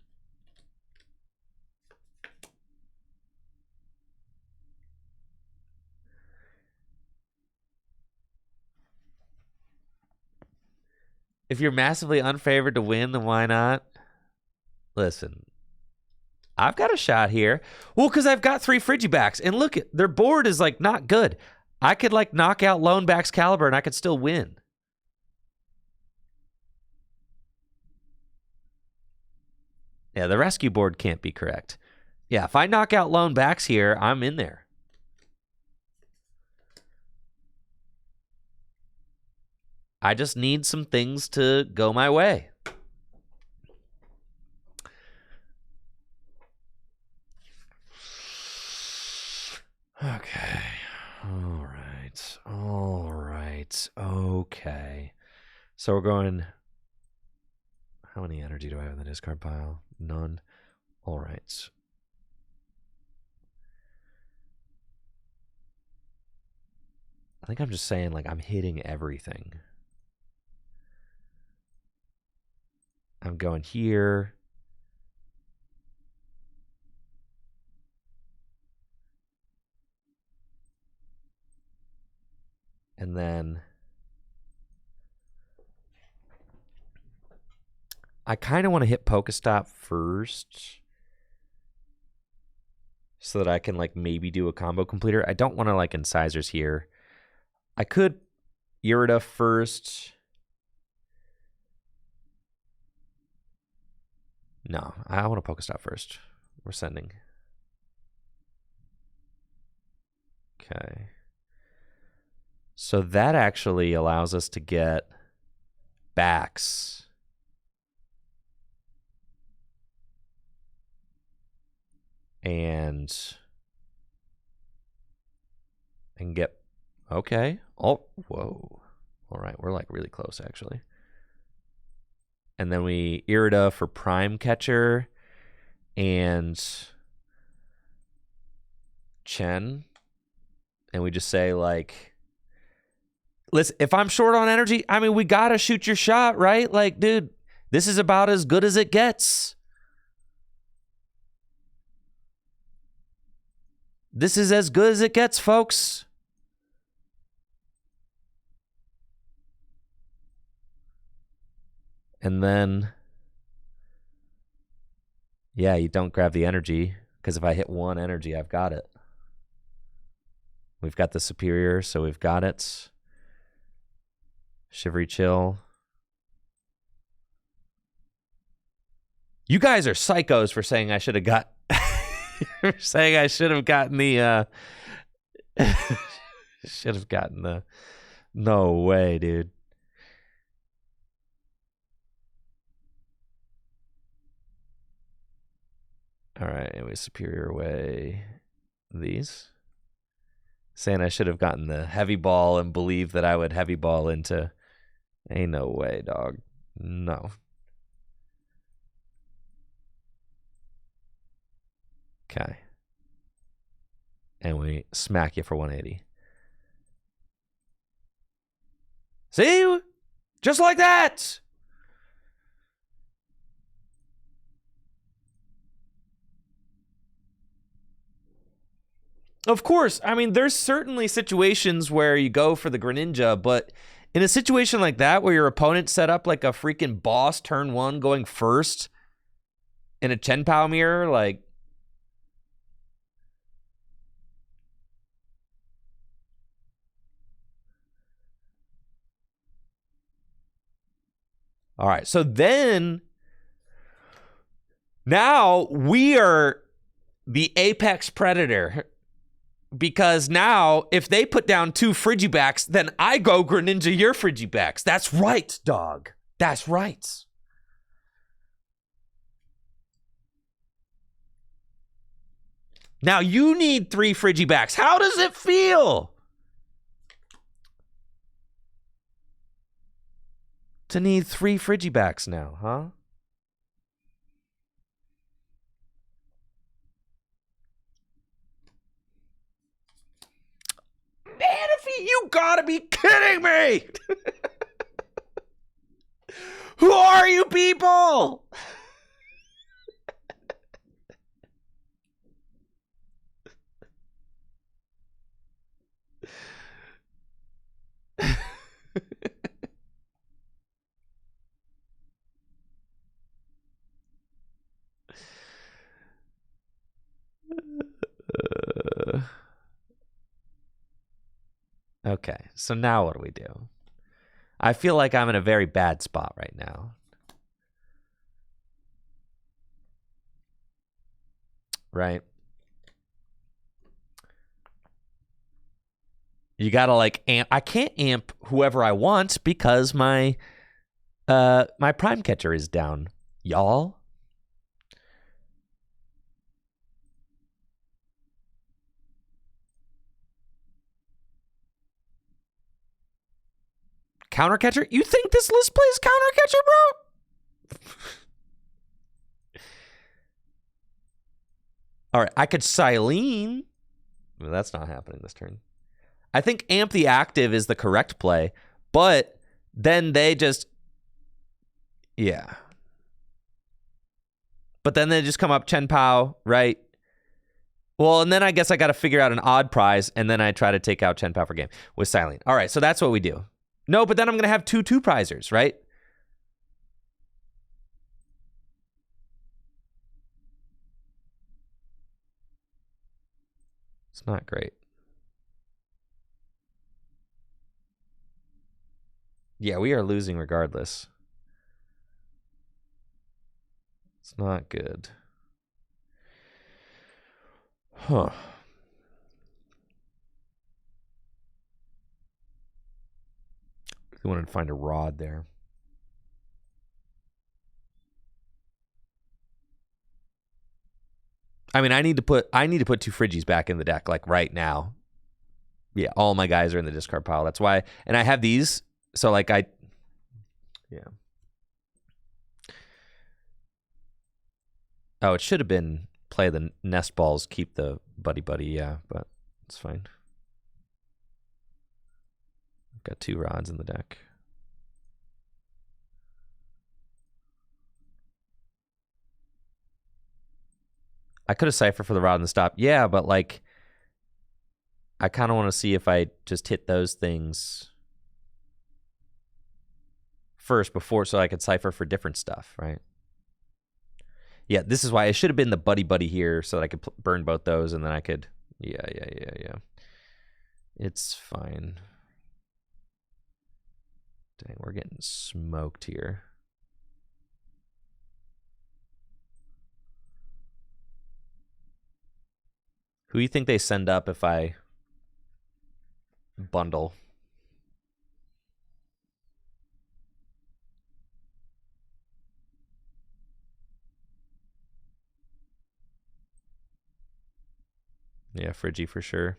If you're massively unfavored to win, then why not? Listen, I've got a shot here. Well, because I've got 3 Frigibacks. And look, their board is like not good. I could like knock out Loneback's Caliber and I could still win. Yeah, the rescue board can't be correct. Yeah, if I knock out Lonebacks here, I'm in there. I just need some things to go my way. Okay. All right. All right. Okay. So we're going... How many energy do I have in the discard pile? None. All right. I think I'm just saying, like, I'm hitting everything. I'm going here. And then I kind of want to hit Pokestop first so that I can like maybe do a combo completer. I don't want to like incisors here. I could Irida first. No, I want to Pokestop first. We're sending. Okay. So that actually allows us to get backs. And get, okay. Oh, whoa. All right, we're like really close actually. And then we Irida for Prime Catcher and Chien. And we just say like, listen, if I'm short on energy, I mean, we got to shoot your shot, right? Like, dude, this is about as good as it gets. This is as good as it gets, folks. And then, yeah, you don't grab the energy. Because if I hit 1 energy, I've got it. We've got the superior, so we've got it. Shivery Chill. You guys are psychos for saying I should have got... saying I should have gotten the... should have gotten the... No way, dude. All right, anyway, superior way. These. Saying I should have gotten the heavy ball and believed that I would heavy ball into... Ain't no way, dog. No. Okay. And we smack you for 180. See? Just like that! Of course. I mean, there's certainly situations where you go for the Greninja, but in a situation like that where your opponent set up like a freaking boss turn 1 going first in a Chien Pao mirror, like... All right, so then now we are the apex predator, because now if they put down 2 Frigibacks, then I go Greninja your Frigibacks. That's right, dog. That's right. Now you need 3 Frigibacks. How does it feel to need 3 Frigibacks now, huh? Manaphy, you gotta be kidding me! Who are you people? Okay, so now what do we do? I feel like I'm in a very bad spot right now. Right? You gotta like amp. I can't amp whoever I want because my my prime catcher is down, y'all. Counter catcher? You think this list plays counter catcher, bro? All right, I could Silene. Well, that's not happening this turn. I think amp the active is the correct play, but then they just... Yeah. But then they just come up Chien Pao, right? Well, and then I guess I got to figure out an odd prize, and then I try to take out Chien Pao for game with Silene. All right, so that's what we do. No, but then I'm going to have 2 2-prizers, right? It's not great. Yeah, we are losing regardless. It's not good. Huh. We wanted to find a rod there. I mean, I need to put 2 Friggies back in the deck like right now. Yeah, all my guys are in the discard pile. That's why, and I have these, so like yeah. Oh, it should have been play the nest balls, keep the buddy, yeah, but it's fine. I've got 2 rods in the deck. I could have Cypher for the rod and the stop. Yeah, but like, I kind of want to see if I just hit those things first before so I could Cypher for different stuff, right? Yeah, this is why it should have been the buddy buddy here so that I could burn both those and then I could. Yeah. It's fine. Dang, we're getting smoked here. Who do you think they send up if I bundle? Yeah, Friggy for sure.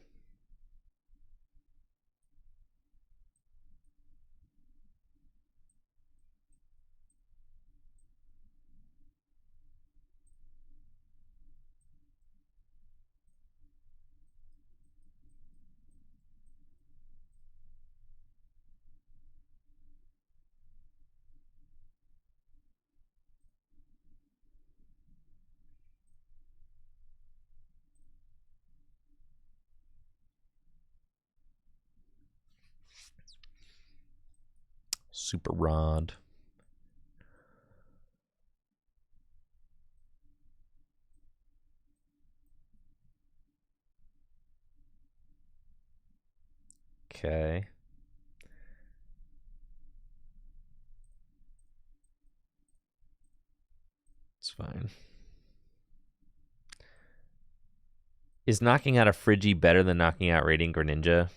Super Rod. Okay. It's fine. Is knocking out a Friggy better than knocking out Radiant Greninja?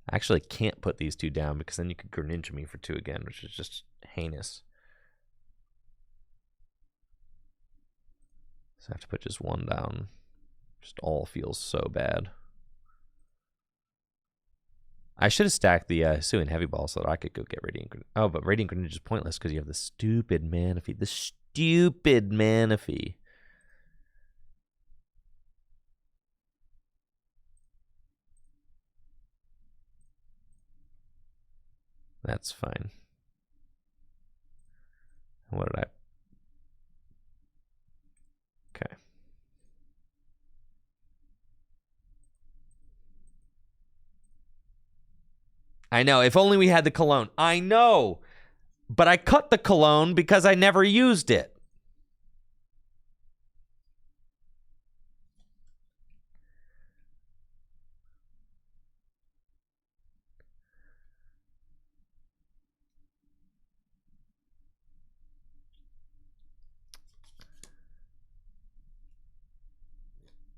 I actually can't put these two down because then you could Greninja me for 2 again, which is just heinous. So I have to put just 1 down. Just all feels so bad. I should have stacked the Hisuian Heavy Ball so that I could go get Radiant Greninja. Oh, but Radiant Greninja is pointless because you have the stupid Manaphy. The stupid Manaphy. That's fine. What did I... Okay. I know. If only we had the cologne. I know. But I cut the cologne because I never used it.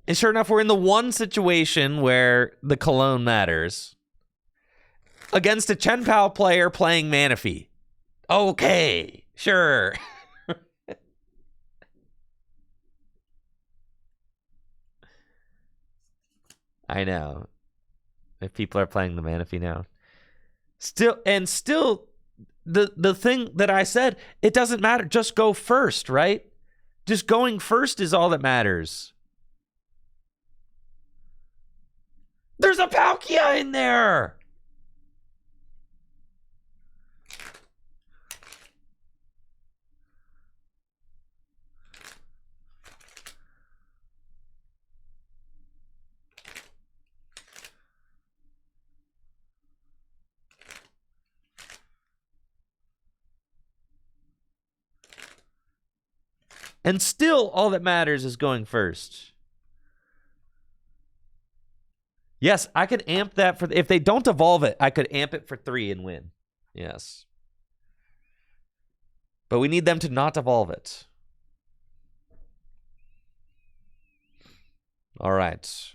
And sure enough, we're in the one situation where the cologne matters. Against a Chien Pao player playing Manaphy. Okay, sure. I know. If people are playing the Manaphy now. Still, the thing that I said, it doesn't matter. Just go first, right? Just going first is all that matters. There's a Palkia in there! And still, all that matters is going first. Yes, I could amp that for... If they don't evolve it, I could amp it for 3 and win. Yes. But we need them to not evolve it. All right.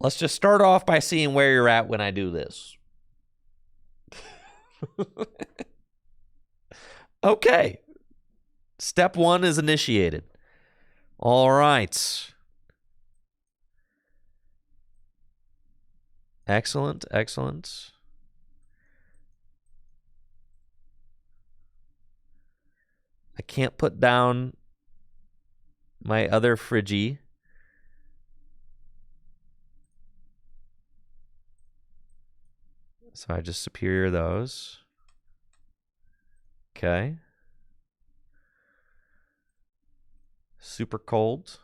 Let's just start off by seeing where you're at when I do this. Okay. Step 1 is initiated. All right. Excellent, excellent. I can't put down my other Friggy. So I just superior those. Okay. Super cold.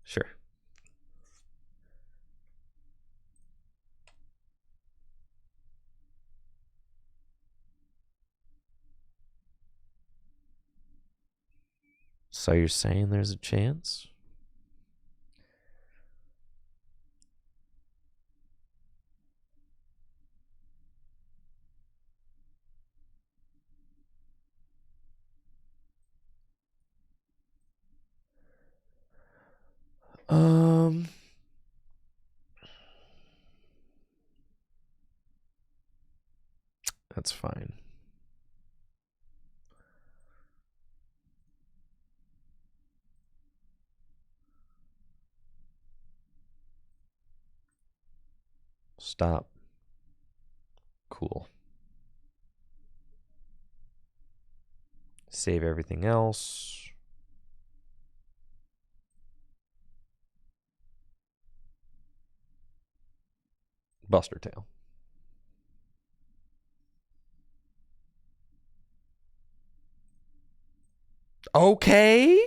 Sure. So you're saying there's a chance? That's fine. Stop. Cool. Save everything else. Buster Tail. Okay.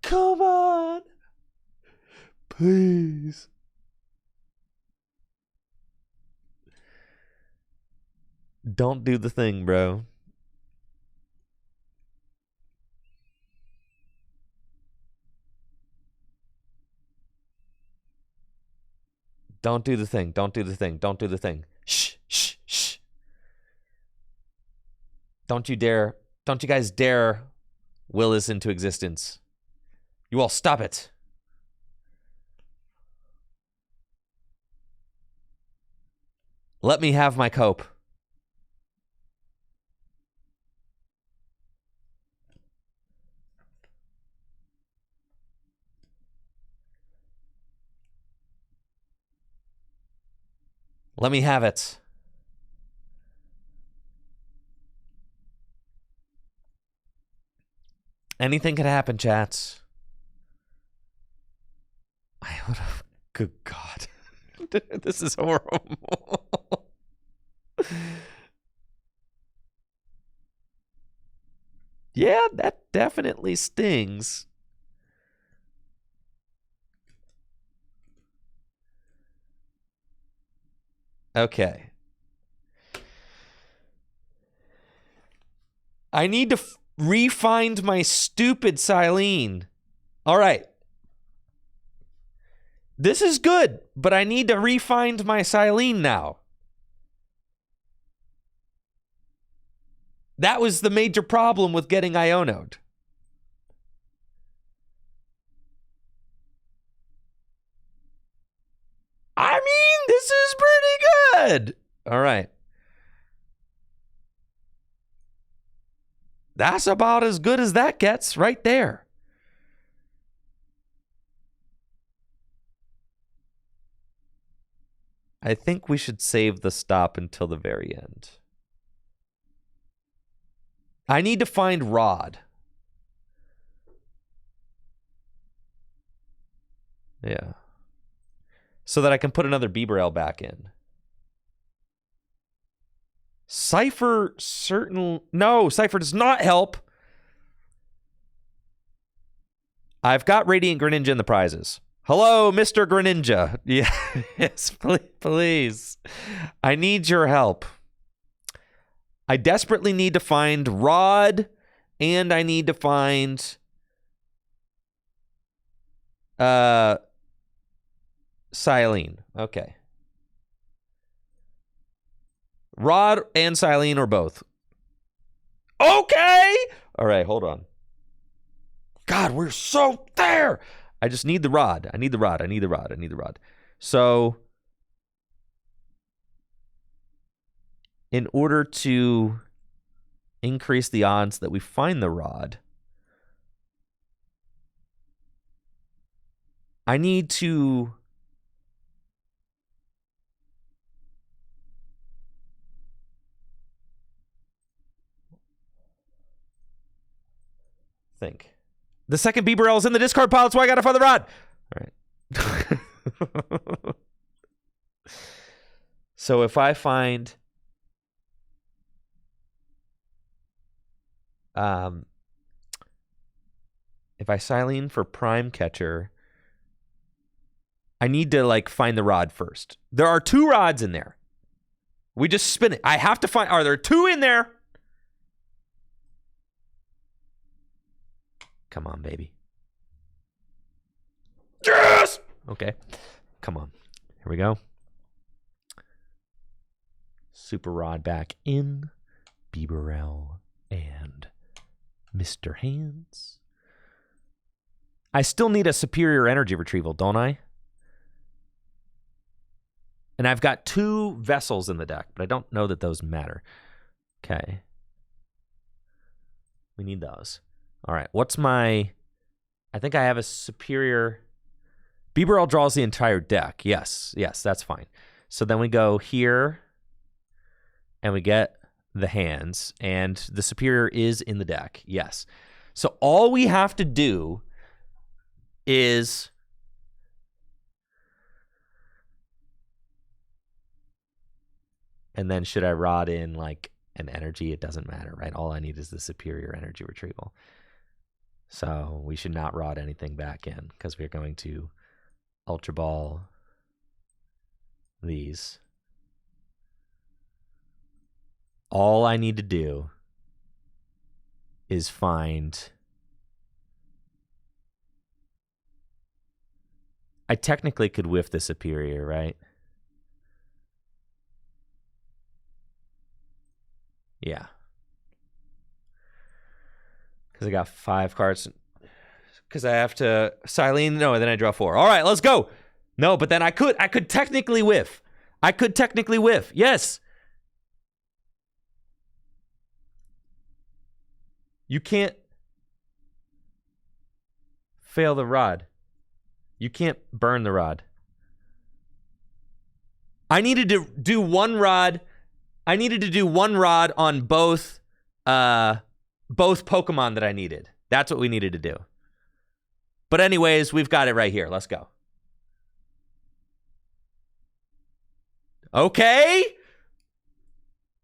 Come on. Please. Don't do the thing, bro. Don't do the thing. Don't do the thing. Don't do the thing. Shh, shh, shh. Don't you dare. Don't you guys dare will this into existence. You all stop it. Let me have my cope. Let me have it. Anything could happen, chats. I would have. Good God. This is horrible. Yeah, that definitely stings. Okay. I need to re-find my stupid Silene. All right. This is good, but I need to re-find my Silene now. That was the major problem with getting Ionoed. I mean, this is pretty good. All right. That's about as good as that gets right there. I think we should save the stop until the very end. I need to find Rod. Yeah. So that I can put another Bibarel back in. Cypher No, Cypher does not help. I've got Radiant Greninja in the prizes. Hello, Mr. Greninja. Yeah, yes, please. I need your help. I desperately need to find Rod, and I need to find Silene. Okay. Rod and Silene or both. Okay. All right, hold on. God, we're so there. I just need the Rod. I need the Rod. I need the Rod. I need the Rod. So, in order to increase the odds that we find the Rod, I need to think. The second Bibarel is in the discard pile. That's why I got to find the Rod. All right. So if I find if I Silene for Prime Catcher, I need to like find the rod first. There are 2 rods in there. We just spin it. I have to find, are there 2 in there? Come on, baby. Yes! Okay. Come on. Here we go. Super Rod back in. Bieberell and Mr. Hands. I still need a superior energy retrieval, don't I? And I've got 2 vessels in the deck, but I don't know that those matter. Okay. We need those. All right. What's my... I think I have a superior... Bieberell draws the entire deck. Yes. Yes, that's fine. So then we go here, and we get the hands, and the superior is in the deck. Yes. So all we have to do is... And then should I rod in like an energy? It doesn't matter, right? All I need is the superior energy retrieval. So we should not rod anything back in because we're going to Ultra Ball these. All I need to do is find... I technically could whiff the superior, right? Yeah. Because I got 5 cards. Because I have to Silene. No, and then I draw 4. All right, let's go. No, but then I could technically whiff. I could technically whiff. Yes. You can't fail the rod. You can't burn the rod. I needed to do 1 rod. I needed to do 1 rod on both Pokemon that I needed. That's what we needed to do. But anyways, we've got it right here. Let's go. Okay.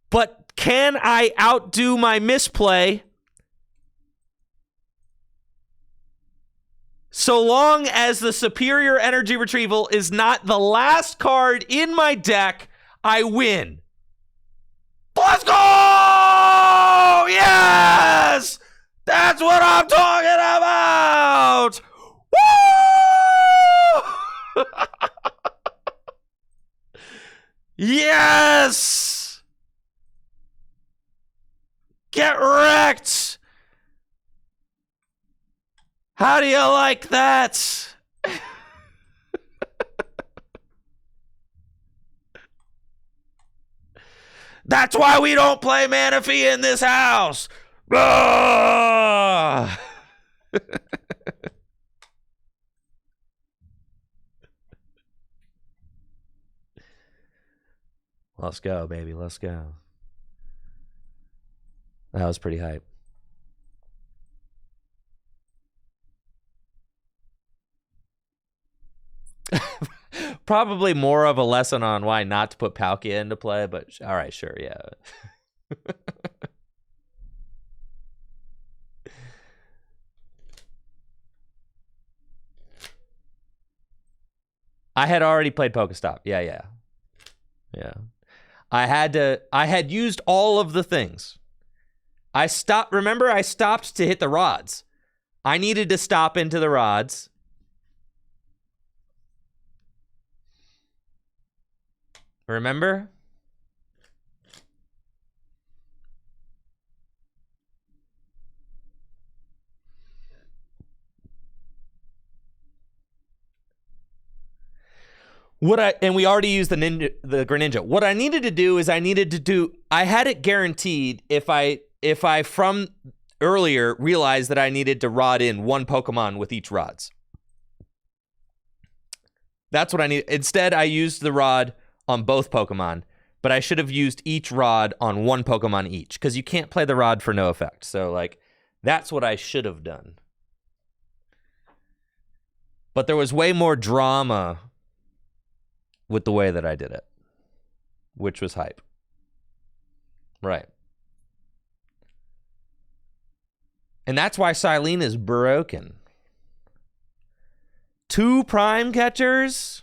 But can I outdo my misplay? So long as the superior energy retrieval is not the last card in my deck, I win. Let's go! Yes! That's what I'm talking about! Woo! Yes! Get wrecked! How do you like that? That's why we don't play Manaphy in this house. Ah! Let's go, baby. Let's go. That was pretty hype. Probably more of a lesson on why not to put Palkia into play, but all right, sure, yeah. I had already played Pokestop. Yeah. I had used all of the things. Remember, I stopped to hit the rods. I needed to stop into the rods. Remember? And we already used the Greninja. What I needed to do is I had it guaranteed if I from earlier realized that I needed to rod in 1 Pokemon with each rods. That's what I need. Instead, I used the rod on both Pokemon, but I should have used each rod on 1 Pokemon each, because you can't play the rod for no effect. So, like, that's what I should have done. But there was way more drama with the way that I did it. which was hype. Right. And that's why Silene is broken. 2 prime catchers?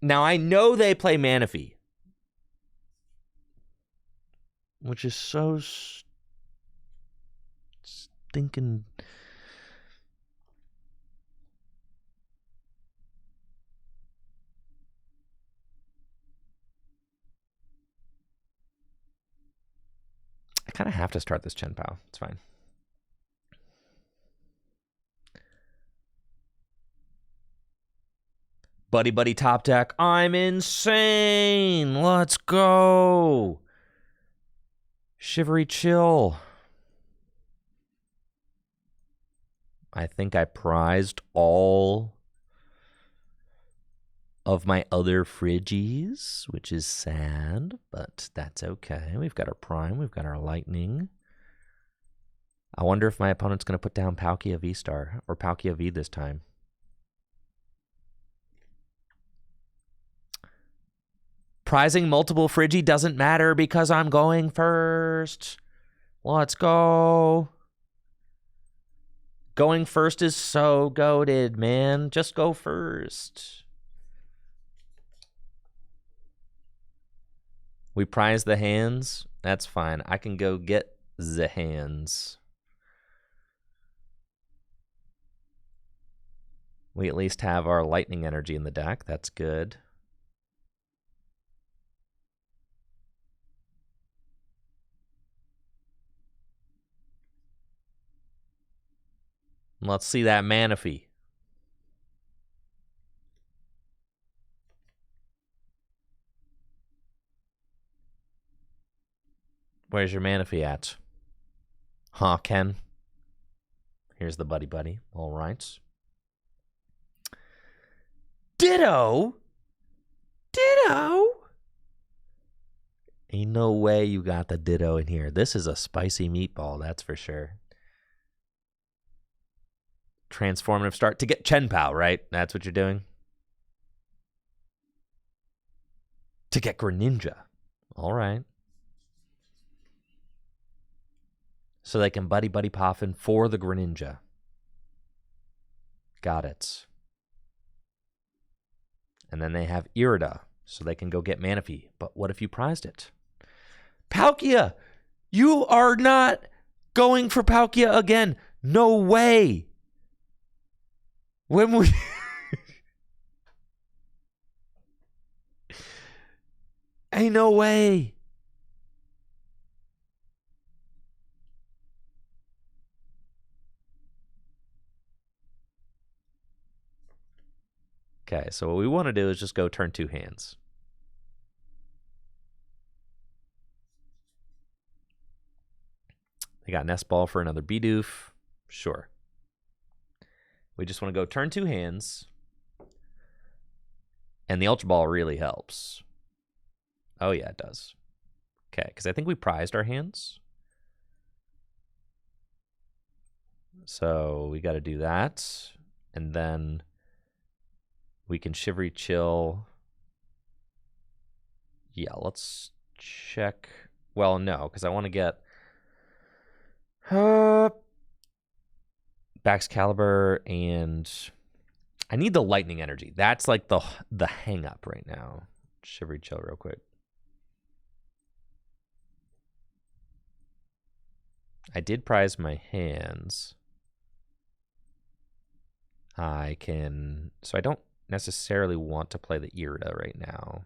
Now, I know they play Manaphy, which is so stinking... I kind of have to start this Chien Pao. It's fine. Buddy Buddy top deck. I'm insane. Let's go. Shivery Chill. I think I prized all of my other Frigies, which is sad, but that's okay. We've got our Prime. We've got our Lightning. I wonder if my opponent's going to put down Palkia V-Star or Palkia V this time. Prizing multiple Frigi doesn't matter because I'm going first. Let's go. Going first is so goated, man. Just go first. We prize the hands. That's fine. I can go get the hands. We at least have our lightning energy in the deck. That's good. Let's see that Manaphy. Where's your Manaphy at? Huh, Ken? Here's the Buddy Buddy. All right. Ditto? Ditto? Ain't no way you got the Ditto in here. This is a spicy meatball, that's for sure. Transformative start to get Chien Pao, right? That's what you're doing? To get Greninja. All right. So they can Buddy Buddy Poffin for the Greninja. Got it. And then they have Irida, so they can go get Manaphy. But what if you prized it? Palkia! You are not going for Palkia again. No way. When we... Ain't no way. Okay, so what we want to do is just go turn 2 hands. They got Nest Ball for another Bidoof. Sure. We just want to go turn 2 hands. And the Ultra Ball really helps. Oh, yeah, it does. Okay, because I think we prized our hands. So we got to do that. And then we can Shivery Chill. Yeah, let's check. Well, no, because I want to get Baxcalibur, and I need the lightning energy. That's like the hang up right now. Shivery Chill real quick. I did prize my hands. I can, so I don't necessarily want to play the Irida right now,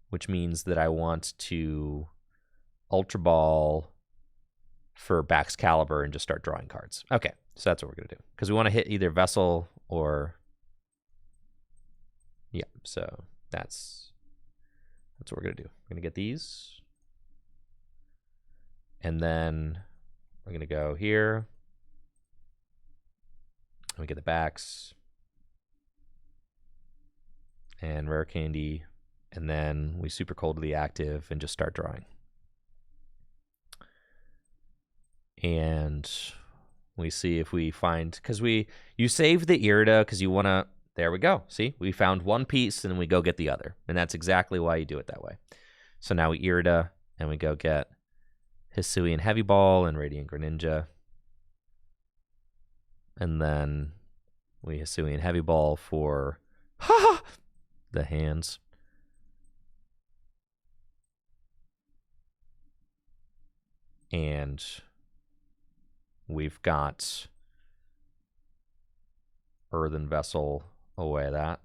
which means that I want to Ultra Ball for Baxcalibur and just start drawing cards. Okay, so that's what we're going to do. Because we want to hit either Vessel or... Yeah, so that's what we're going to do. We're going to get these. And then we're going to go here. And we get the backs. And Rare Candy. And then we Super Cold to the active and just start drawing. And We see if we find, because you save the Irida because you want to, there we go. See, we found one piece and we go get the other. And that's exactly why you do it that way. So now we Irida and we go get Hisuian Heavy Ball and Radiant Greninja. And then we Hisuian Heavy Ball for the hands. And we've got Earthen Vessel away that.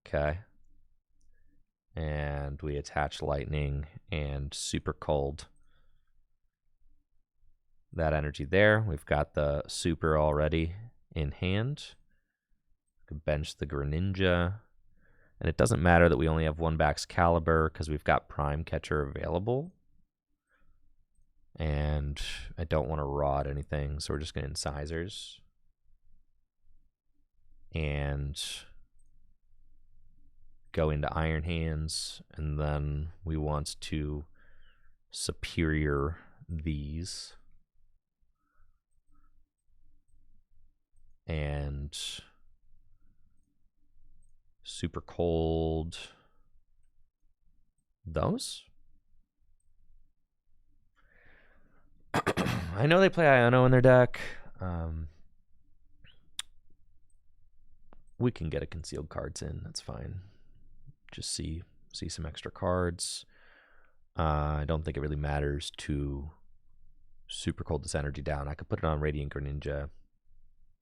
Okay. And we attach Lightning and Super Cold. That energy there. We've got the Super already in hand. We can bench the Greninja. And it doesn't matter that we only have one Baxcalibur because we've got Prime Catcher available. And I don't want to rod anything, so we're just going to Incisors. And go into Iron Hands, and then we want to Superior these. And Super Cold those. I know they play Iono in their deck. We can get a concealed cards in. That's fine. Just see some extra cards. I don't think it really matters to Super Cold this energy down. I could put it on Radiant Greninja,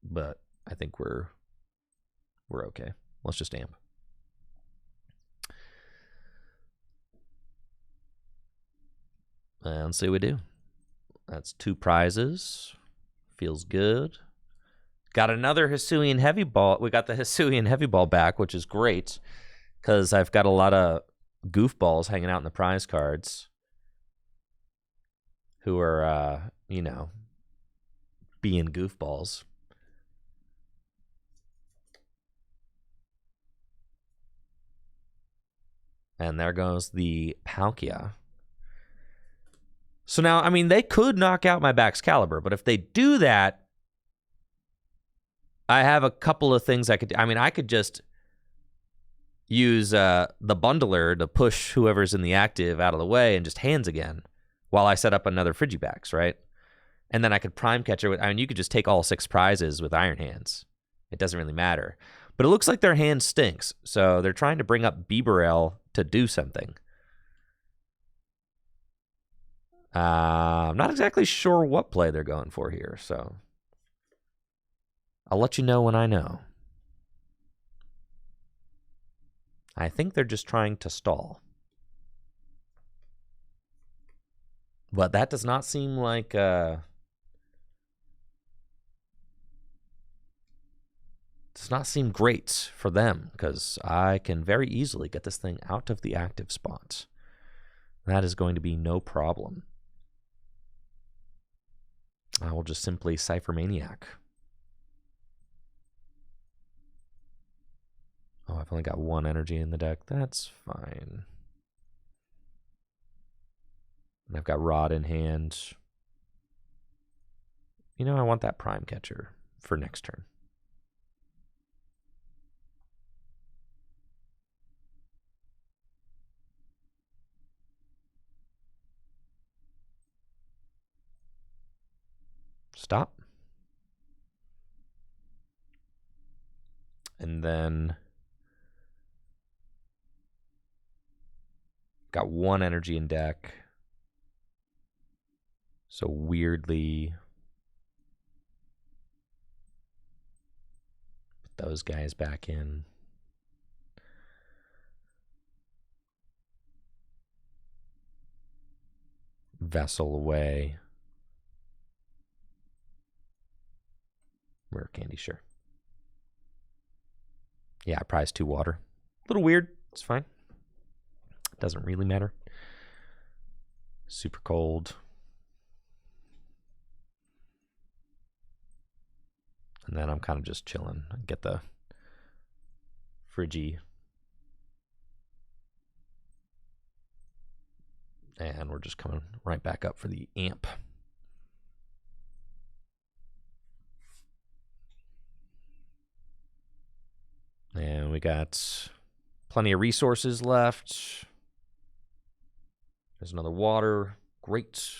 but I think we're okay. Let's just amp. And let's see what we do. That's 2 prizes. Feels good. Got another Hisuian Heavy Ball. We got the Hisuian Heavy Ball back, which is great because I've got a lot of goofballs hanging out in the prize cards who are, being goofballs. And there goes the Palkia. So now, I mean, they could knock out my Baxcalibur, but if they do that, I have a couple of things I could do. I mean, I could just use the Bundler to push whoever's in the active out of the way and just hands again while I set up another Frigibax, right? And then I could Prime Catcher with, I mean, you could just take all 6 prizes with Iron Hands. It doesn't really matter. But it looks like their hand stinks, so they're trying to bring up Bibarel to do something. I'm not exactly sure what play they're going for here, so I'll let you know when I know. I think they're just trying to stall. But that does not seem like does not seem great for them, because I can very easily get this thing out of the active spot. That is going to be no problem. I will just simply Cypher Maniac. Oh, I've only got 1 energy in the deck. That's fine. And I've got Rod in hand. You know, I want that Prime Catcher for next turn. Stop. And then got 1 energy in deck. So weirdly put those guys back in. Vessel away. Rare Candy, sure. Yeah, I prize 2 water. A little weird. It's fine. Doesn't really matter. Super Cold. And then I'm kind of just chilling. I get the Friggy. And we're just coming right back up for the amp. And we got plenty of resources left. There's another water. Great.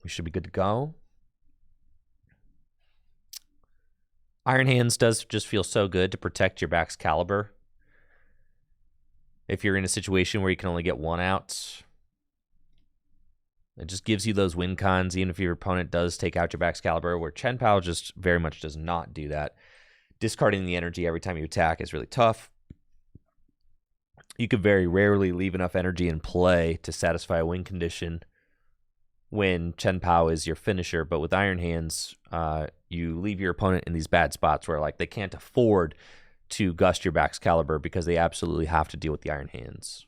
We should be good to go. Iron Hands does just feel so good to protect your back's caliber. If you're in a situation where you can only get one out, it just gives you those win cons, even if your opponent does take out your back's caliber, where Chien Pao just very much does not do that. Discarding the energy every time you attack is really tough. You could very rarely leave enough energy in play to satisfy a win condition when Chien Pao is your finisher, but with Iron Hands, you leave your opponent in these bad spots where like they can't afford to gust your back's caliber because they absolutely have to deal with the Iron Hands,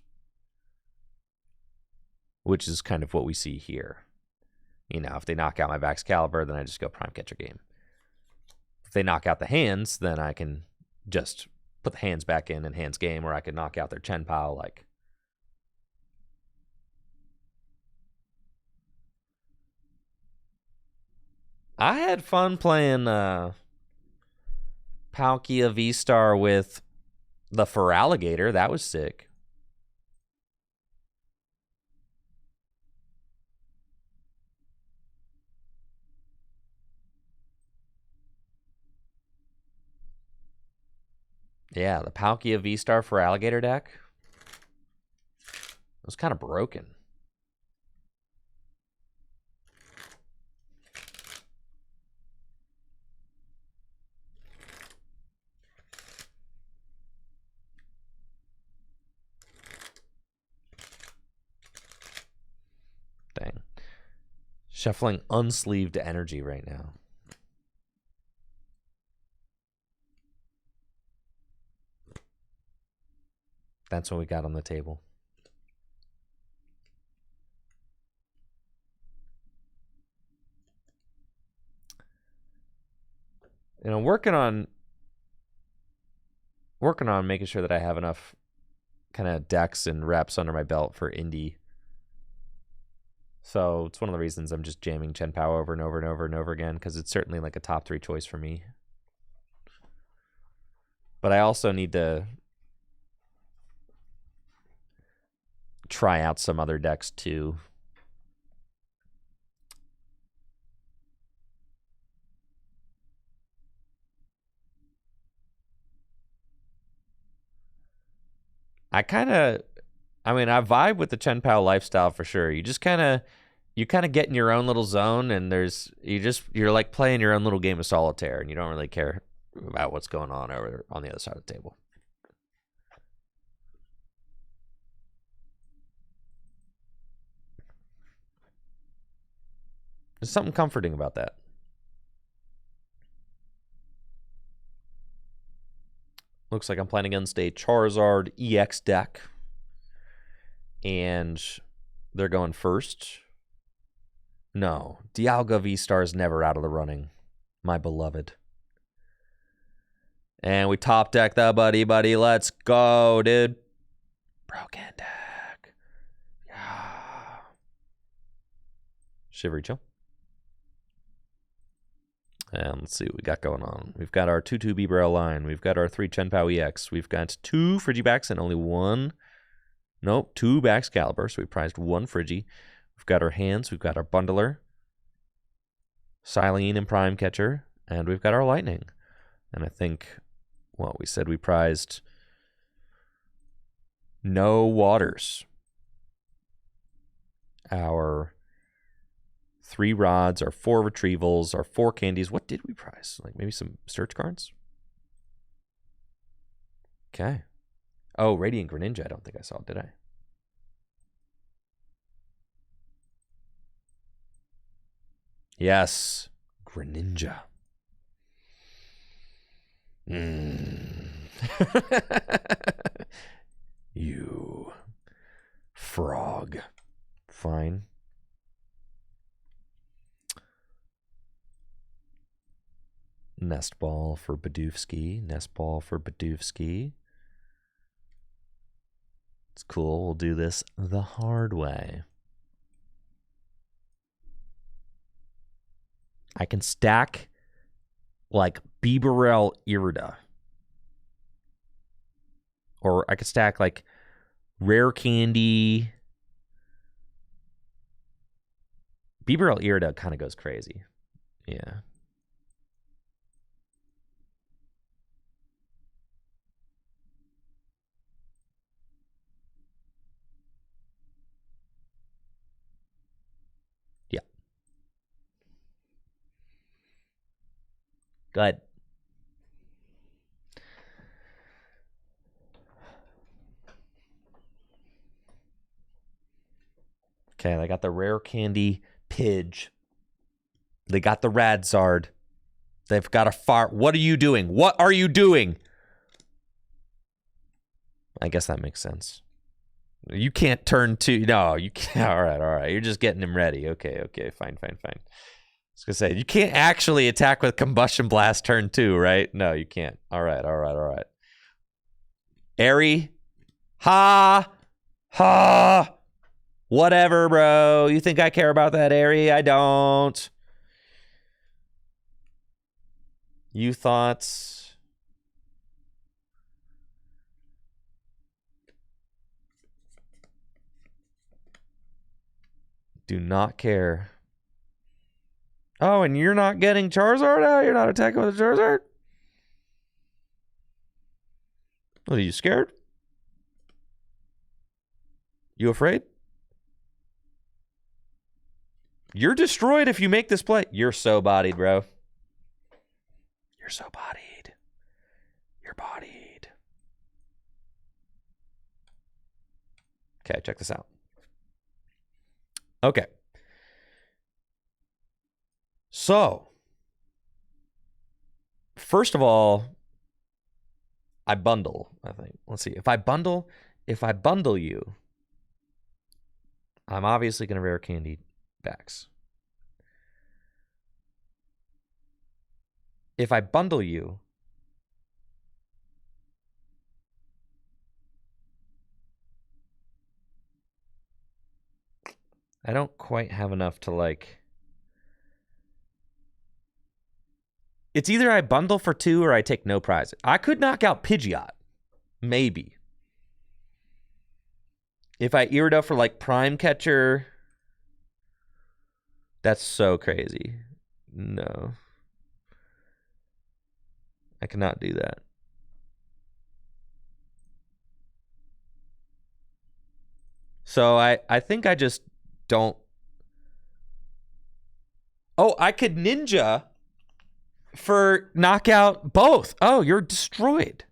which is kind of what we see here. You know, if they knock out my back's caliber, then I just go Prime Catcher game. If they knock out the hands, then I can just put the hands back in and hands game, or I could knock out their Chien Pao like. I had fun playing Palkia V-Star with the Feraligatr. That was sick. Yeah, the Palkia V-Star Feraligatr deck. It was kind of broken. Dang. Shuffling unsleeved energy right now. That's what we got on the table. And I'm working on making sure that I have enough kind of decks and reps under my belt for indie. So it's one of the reasons I'm just jamming Chien Pao over and over and over and over again, because it's certainly like a top 3 choice for me. But I also need to try out some other decks too. I vibe with the Chien Pao lifestyle for sure. You kind of get in your own little zone, and you're like playing your own little game of solitaire, and you don't really care about what's going on over on the other side of the table. There's something comforting about that. Looks like I'm playing against a Charizard EX deck. And they're going first. No, Dialga V-Star is never out of the running. My beloved. And we top deck the buddy. Let's go, dude. Broken deck. Yeah. Shivery chill. And let's see what we got going on. We've got our 2-2 Bibarel line. We've got our 3 Chien Pao EX. We've got 2 Frigibacks and only 2 backs caliber. So we prized 1 Frigi. We've got our hands. We've got our bundler. Silene and Prime Catcher. And we've got our lightning. And I think, well, we said we prized no waters. Our 3 rods, our 4 retrievals, our 4 candies. What did we prize? Like maybe some search cards? Okay. Oh, Radiant Greninja. I don't think I saw, did I? Yes. Greninja. You frog. Fine. Nest ball for Badufsky. Nest ball for Badufsky. It's cool. We'll do this the hard way. I can stack like Bibarel Irida. Or I could stack like Rare Candy. Bibarel Irida kind of goes crazy. Yeah. Yeah. Go ahead. Okay, they got the Rare Candy Pidge. They got the Radzard. They've got a far. What are you doing? What are you doing? I guess that makes sense. You can't turn two. No, you can't. All right. You're just getting him ready. Okay. Fine. I was gonna say you can't actually attack with Combustion Blast turn 2, right? No, you can't. All right. Airy, ha. Whatever, bro. You think I care about that, Airy? I don't. You thoughts? Do not care. Oh, and you're not getting Charizard out? You're not attacking with a Charizard? What, are you scared? You afraid? You're destroyed if you make this play. You're so bodied, bro. You're so bodied. You're bodied. Okay, check this out. Okay. So, first of all, I bundle, I think. Let's see. If I bundle you, I'm obviously going to Rare Candy backs. If I bundle you, I don't quite have enough to like. It's either I bundle for 2 or I take no prize. I could knock out Pidgeot. Maybe. If I Irida for like Prime Catcher. That's so crazy. No. I cannot do that. So I think I just don't. Oh, I could Ninja for knockout both. Oh, you're destroyed.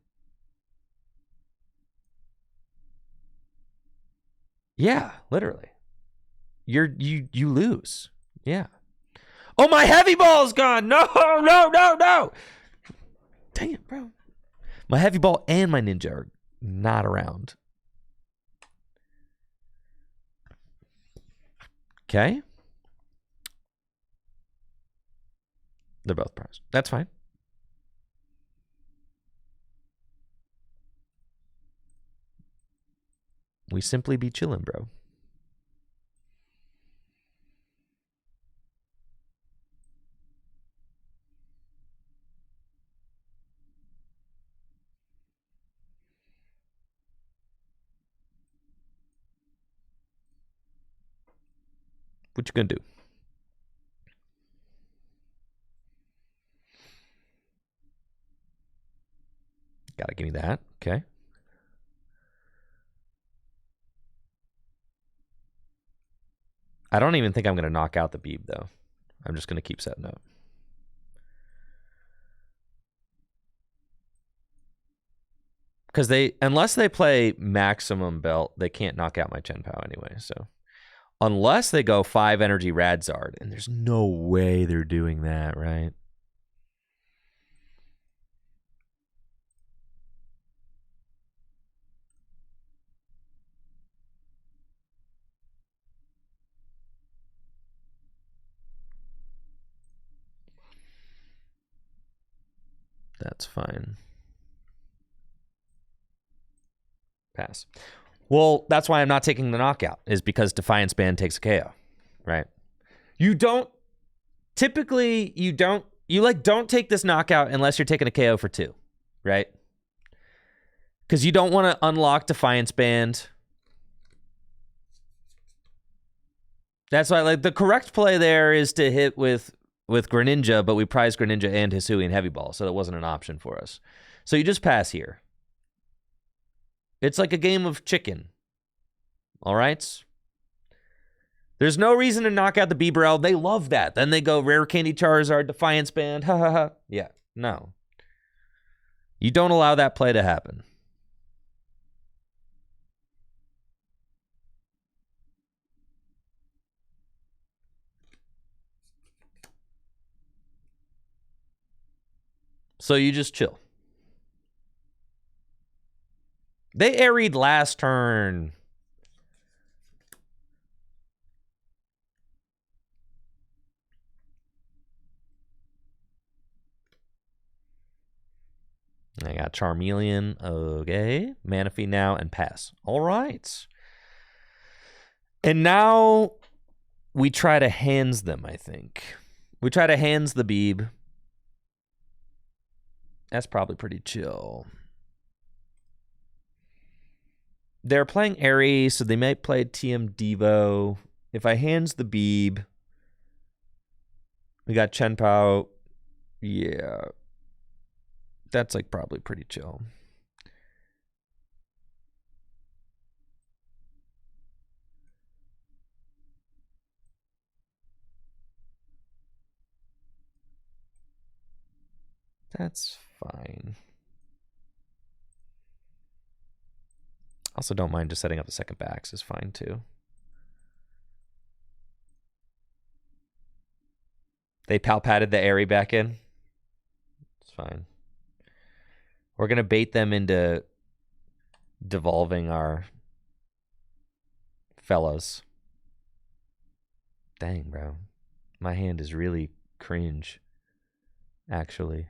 Yeah, literally. You lose. Yeah. Oh, my heavy ball's gone. No. Dang it, bro. My heavy ball and my ninja are not around. Okay. They're both prized. That's fine. We simply be chilling, bro. What you gonna do? Gotta give me that. Okay. I don't even think I'm gonna knock out the Beeb though. I'm just gonna keep setting up. Because unless they play maximum belt, they can't knock out my Chien Pao anyway. So unless they go 5 energy Radzard, and there's no way they're doing that, right? That's fine. Pass. Well, that's why I'm not taking the knockout, is because Defiance Band takes a KO, right? Typically, you don't you like don't take this knockout unless you're taking a KO for 2, right? Because you don't want to unlock Defiance Band. That's why, like, the correct play there is to hit with Greninja, but we prize Greninja and Hisui and Heavy Ball, so that wasn't an option for us. So you just pass here. It's like a game of chicken. All right? There's no reason to knock out the Bibarel. They love that. Then they go Rare Candy Charizard, Defiance Band, ha ha ha. Yeah, no. You don't allow that play to happen. So you just chill. They airied last turn. I got Charmeleon. Okay. Manaphy now and pass. All right. And now we try to hands them, I think. We try to hands the Beeb. That's probably pretty chill. They're playing Airy, so they might play TM Devo. If I hands the Beeb, we got Chien Pao. Yeah. That's like probably pretty chill. That's fine. Also, don't mind just setting up the second backs is fine too. They palpatted the Airy back in. It's fine. We're going to bait them into devolving our fellows. Dang, bro. My hand is really cringe, actually.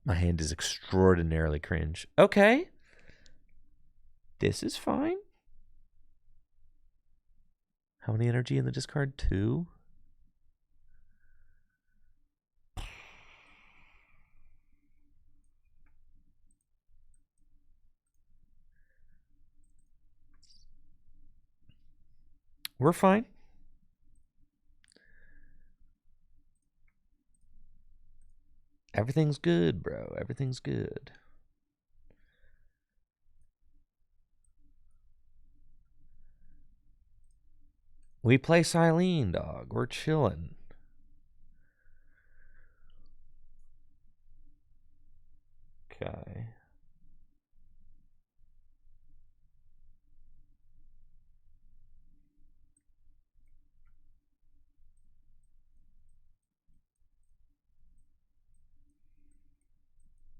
My hand is extraordinarily cringe. Okay. This is fine. How many energy in the discard? 2? We're fine. Everything's good, bro. Everything's good. We play Silene, dog. We're chilling. Okay.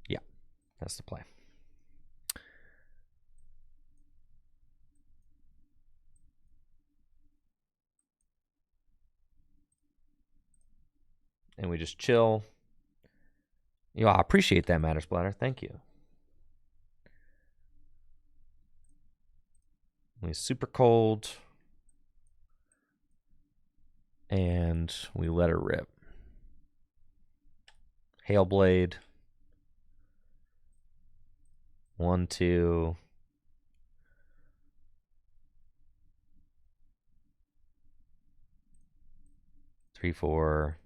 Yeah, that's the play. And we just chill. I appreciate that, Matter Splatter. Thank you. We super cold. And we let her rip. Hailblade. 1, 2. 3, 4,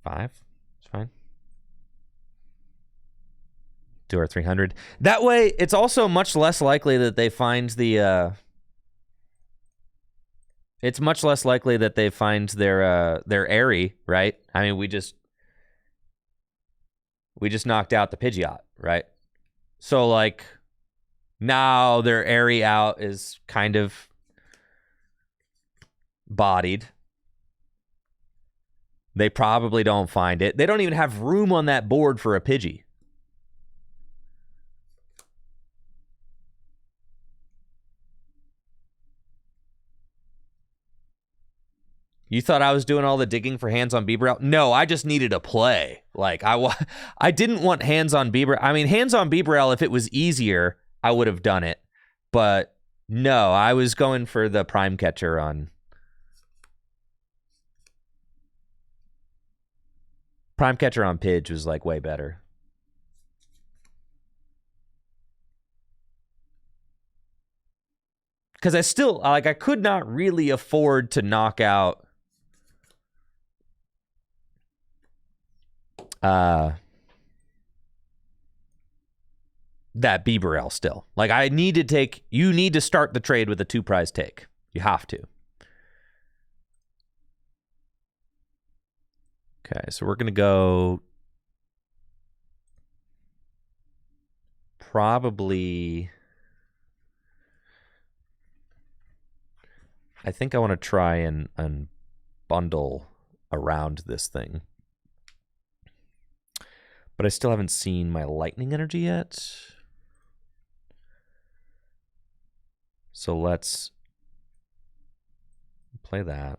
5. It's fine. Do our 300. That way, it's also much less likely that they find the. It's much less likely that they find their Airy, right? I mean, we just knocked out the Pidgeot, right? So like now their Airy out is kind of bodied. They probably don't find it. They don't even have room on that board for a Pidgey. You thought I was doing all the digging for hands on Bibarel? No, I just needed a play. Like I didn't want hands on Bieber. I mean, hands on Bieberell, if it was easier, I would have done it. But no, I was going for the Prime Catcher on. Prime Catcher on Pidge was like way better. Because I still, like, I could not really afford to knock out that Bieberell still. Like, I need to take, you need to start the trade with a 2-prize take. You have to. Okay, so we're going to go probably, I think I want to try and bundle around this thing. But I still haven't seen my lightning energy yet. So let's play that.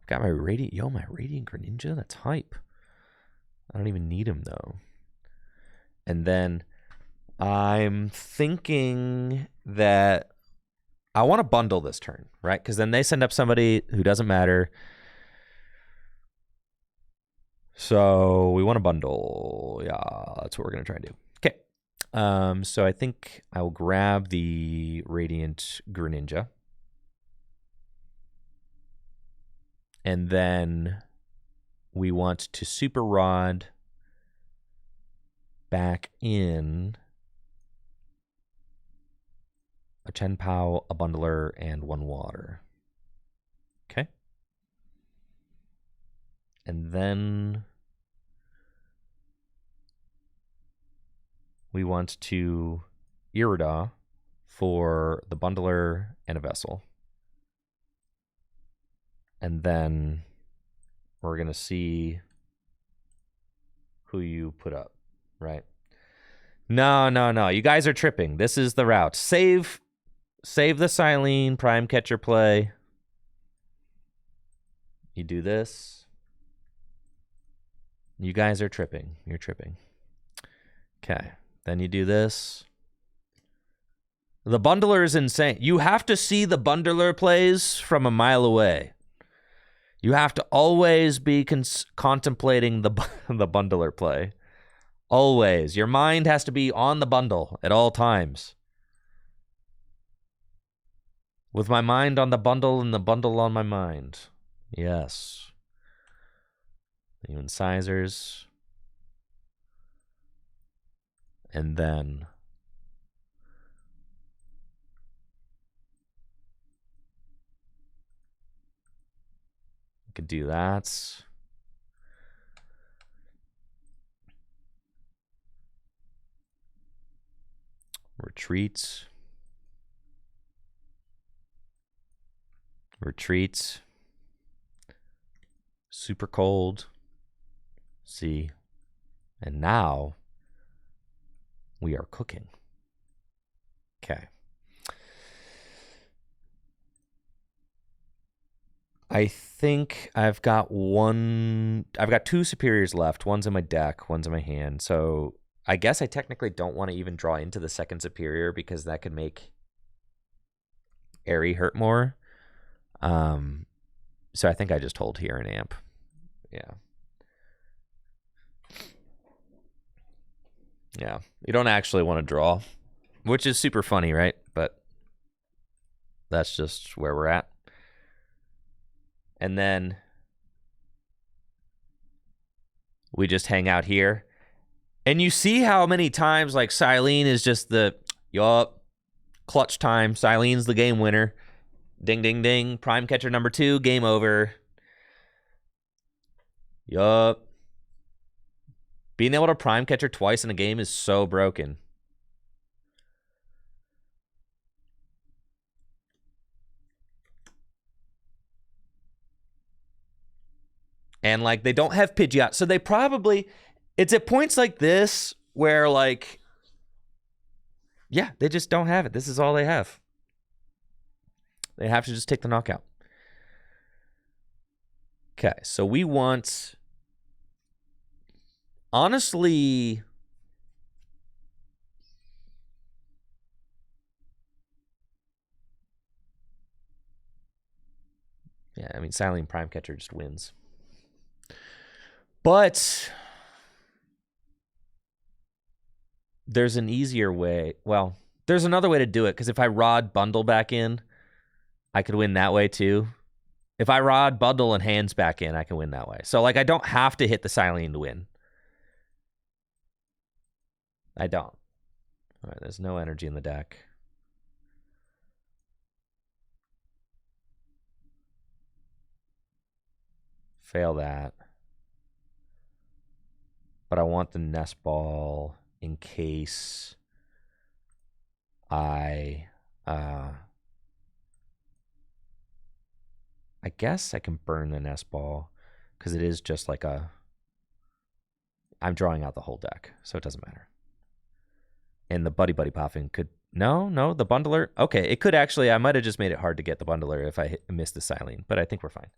Got my Radiant. Yo, my Radiant Greninja? That's hype. I don't even need him, though. And then I'm thinking that I want to bundle this turn, right? Because then they send up somebody who doesn't matter. So we want to bundle. Yeah, that's what we're going to try and do. Okay. So I think I will grab the Radiant Greninja. And then we want to Super Rod back in a Chien Pao, a Bundler, and 1 water. Okay. And then we want to Irida for the Bundler and a Vessel. And then we're going to see who you put up, right? No. You guys are tripping. This is the route. Save the Silene Prime Catcher play. You do this. You guys are tripping. You're tripping. Okay. Then you do this. The Bundler is insane. You have to see the Bundler plays from a mile away. You have to always be contemplating the Bundler play. Always. Your mind has to be on the bundle at all times. With my mind on the bundle and the bundle on my mind. Yes. The incisors. And then I could do that. Retreats. Super cold. See. And now we are cooking. Okay. I think I've got 2 superiors left. One's in my deck, one's in my hand. So I guess I technically don't want to even draw into the second superior because that could make Airy hurt more. So I think I just hold here and amp. Yeah. Yeah. You don't actually want to draw, which is super funny, right? But that's just where we're at. And then we just hang out here. And you see how many times, like, Silene is just the, yup, clutch time. Silene's the game winner. Ding, ding, ding. Prime Catcher number 2, game over. Yup. Being able to Prime Catcher twice in a game is so broken. And, like, they don't have Pidgeot. So they probably... It's at points like this where, like... Yeah, they just don't have it. This is all they have. They have to just take the knockout. Okay, so we want Honestly, yeah, I mean, Silene Prime Catcher just wins. But there's an easier way. Well, there's another way to do it, because if I Rod Bundle back in, I could win that way too. If I Rod Bundle and Hands back in, I can win that way. So, like, I don't have to hit the Silene to win. I don't. All right, there's no energy in the deck. Fail that. But I want the Nest Ball in case I guess I can burn the Nest Ball, because it is just like I'm drawing out the whole deck, so it doesn't matter. And the Buddy Buddy Poffin could... No, the Bundler... Okay, it could actually... I might have just made it hard to get the Bundler if I missed the Silene, but I think we're fine.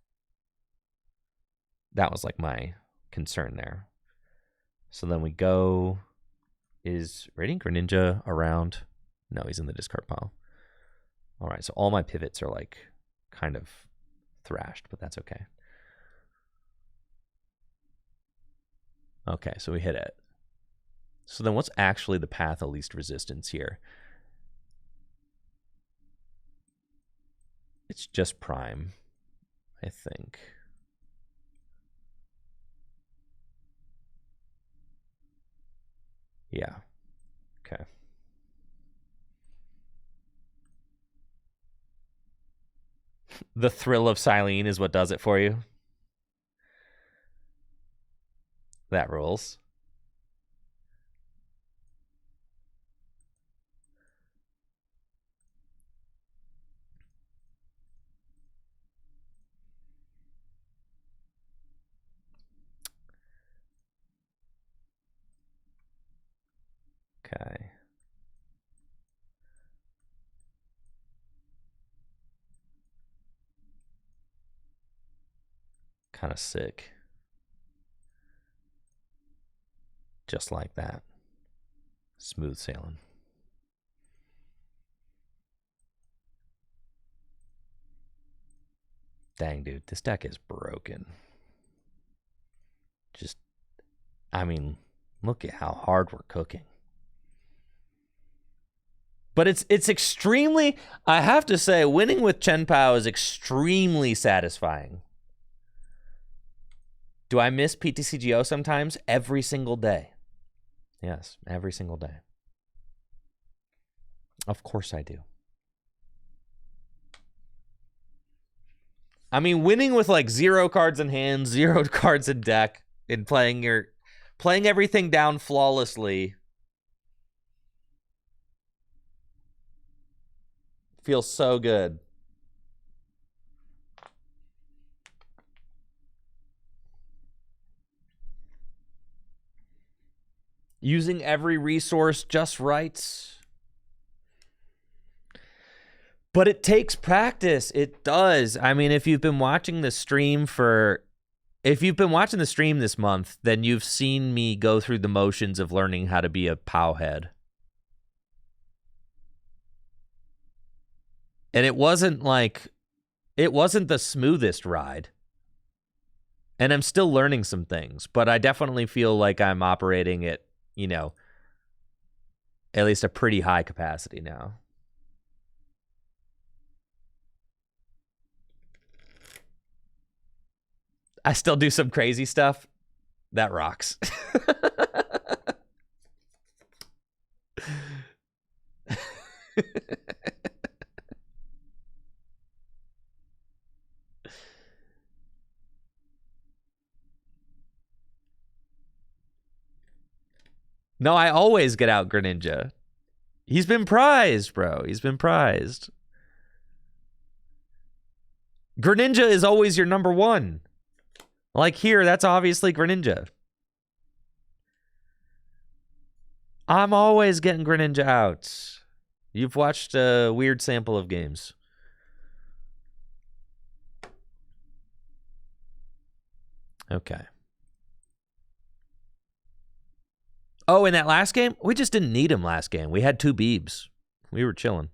That was like my concern there. So then we go... Is Radiant Greninja around? No, he's in the discard pile. All right, so all my pivots are like kind of thrashed, but that's okay. Okay, so we hit it. So then what's actually the path of least resistance here? It's just Prime, I think. Yeah. Okay. The thrill of Silene is what does it for you. That rules. Okay. Kind of sick. Just like that. Smooth sailing. Dang, dude, this deck is broken. Just, I mean, look at how hard we're cooking. But it's extremely, I have to say, winning with Chien Pao is extremely satisfying. Do I miss PTCGO sometimes? Every single day. Yes, every single day. Of course I do. I mean, winning with like 0 cards in hand, 0 cards in deck, and playing everything down flawlessly feels so good. Using every resource just right. But it takes practice. It does. I mean, if you've been watching the stream this month, then you've seen me go through the motions of learning how to be a Pao head. And it wasn't the smoothest ride. And I'm still learning some things, but I definitely feel like I'm operating at, at least a pretty high capacity now. I still do some crazy stuff. That rocks. No, I always get out Greninja. He's been prized, bro. He's been prized. Greninja is always your number one. Like here, that's obviously Greninja. I'm always getting Greninja out. You've watched a weird sample of games. Okay. Oh, in that last game? We just didn't need him last game. We had 2 Beebs. We were chilling.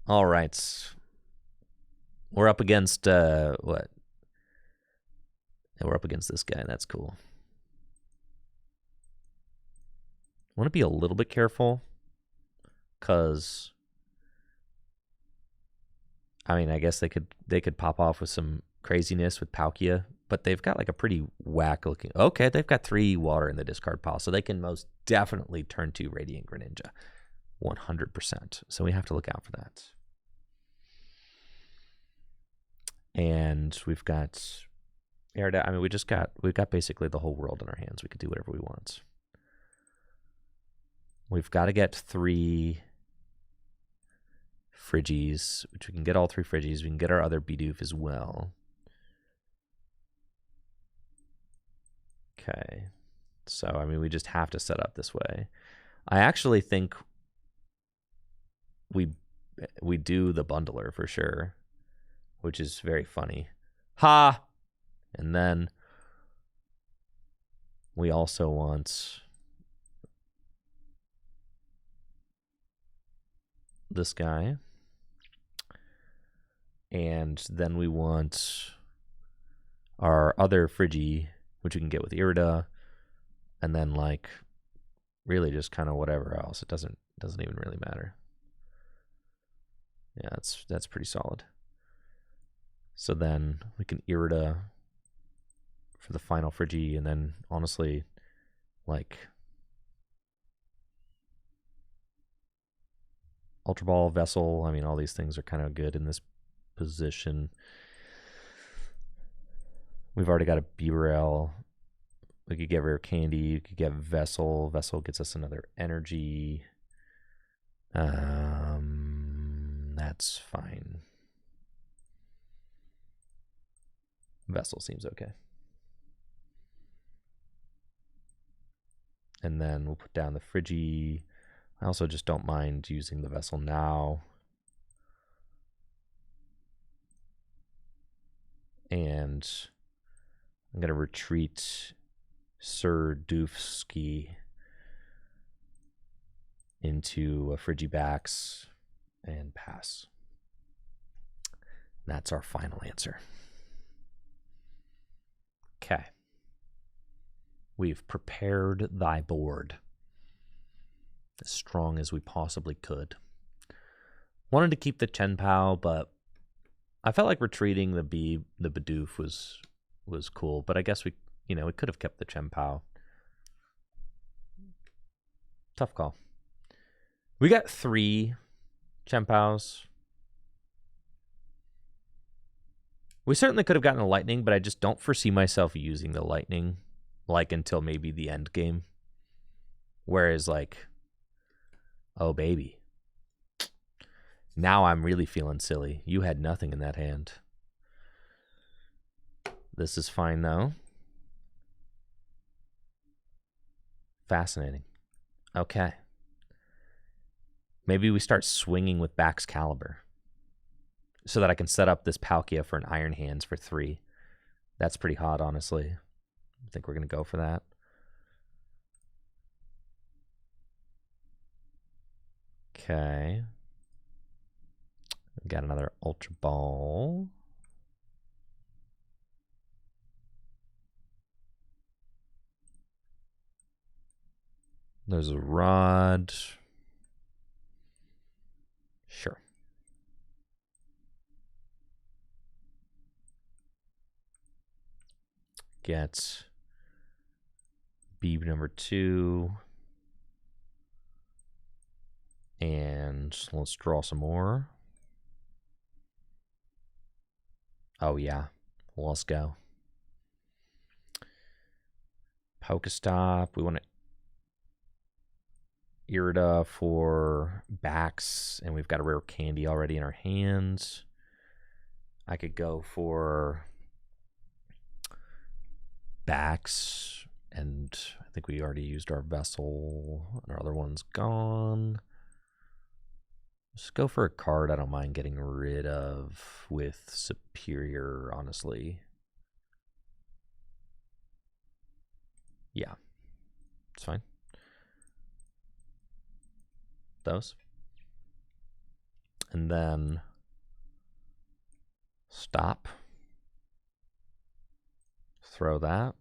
All right. We're up against, what? Yeah, we're up against this guy. That's cool. I want to be a little bit careful. Because, I mean, I guess they could pop off with some craziness with Palkia. But they've got like a pretty whack looking. Okay, they've got 3 water in the discard pile. So they can most definitely turn to Radiant Greninja. 100%. So we have to look out for that. And we've got Aerodactyl. I mean, we've got basically the whole world in our hands. We could do whatever we want. We've got to get 3 Friggies, which we can get all 3 Friggies. We can get our other Bidoof as well. Okay. So, I mean, we just have to set up this way. I actually think we do the bundler for sure, which is very funny. Ha! And then we also want this guy. And then we want our other Friggy, which we can get with Irida. And then like really just kind of whatever else. It doesn't even really matter. Yeah, that's pretty solid. So then we can Irida for the final Friggy, and then honestly, like Ultra Ball, Vessel. I mean, all these things are kind of good in this position. We've already got a Beaverell. We could get Rare Candy. We could get Vessel. Vessel gets us another energy. That's fine. Vessel seems okay. And then we'll put down the Friggy. I also just don't mind using the Vessel now. And I'm going to retreat Sir Doofsky into a Frigibax and pass. That's our final answer. Okay. We've prepared thy board as strong as we possibly could. Wanted to keep the Chien Pao, but I felt like retreating the Bidoof was cool, but I guess we could have kept the Chien Pao. Tough call. We got 3 Chien Paos. We certainly could have gotten a Lightning, but I just don't foresee myself using the Lightning like until maybe the end game. Whereas like, oh baby, now I'm really feeling silly. You had nothing in that hand. This is fine though. Fascinating. Okay. Maybe we start swinging with Baxcalibur so that I can set up this Palkia for an Iron Hands for 3. That's pretty hot, honestly. I think we're going to go for that. Okay. We got another Ultra Ball. There's a Rod. Sure. Get Beeb number 2. And let's draw some more. Oh, yeah. Let's go. Pokestop. We want to Irida for backs, and we've got a Rare Candy already in our hands. I could go for backs, and I think we already used our Vessel, and our other one's gone. Let's go for a card I don't mind getting rid of with Superior, honestly. Yeah, it's fine. Those. And then stop. Throw that.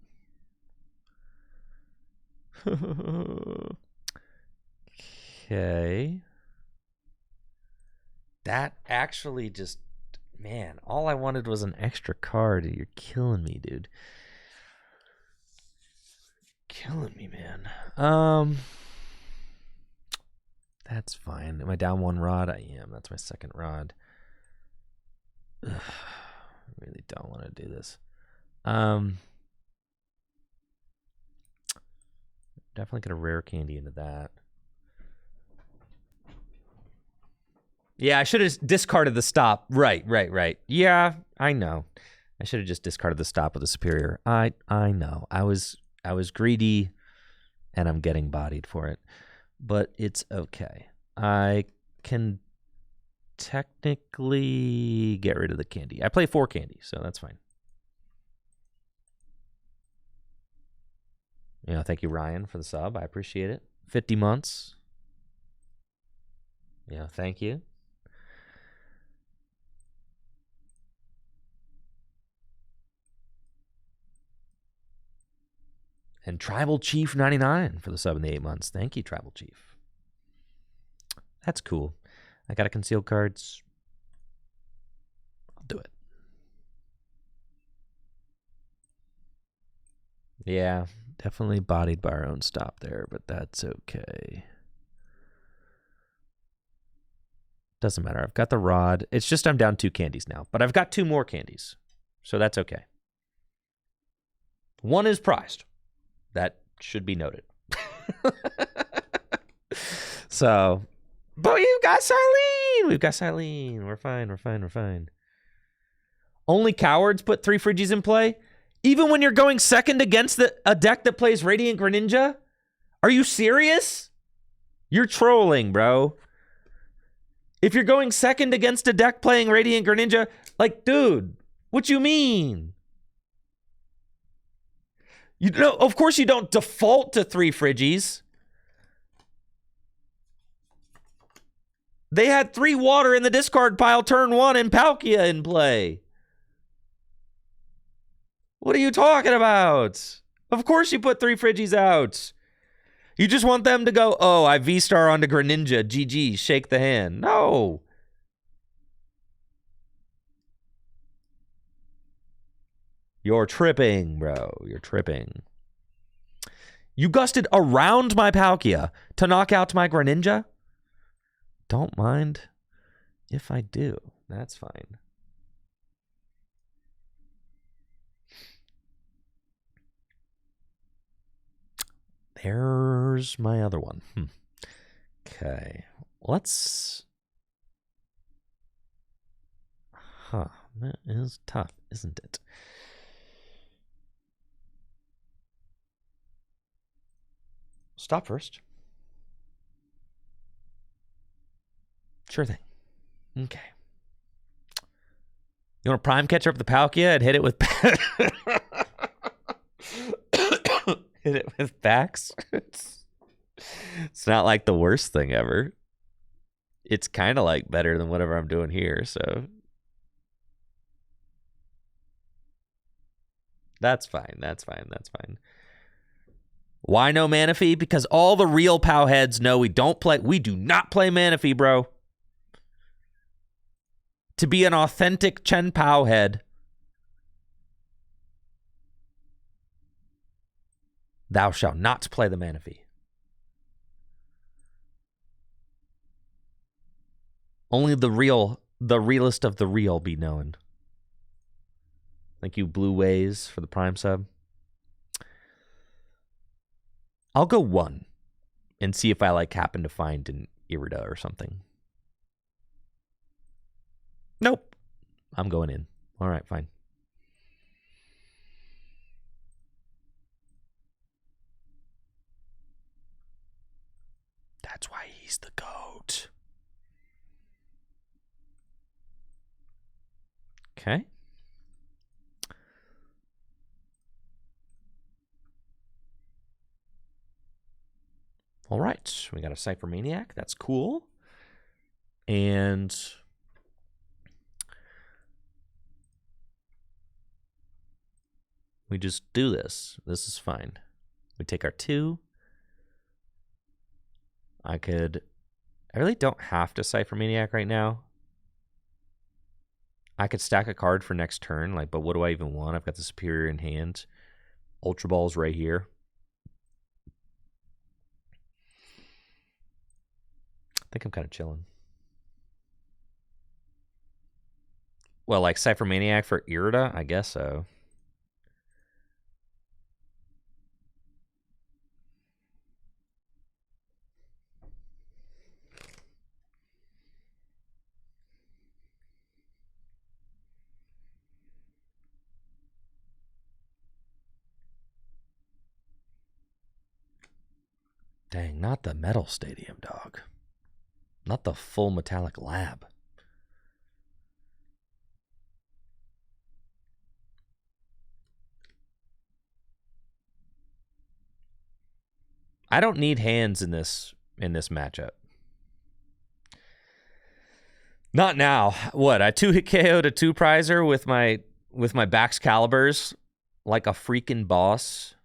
Okay. That actually just, man, all I wanted was an extra card. You're killing me, dude. Killing me, man. That's fine. Am I down one rod? I am. That's my second rod. Ugh, I really don't want to do this. Definitely gonna rare candy into that. Yeah, I should have discarded the stop. Right. Yeah, I know. I should have just discarded the stop with the superior. I know. I was greedy, and I'm getting bodied for it. But it's okay. I can technically get rid of the candy. I play 4 candy, so that's fine. You know, thank you, Ryan, for the sub. I appreciate it. 50 months. Yeah, thank you. And Tribal Chief 99 for the sub in the 8 months. Thank you, Tribal Chief. That's cool. I got a concealed cards. I'll do it. Yeah, definitely bodied by our own stop there, but that's okay. Doesn't matter. I've got the rod. It's just I'm down 2 candies now, but I've got 2 more candies, so that's okay. 1 is prized. That should be noted. So, but we've got Silene. We're fine. Only cowards put 3 Frigies in play? Even when you're going second against a deck that plays Radiant Greninja? Are you serious? You're trolling, bro. If you're going second against a deck playing Radiant Greninja, like, dude, what you mean? You know, of course you don't default to 3 Frigies. They had 3 water in the discard pile turn 1 and Palkia in play. What are you talking about? Of course you put 3 Frigies out. You just want them to go, oh, I V-star onto Greninja, GG, shake the hand. No. You're tripping, bro. You're tripping. You gusted around my Palkia to knock out my Greninja? Don't mind if I do. That's fine. There's my other one. Okay. Let's... Huh. That is tough, isn't it? Stop first. Sure thing. Okay. You want to prime catcher up the Palkia and hit it with... hit it with backs? It's not like the worst thing ever. It's kind of like better than whatever I'm doing here, so... That's fine. Why no Manaphy? Because all the real Pao heads know we do not play Manaphy, bro. To be an authentic Chien Pao head, thou shalt not play the Manaphy. Only the realest of the real be known. Thank you, Blue Ways, for the Prime sub. I'll go 1 and see if I happen to find an Irida or something. Nope. I'm going in. All right, fine. That's why he's the GOAT. Okay. All right, we got a Cypher Maniac. That's cool. And we just do this. This is fine. We take our 2. I really don't have to Cypher Maniac right now. I could stack a card for next turn, but what do I even want? I've got the Superior in hand. Ultra Ball's right here. I think I'm kind of chilling. Well, Cypher Maniac for Irida? I guess so. Dang, not the metal stadium, dog. Not the full metallic lab. I don't need hands in this matchup. Not now. What? I 2-hit KO'd a 2-prizer with my Bax Calibers like a freaking boss.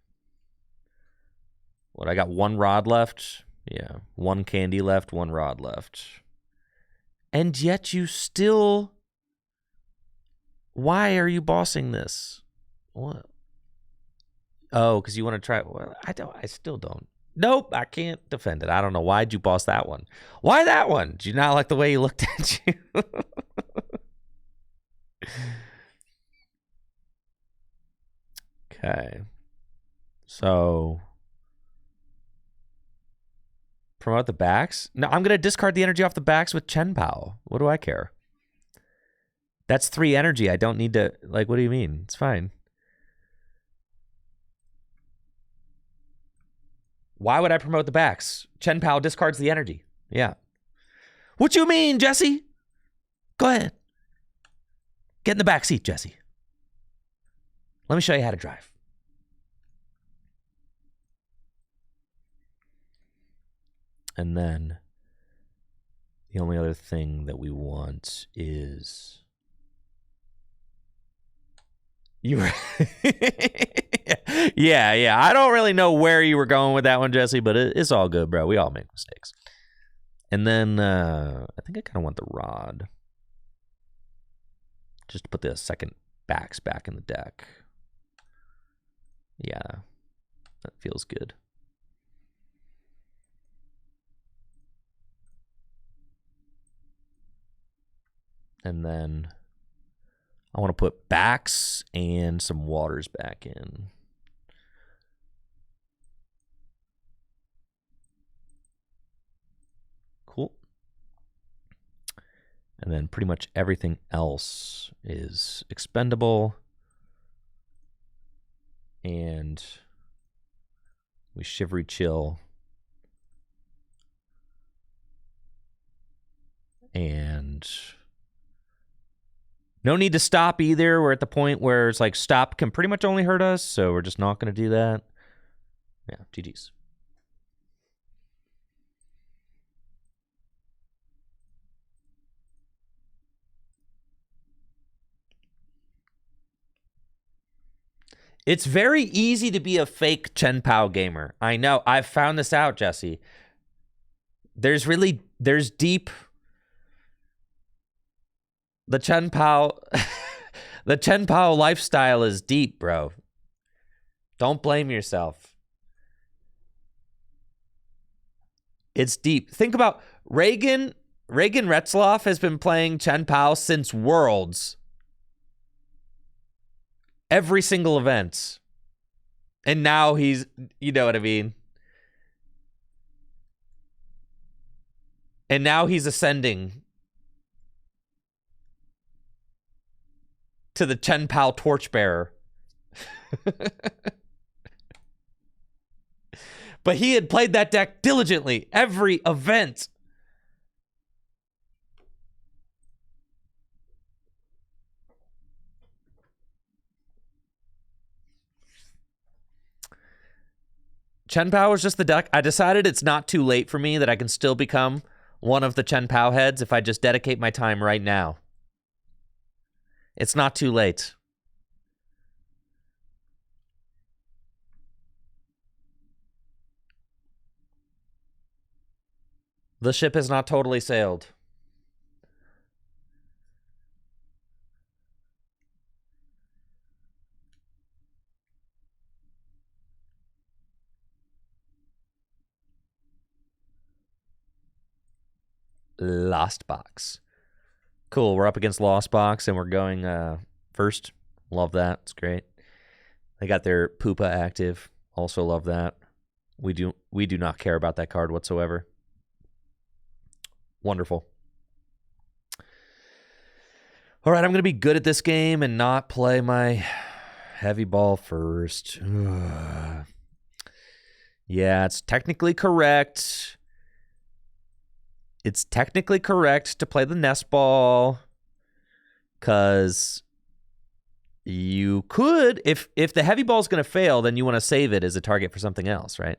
What? I got 1 rod left. Yeah, 1 candy left, 1 rod left. And yet you still... Why are you bossing this? What? Oh, because you want to try... Well, I still don't. Nope, I can't defend it. I don't know. Why'd you boss that one? Why that one? Did you not like the way he looked at you? Okay. So... Promote the backs? No, I'm going to discard the energy off the backs with Chien Pao. What do I care? That's 3 energy. I don't need to... what do you mean? It's fine. Why would I promote the backs? Chien Pao discards the energy. Yeah. What you mean, Jesse? Go ahead. Get in the back seat, Jesse. Let me show you how to drive. And then the only other thing that we want is... You were... yeah. I don't really know where you were going with that one, Jesse, but it's all good, bro. We all make mistakes. And then I think I kind of want the rod. Just to put the second backs back in the deck. Yeah, that feels good. And then I want to put backs and some waters back in. Cool. And then pretty much everything else is expendable. And we Shivery Chill. And no need to stop either. We're at the point where it's stop can pretty much only hurt us, so we're just not going to do that. Yeah, GG's. It's very easy to be a fake Chien Pao gamer. I know. I've found this out, Jesse. There's deep... The Chien Pao... the Chien Pao lifestyle is deep, bro. Don't blame yourself. It's deep. Think about Reagan Retzloff has been playing Chien Pao since Worlds. Every single event. And now he's, you know what I mean? And now he's ascending to the Chien Pao torchbearer. But he had played that deck diligently every event. Chien Pao is just the deck. I decided it's not too late for me, that I can still become one of the Chien Pao heads if I just dedicate my time right now. It's not too late. The ship has not totally sailed. Lost Box. Cool. We're up against Lost Box, and we're going first. Love that. It's great. They got their Poopa active. Also love that. We do not care about that card whatsoever. Wonderful. All right, I'm going to be good at this game and not play my heavy ball first. Ugh. Yeah, it's technically correct. It's technically correct to play the nest ball, because you could, if the heavy ball is going to fail, then you want to save it as a target for something else, right?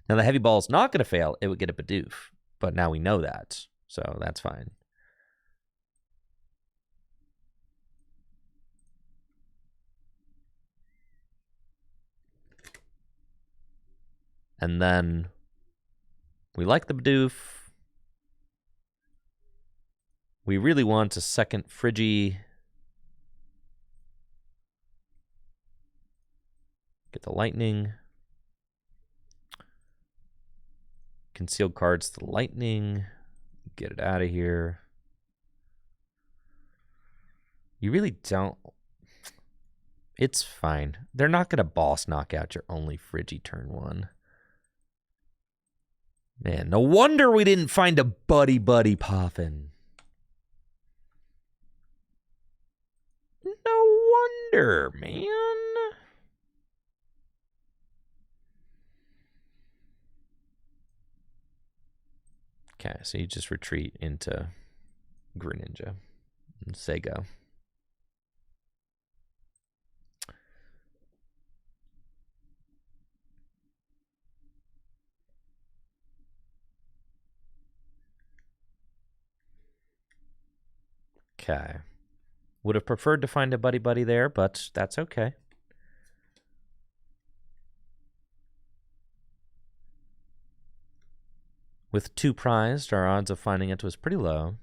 Now, the heavy ball is not going to fail. It would get a Bidoof, but now we know that, so that's fine. And then we like the Bidoof. We really want a second Friggy. Get the Lightning. Concealed cards to the Lightning. Get it out of here. You really don't. It's fine. They're not going to boss knock out your only Friggy turn one. Man, no wonder we didn't find a Buddy Poffin. No wonder, man. Okay, so you just retreat into Greninja and say go. Okay. Would have preferred to find a Buddy there, but that's okay. With 2 prized, our odds of finding it was pretty low.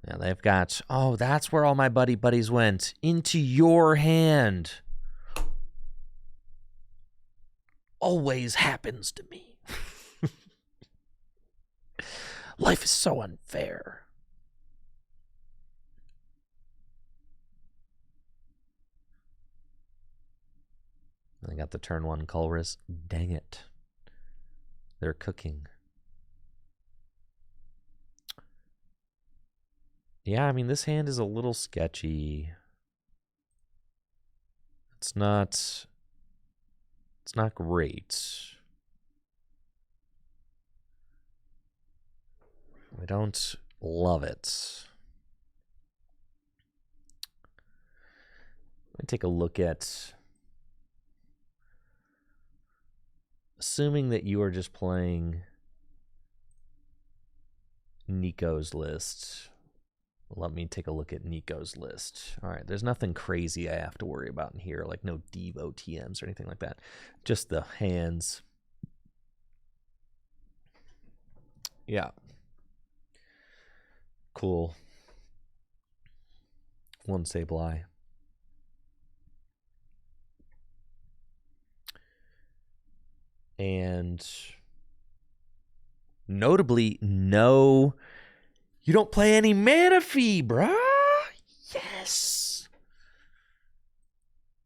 Yeah, they've got... Oh, that's where all my buddies went. Into your hand. Always happens to me. Life is so unfair. I got the turn 1 Colress. Dang it. They're cooking. Yeah, I mean, this hand is a little sketchy. It's not great. I don't love it. Let me take a look at... Assuming that you are just playing Nico's list... Let me take a look at Nico's list. All right, there's nothing crazy I have to worry about in here, like no Devo TMs or anything like that. Just the hands. Yeah. Cool. 1 Sableye. And notably, no... You don't play any Manaphy, bruh. Yes.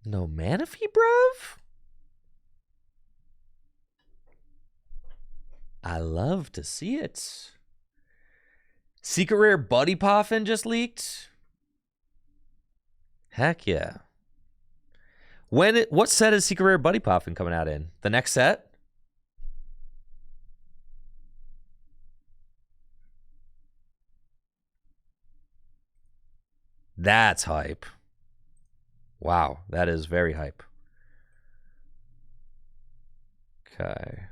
No Manaphy, bruv. I love to see it. Secret Rare Buddy Poffin just leaked. Heck yeah. What set is Secret Rare Buddy Poffin coming out in? The next set? That's hype. Wow, that is very hype. Okay.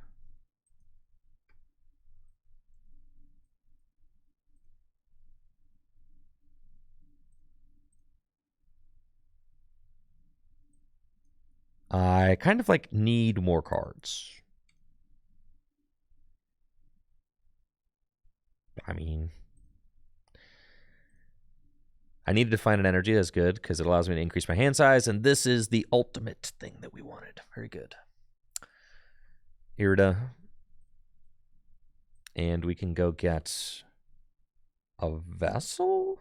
I kind of like need more cards. I mean, I needed to find an energy that's good because it allows me to increase my hand size, and this is the ultimate thing that we wanted. Very good. Irida. And we can go get a vessel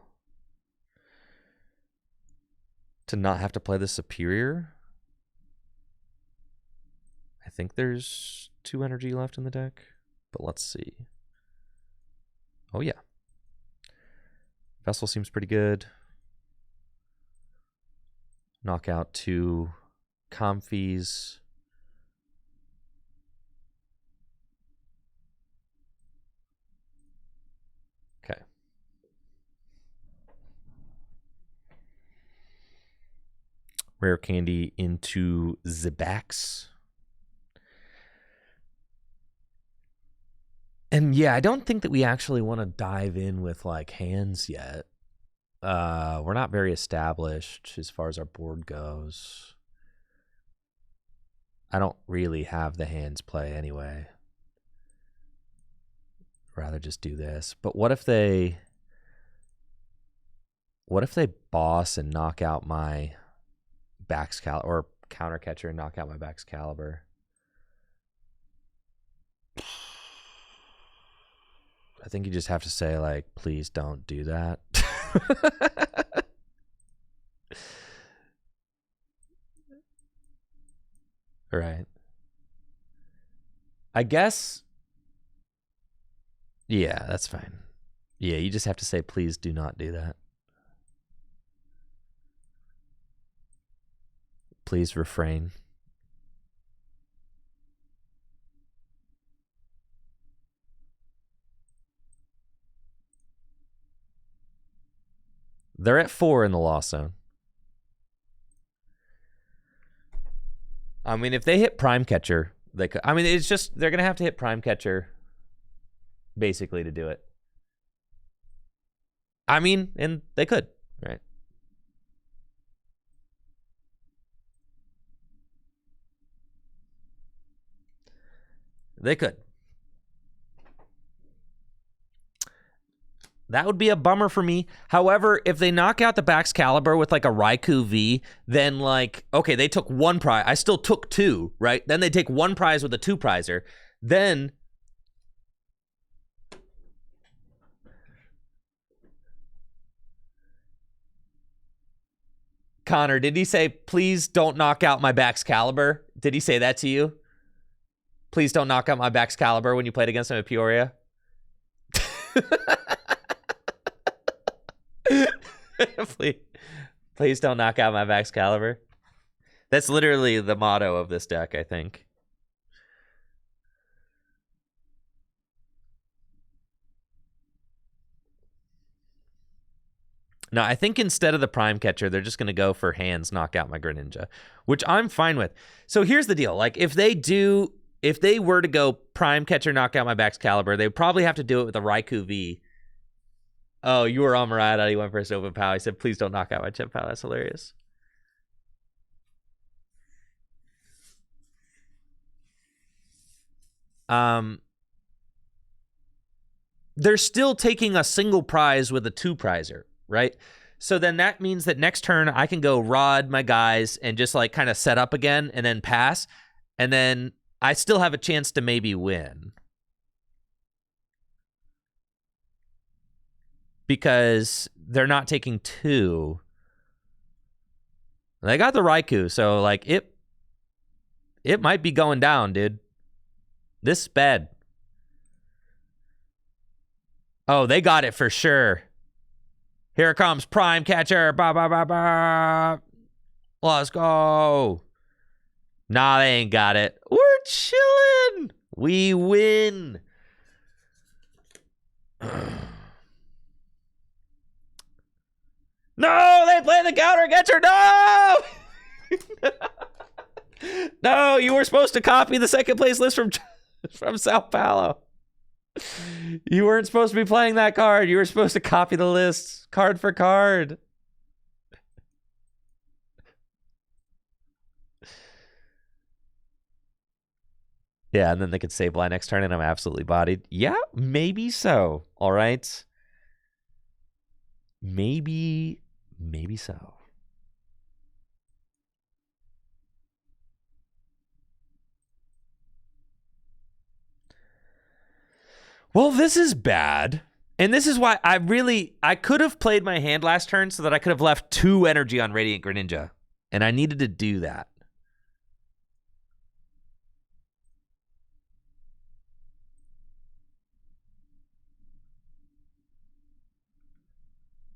to not have to play the superior. I think there's 2 energy left in the deck, but let's see. Oh, yeah. Vessel seems pretty good. Knock out 2 Comfies. Okay. Rare candy into Zibax. And yeah, I don't think that we actually want to dive in with like hands yet. We're not very established as far as our board goes. I don't really have the hands play anyway. Rather just do this. But what if they boss and knock out my Back's Caliber, or counter catcher and knock out my Back's Caliber? I think you just have to say, like, please don't do that. Right. I guess. Yeah, that's fine. Yeah, you just have to say, please do not do that. Please refrain. They're at 4 in the loss zone. I mean, if they hit Prime Catcher, they could. I mean, it's just they're gonna have to hit Prime Catcher, basically, to do it. I mean, and they could, right? They could. That would be a bummer for me. However, if they knock out the Back's Caliber with like a Raikou V, then like, okay, they took 1 prize. I still took 2, right? Then they take 1 prize with a 2 prizer. Then Connor, did he say, please don't knock out my Back's Caliber? Did he say that to you? Please don't knock out my Back's Caliber when you played against him at Peoria? please don't knock out my Back's Caliber. That's literally the motto of this deck, I think. No, I think instead of the Prime Catcher, they're just going to go for hands, knock out my Greninja, which I'm fine with. So here's the deal. Like, if they were to go Prime Catcher, knock out my Back's Caliber, they would probably have to do it with a Raikou V. Oh, you were on Murata. He went for a CPao. He said, please don't knock out my Chien Pao. That's hilarious. They're still taking a single prize with a 2 prizer, right? So then that means that next turn I can go Rod my guys and just like kind of set up again and then pass. And then I still have a chance to maybe win. Because they're not taking 2. They got the Raikou, so like it might be going down, dude. This is bad. Oh, they got it for sure. Here comes Prime Catcher. Bah, bah, bah, bah. Let's go. Nah, they ain't got it. We're chilling. We win. No, they play the counter catcher. No! No, you were supposed to copy the second place list from Sao Paulo. You weren't supposed to be playing that card. You were supposed to copy the list card for card. Yeah, and then they could Sableye next turn and I'm absolutely bodied. Yeah, maybe so. All right. Maybe so. Well, this is bad. And this is why I could have played my hand last turn so that I could have left 2 energy on Radiant Greninja. And I needed to do that.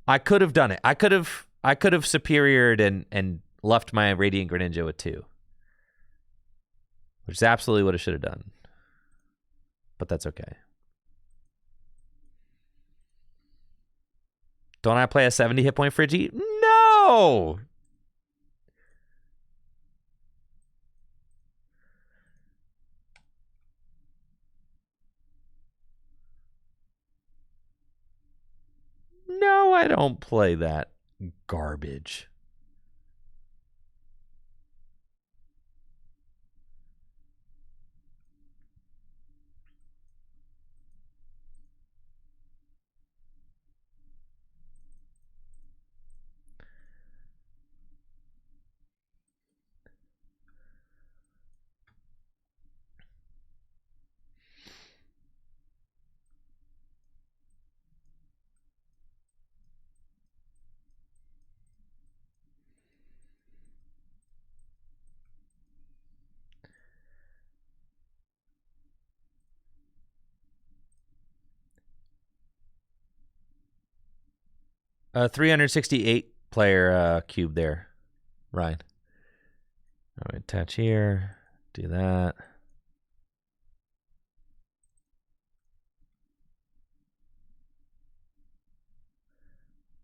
I could have done it. I could have superiored and left my Radiant Greninja with 2. Which is absolutely what I should have done. But that's okay. Don't I play a 70 hit point Friggy? No! No, I don't play that garbage. A 368 player cube there, Ryan. All right, attach here. Do that.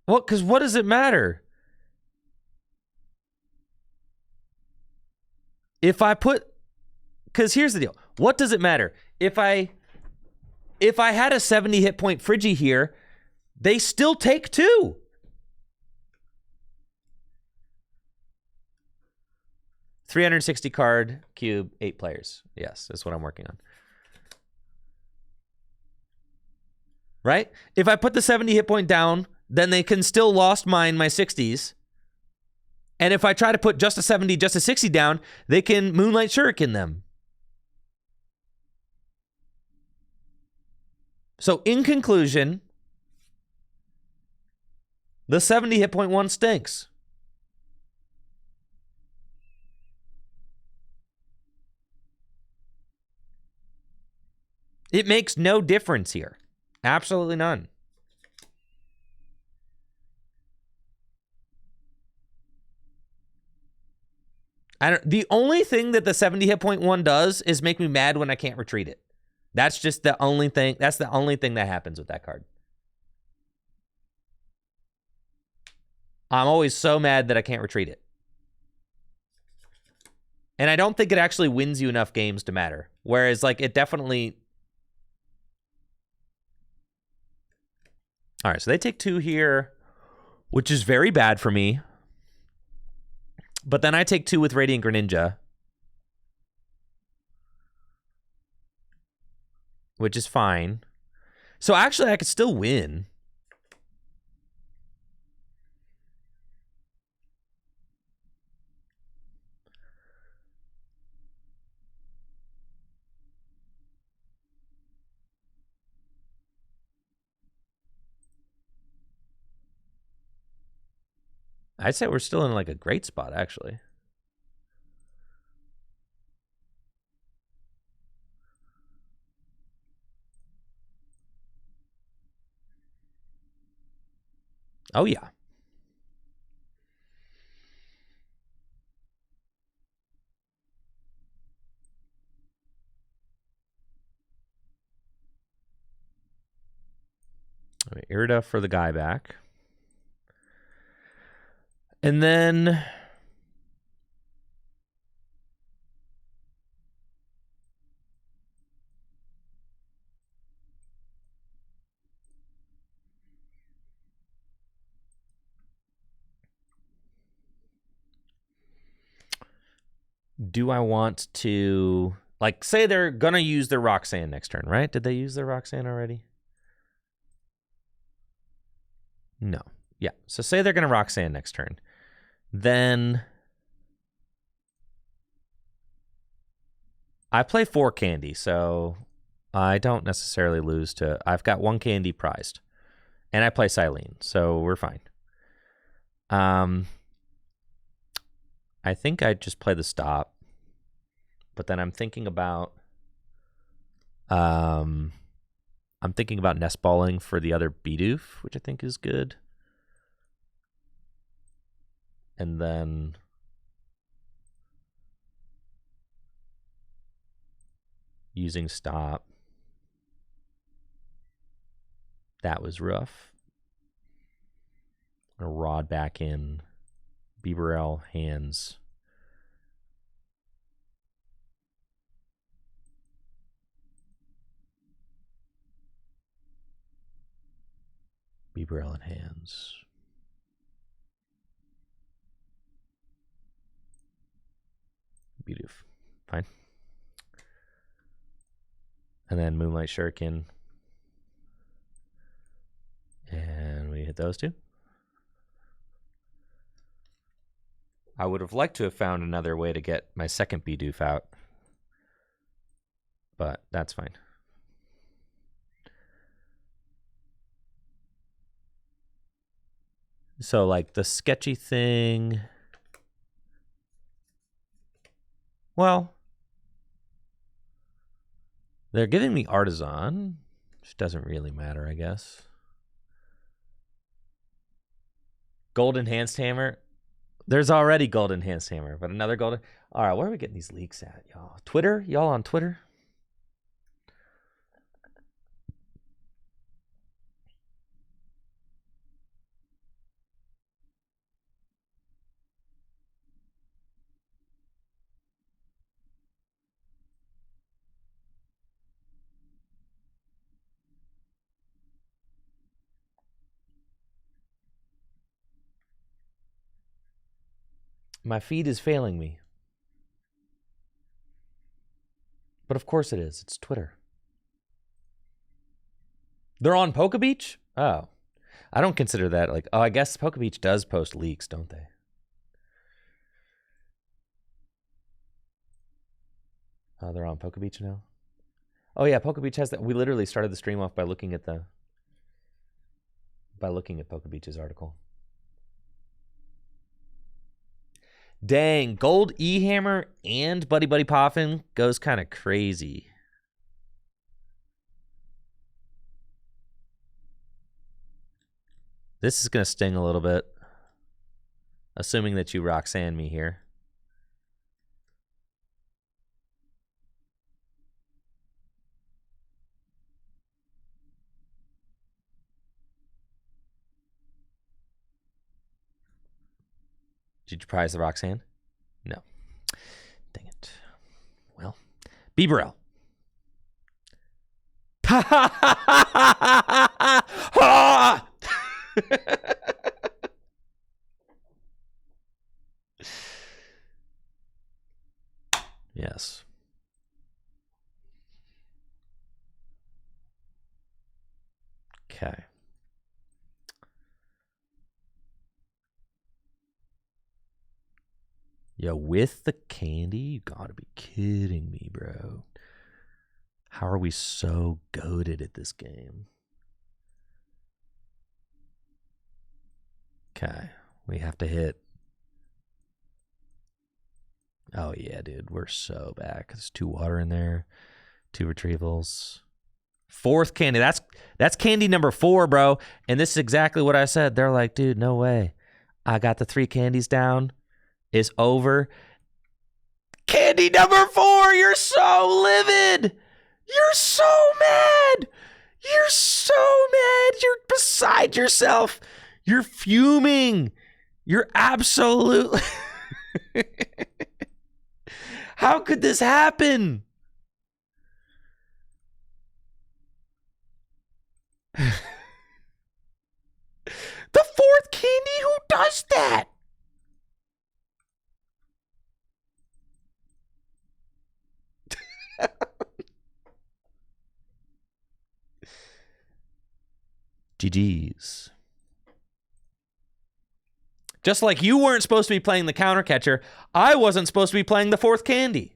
Well, because what does it matter? If I put... Because here's the deal. What does it matter? If I had a 70 hit point Friggy here, they still take 2. $360 card, cube, 8 players. Yes, that's what I'm working on. Right? If I put the 70 hit point down, then they can still lost mine my 60s. And if I try to put just a 70, just a 60 down, they can Moonlight Shuriken them. So in conclusion, the 70 hit point one stinks. It makes no difference here. Absolutely none. The only thing that the 70 hit point one does is make me mad when I can't retreat it. That's just the only thing. That's the only thing that happens with that card. I'm always so mad that I can't retreat it. And I don't think it actually wins you enough games to matter. Whereas, like, it definitely... All right, so they take 2 here, which is very bad for me. But then I take 2 with Radiant Greninja, which is fine. So actually, I could still win. I'd say we're still in like a great spot, actually. Oh, yeah. Irida for the guy back. And then do I want to, like, say they're going to use their Roxanne next turn, right? Did they use their Roxanne already? No. Yeah. So say they're going to Roxanne next turn. Then I play 4 candy, so I don't necessarily lose to... I've got 1 candy prized. And I play Silene, so we're fine. I think I just play the stop. But then I'm thinking about... I'm thinking about nest balling for the other Bidoof, which I think is good. And then... using stop. That was rough. I'm gonna rod back in. Bibarel, hands. Bibarel in hands. Bidoof. Fine. And then Moonlight Shuriken. And we hit those 2. I would have liked to have found another way to get my second Bidoof out. But that's fine. So, like, the sketchy thing... Well... They're giving me Artisan, which doesn't really matter, I guess. Gold Enhanced Hammer. There's already Gold Enhanced Hammer, but another golden... All right, where are we getting these leaks at, y'all? Twitter? Y'all on Twitter? My feed is failing me. But of course it is. It's Twitter. They're on Poke Beach? Oh. I don't consider that like... Oh, I guess Poke Beach does post leaks, don't they? Oh, they're on Poke Beach now? Oh, yeah, Poke Beach has that. We literally started the stream off by looking at Poke Beach's article. Dang, Gold E-Hammer and Buddy Buddy Poffin goes kind of crazy. This is going to sting a little bit. Assuming that you Roxanne me here. Did you prize the Roxanne? No. Dang it. Well, Bibarel. Yes. Okay. Yo, with the candy? You gotta be kidding me, bro. How are we so goated at this game? Okay, we have to hit. Oh, yeah, dude, we're so back. There's 2 water in there, 2 retrievals. 4th candy. That's candy number 4, bro. And this is exactly what I said. They're like, dude, no way. I got the 3 candies down. It's over. Candy number 4. You're so livid. You're so mad. You're so mad. You're beside yourself. You're fuming. You're absolutely... How could this happen? The fourth candy? Who does that? GG's. Just like you weren't supposed to be playing the counter catcher, I wasn't supposed to be playing the fourth candy.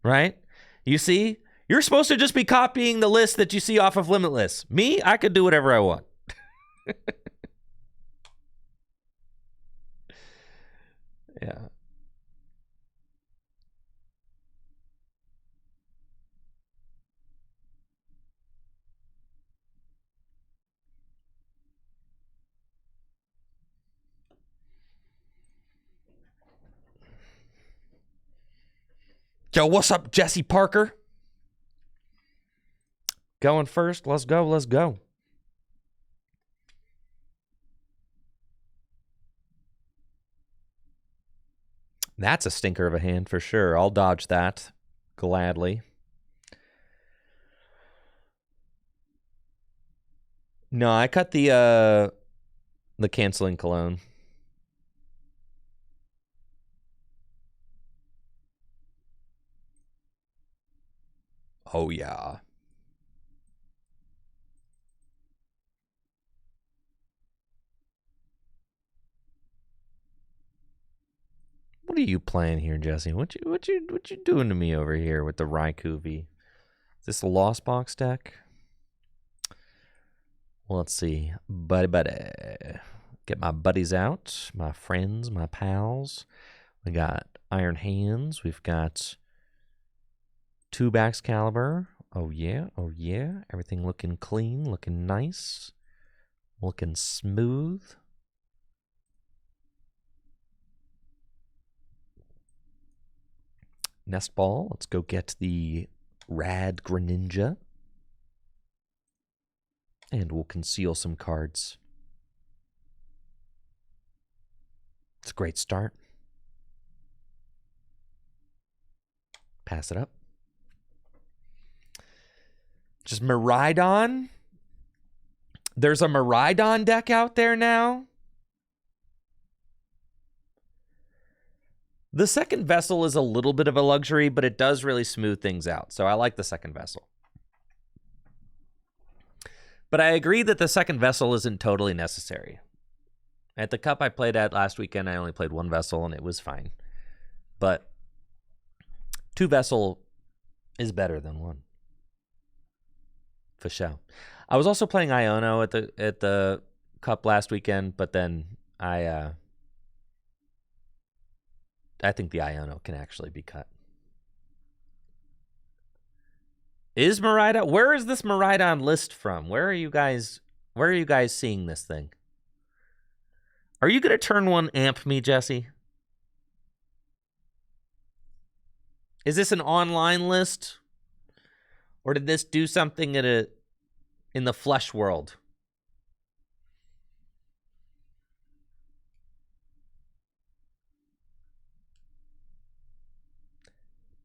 Right? You see? You're supposed to just be copying the list that you see off of Limitless. Me, I could do whatever I want. Yeah. Yo, what's up, Jesse Parker? Going first. Let's go. Let's go. That's a stinker of a hand for sure. I'll dodge that gladly. No, I cut the canceling cologne. Oh yeah. What are you playing here, Jesse? What you doing to me over here with the Raikou V? Is this a Lost Box deck? Well, let's see. Buddy. Get my buddies out. My friends, my pals. We got Iron Hands. We've got Tube Excalibur. Oh, yeah. Oh, yeah. Everything looking clean, looking nice, looking smooth. Nest Ball. Let's go get the Rad Greninja. And we'll conceal some cards. It's a great start. Pass it up. Just Miraidon. There's a Miraidon deck out there now. The second vessel is a little bit of a luxury, but it does really smooth things out. So I like the second vessel. But I agree that the second vessel isn't totally necessary. At the cup I played at last weekend, I only played one vessel, and it was fine. But two vessel is better than one. For sure. I was also playing Iono at the cup last weekend, but then I think the Iono can actually be cut. Is Miraidon? Where is this Miraidon list from? Where are you guys seeing this thing? Are you gonna turn one amp me, Jesse? Is this an online list? Or did this do something in the flesh world?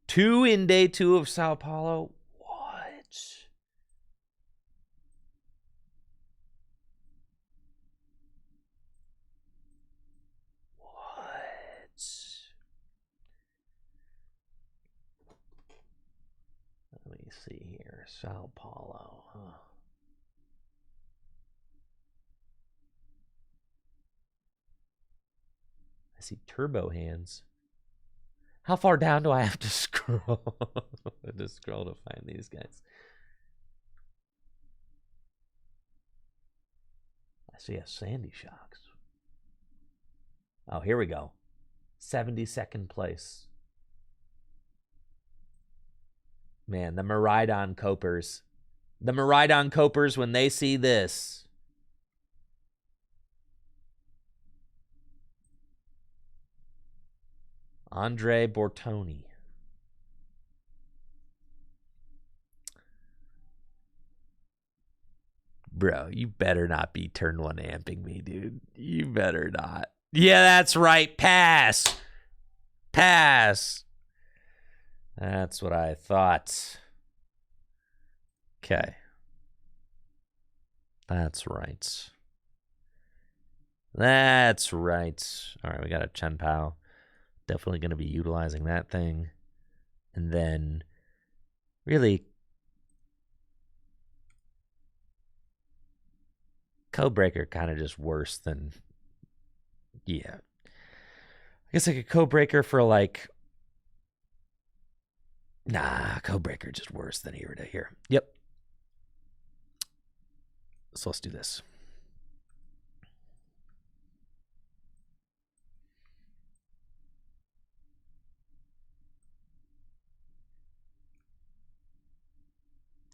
Two in day 2 of Sao Paulo? What? What? Let me see here. Sao Paulo, huh? I see turbo hands. How far down do I have to scroll? To scroll to find these guys. I see a Sandy Shocks. Oh, here we go. 72nd place. Man, the Miraidon Copers. The Miraidon Copers, when they see this. Andre Bortoni. Bro, you better not be turn 1 amping me, dude. You better not. Yeah, that's right. Pass. Pass. That's what I thought. Okay. That's right. That's right. All right, we got a Chien Pao. Definitely going to be utilizing that thing. And then really Codebreaker kind of just worse than, yeah. I guess like a Codebreaker for like, nah, Codebreaker just worse than Irida here. Yep. So let's do this.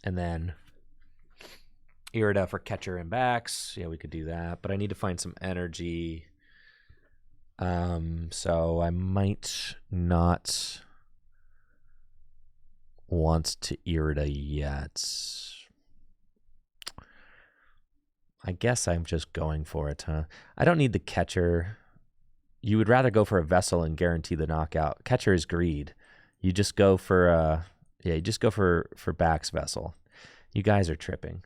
And then Irida for catcher and backs. Yeah, we could do that. But I need to find some energy. So I might not want to Irida yet. I guess I'm just going for it, huh? I don't need the catcher. You would rather go for a vessel and guarantee the knockout. Catcher is greed. You just go for you just go for backs vessel. You guys are tripping.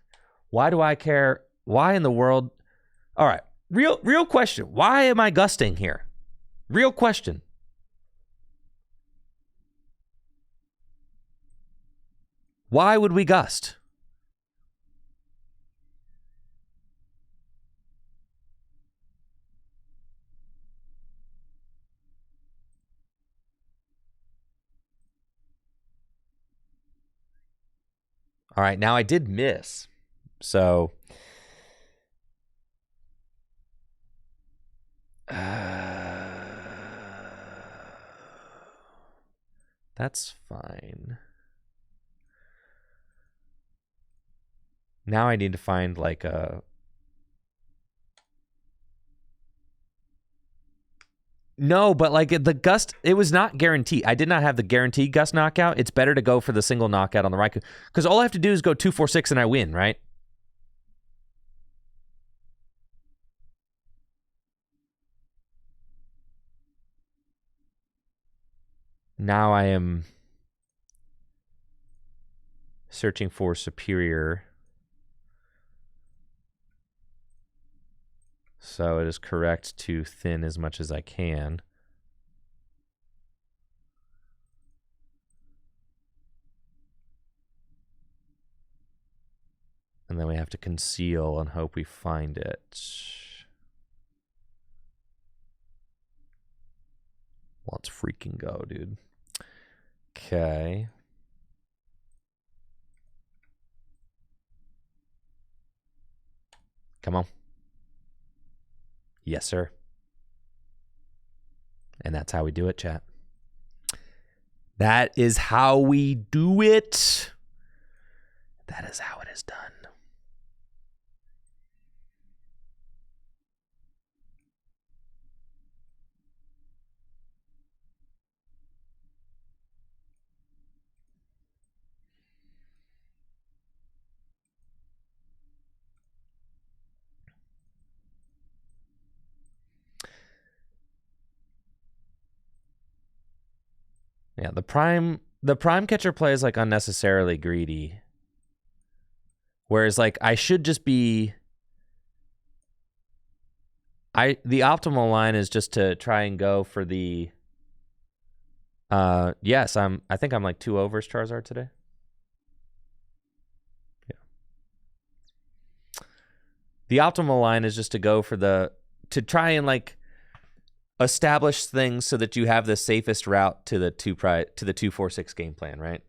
Why do I care? Why in the world? All right. Real question. Why am I gusting here? Real question. Why would we gust? All right, now I did miss. So that's fine. Now I need to find like a... No, but like the gust, it was not guaranteed. I did not have the guaranteed gust knockout. It's better to go for the single knockout on the Raikou. Because all I have to do is go 2, 4, 6 and I win, right? Now I am searching for superior. So it is correct to thin as much as I can. And then we have to conceal and hope we find it. Let's freaking go, dude. Okay. Come on. Yes, sir. And that's how we do it, chat. That is how we do it. That is how it is done. Yeah, the prime catcher play is like unnecessarily greedy. Whereas like I should just be the optimal line is just to try and go for the yes, I think I'm like 2 overs Charizard today. Yeah. The optimal line is just to go for to try and like establish things so that you have the safest route to the 2-4-6 game plan, right?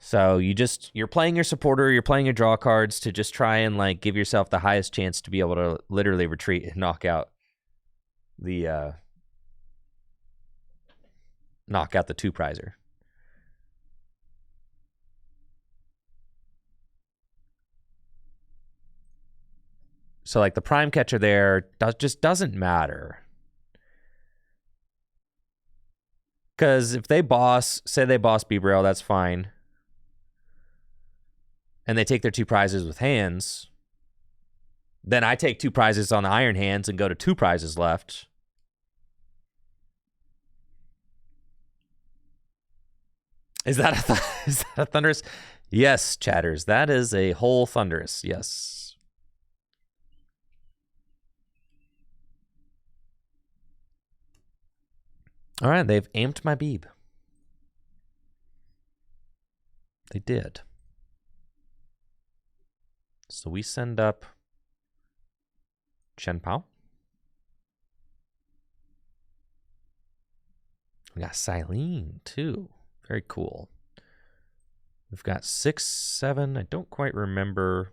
So you're playing your supporter, you're playing your draw cards to just try and like give yourself the highest chance to be able to literally retreat and knock out the 2-prizer. So like the prime catcher there just doesn't matter. Because if they boss, say they boss Bebrail, that's fine. and they take their 2 prizes with hands, then I take 2 prizes on the iron hands and go to 2 prizes left. Is that a Thunderous? Yes, chatters. That is a whole Thunderous. Yes. All right, they've amped my Beeb. They did. So we send up Chien Pao. We got Silene, too. Very cool. We've got 6, 7. I don't quite remember.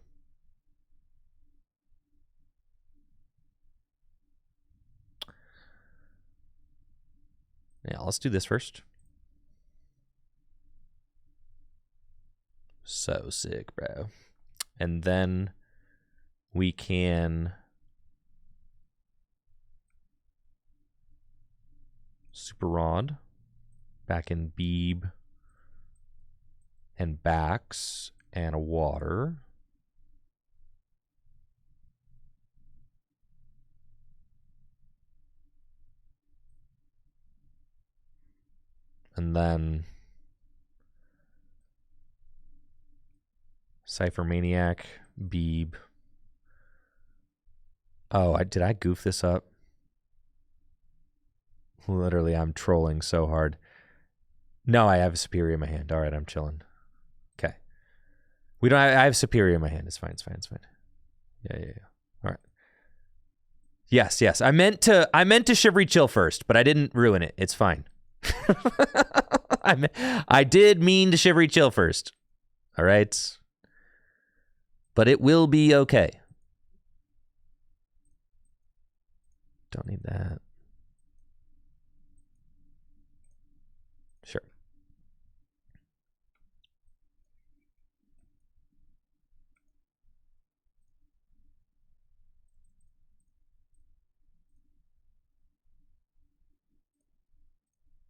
Yeah, let's do this first. So sick, bro. And then we can Super Rod back in Beeb and backs and a water. And then Cypher Maniac, Beeb. Oh, did I goof this up? Literally, I'm trolling so hard. No, I have Superior in my hand. All right, I'm chilling. Okay. I have Superior in my hand. It's fine. Yeah. All right. Yes. I meant to Shivery Chill first, but I didn't ruin it. It's fine. I did mean to Shivery Chill first. All right. But it will be okay. Don't need that. Sure.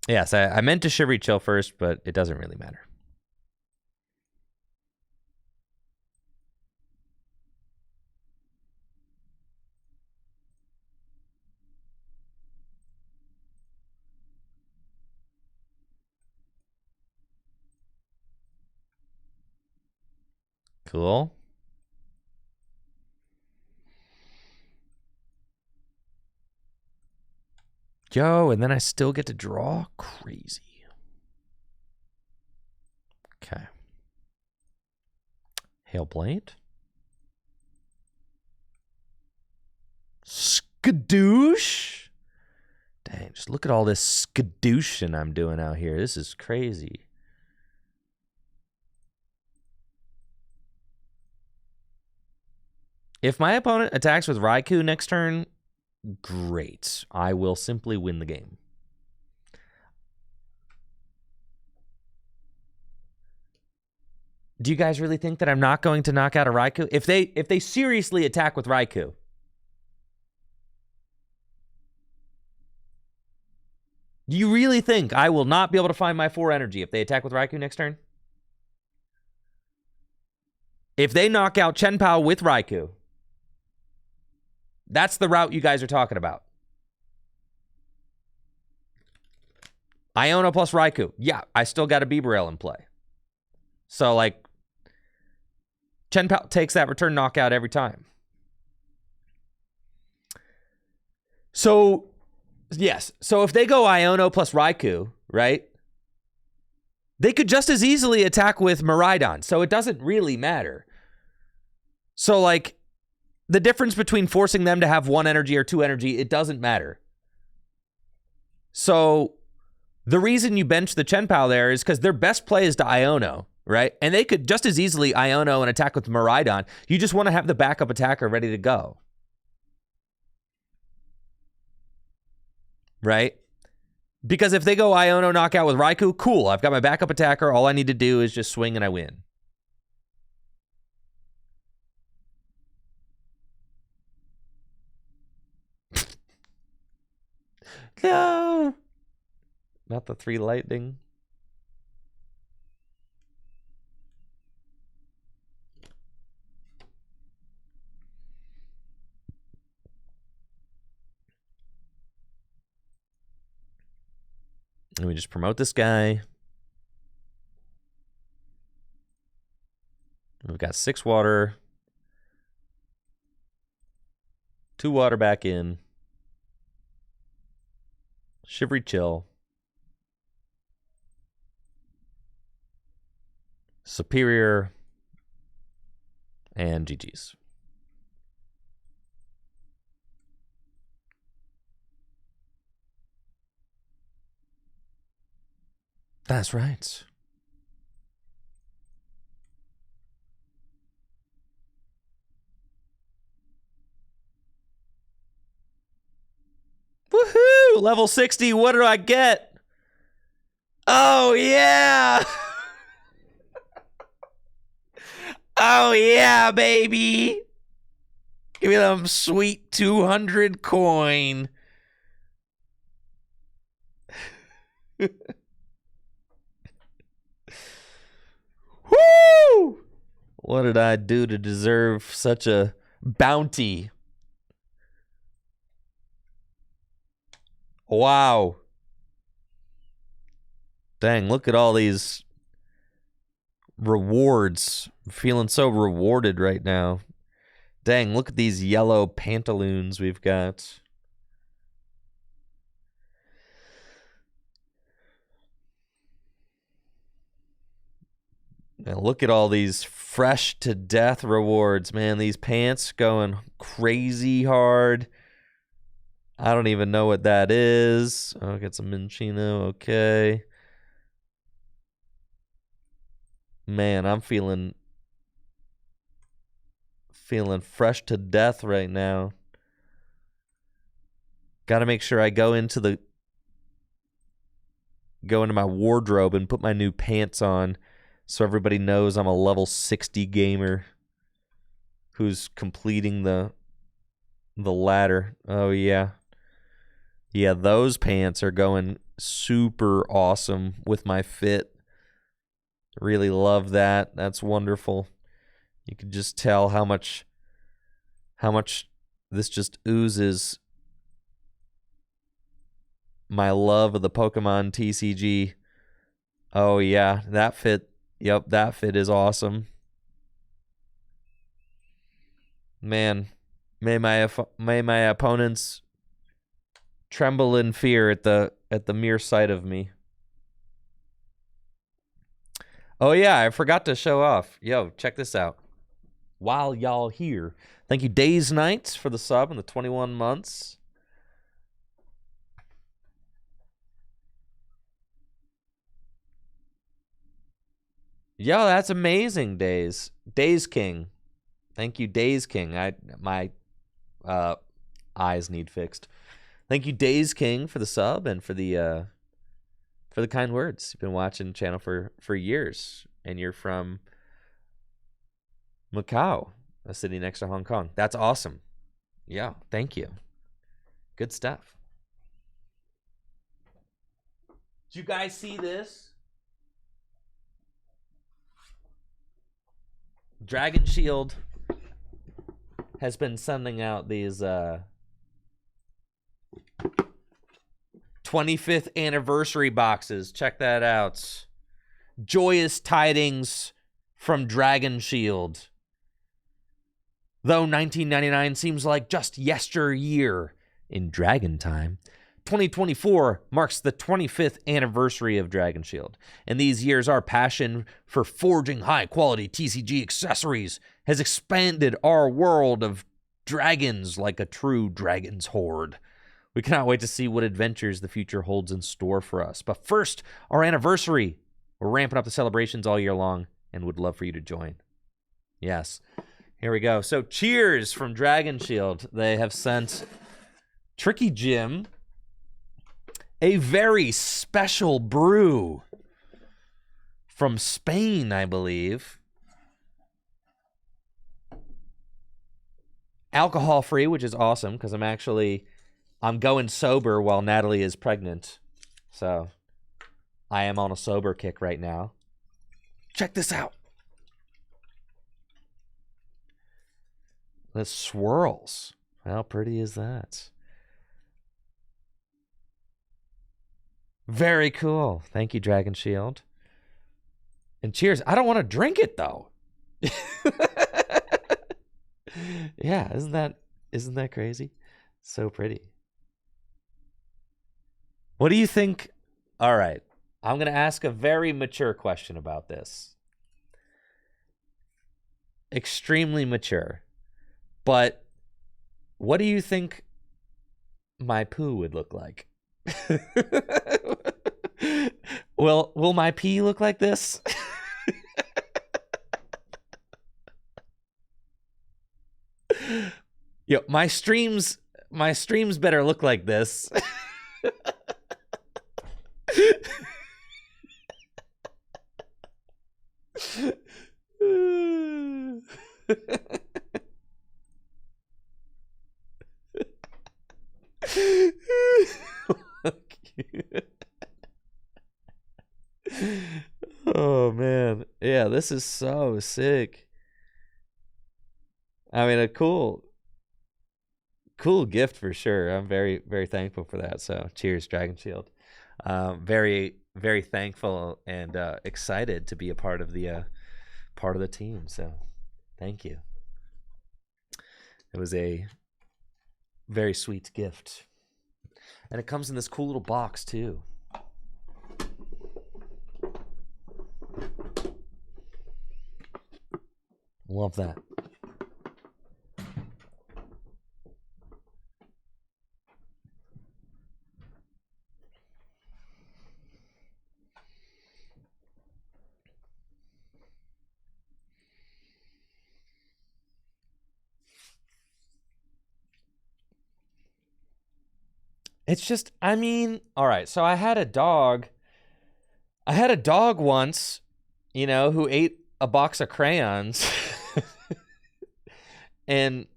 Yes, I meant to Shivery Chill first, but it doesn't really matter. Cool. Yo, and then I still get to draw? Crazy. Okay. Hailblade. Skadoosh. Dang, just look at all this skadooshin' I'm doing out here. This is crazy. If my opponent attacks with Raikou next turn, great. I will simply win the game. Do you guys really think that I'm not going to knock out a Raikou? If they seriously attack with Raikou, do you really think I will not be able to find my 4 energy if they attack with Raikou next turn? If they knock out Chien Pao with Raikou, that's the route you guys are talking about. Iono plus Raikou. Yeah, I still got a Bibarel in play. So, like, Chien Pao takes that return knockout every time. So, yes. So if they go Iono plus Raikou, right? They could just as easily attack with Miraidon. So it doesn't really matter. So, like, the difference between forcing them to have 1 energy or 2 energy, it doesn't matter. So the reason you bench the Chien Pao there is because their best play is to Iono, right? And they could just as easily Iono and attack with Miraidon. You just want to have the backup attacker ready to go. Right? Because if they go Iono knockout with Raikou, cool. I've got my backup attacker. All I need to do is just swing and I win. No! Not the 3 lightning. Let me just promote this guy. We've got 6 water. 2 water back in. Shivery Chill. Superior. And GG's. That's right. Woohoo! Level 60. What do I get? Oh, yeah. Oh, yeah, baby. Give me them sweet 200 coin. Woo! What did I do to deserve such a bounty? Wow. Dang, look at all these rewards. I'm feeling so rewarded right now. Dang, look at these yellow pantaloons we've got. And look at all these fresh to death rewards, man. These pants going crazy hard. I don't even know what that is. I'll get some Minchino. Okay. Man, I'm feeling fresh to death right now. Got to make sure I go into my wardrobe and put my new pants on so everybody knows I'm a level 60 gamer who's completing the ladder. Oh yeah. Yeah, those pants are going super awesome with my fit. Really love that. That's wonderful. You can just tell how much this just oozes my love of the Pokemon TCG. Oh yeah, that fit. Yep, that fit is awesome. Man, may my opponents tremble in fear at the mere sight of me. Oh yeah, I forgot to show off. Yo, check this out. While y'all here, thank you Days Nights for the sub and the 21 months. Yo, that's amazing, Days. Days King. Thank you, Days King. My eyes need fixed. Thank you, Days King, for the sub and for the kind words. You've been watching the channel for years, and you're from Macau, a city next to Hong Kong. That's awesome. Yeah, thank you. Good stuff. Did you guys see this? Dragon Shield has been sending out these 25th anniversary boxes. Check that out. Joyous tidings from Dragon Shield. Though 1999 seems like just yesteryear in Dragon time, 2024 marks the 25th anniversary of Dragon Shield. In these years, our passion for forging high-quality TCG accessories has expanded our world of dragons like a true dragon's horde. We cannot wait to see what adventures the future holds in store for us. But first, our anniversary. We're ramping up the celebrations all year long and would love for you to join. Yes. Here we go. So cheers from Dragon Shield. They have sent Tricky Jim a very special brew from Spain, I believe. Alcohol-free, which is awesome because I'm going sober while Natalie is pregnant. So I am on a sober kick right now. Check this out. The swirls. How pretty is that? Very cool. Thank you, Dragon Shield. And cheers. I don't want to drink it though. Yeah, isn't that crazy? So pretty. What do you think? All right. I'm going to ask a very mature question about this. Extremely mature. But what do you think my poo would look like? Will my pee look like this? Yo, my streams better look like this. Oh man, yeah, this is so sick. I mean, a cool gift for sure. I'm very, very thankful for that. So cheers, Dragon Shield. Very, very thankful and excited to be a part of the team. So thank you. It was a very sweet gift. And it comes in this cool little box too. Love that. It's just, I mean, all right. So I had a dog once, you know, who ate a box of crayons. And,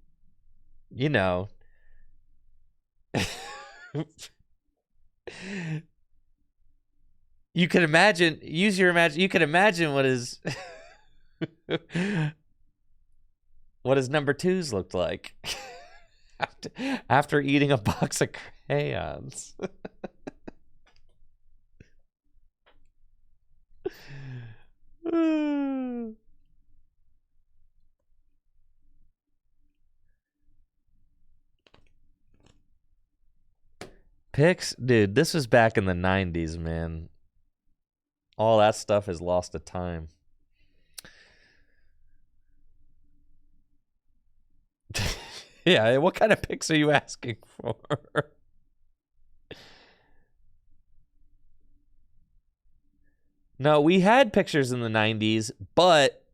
you know, you can imagine, you can imagine what his number twos looked like after eating a box of crayons. Pics, dude, this was back in the 90s, man. All that stuff is lost to time. Yeah, what kind of pics are you asking for? No, we had pictures in the 90s, but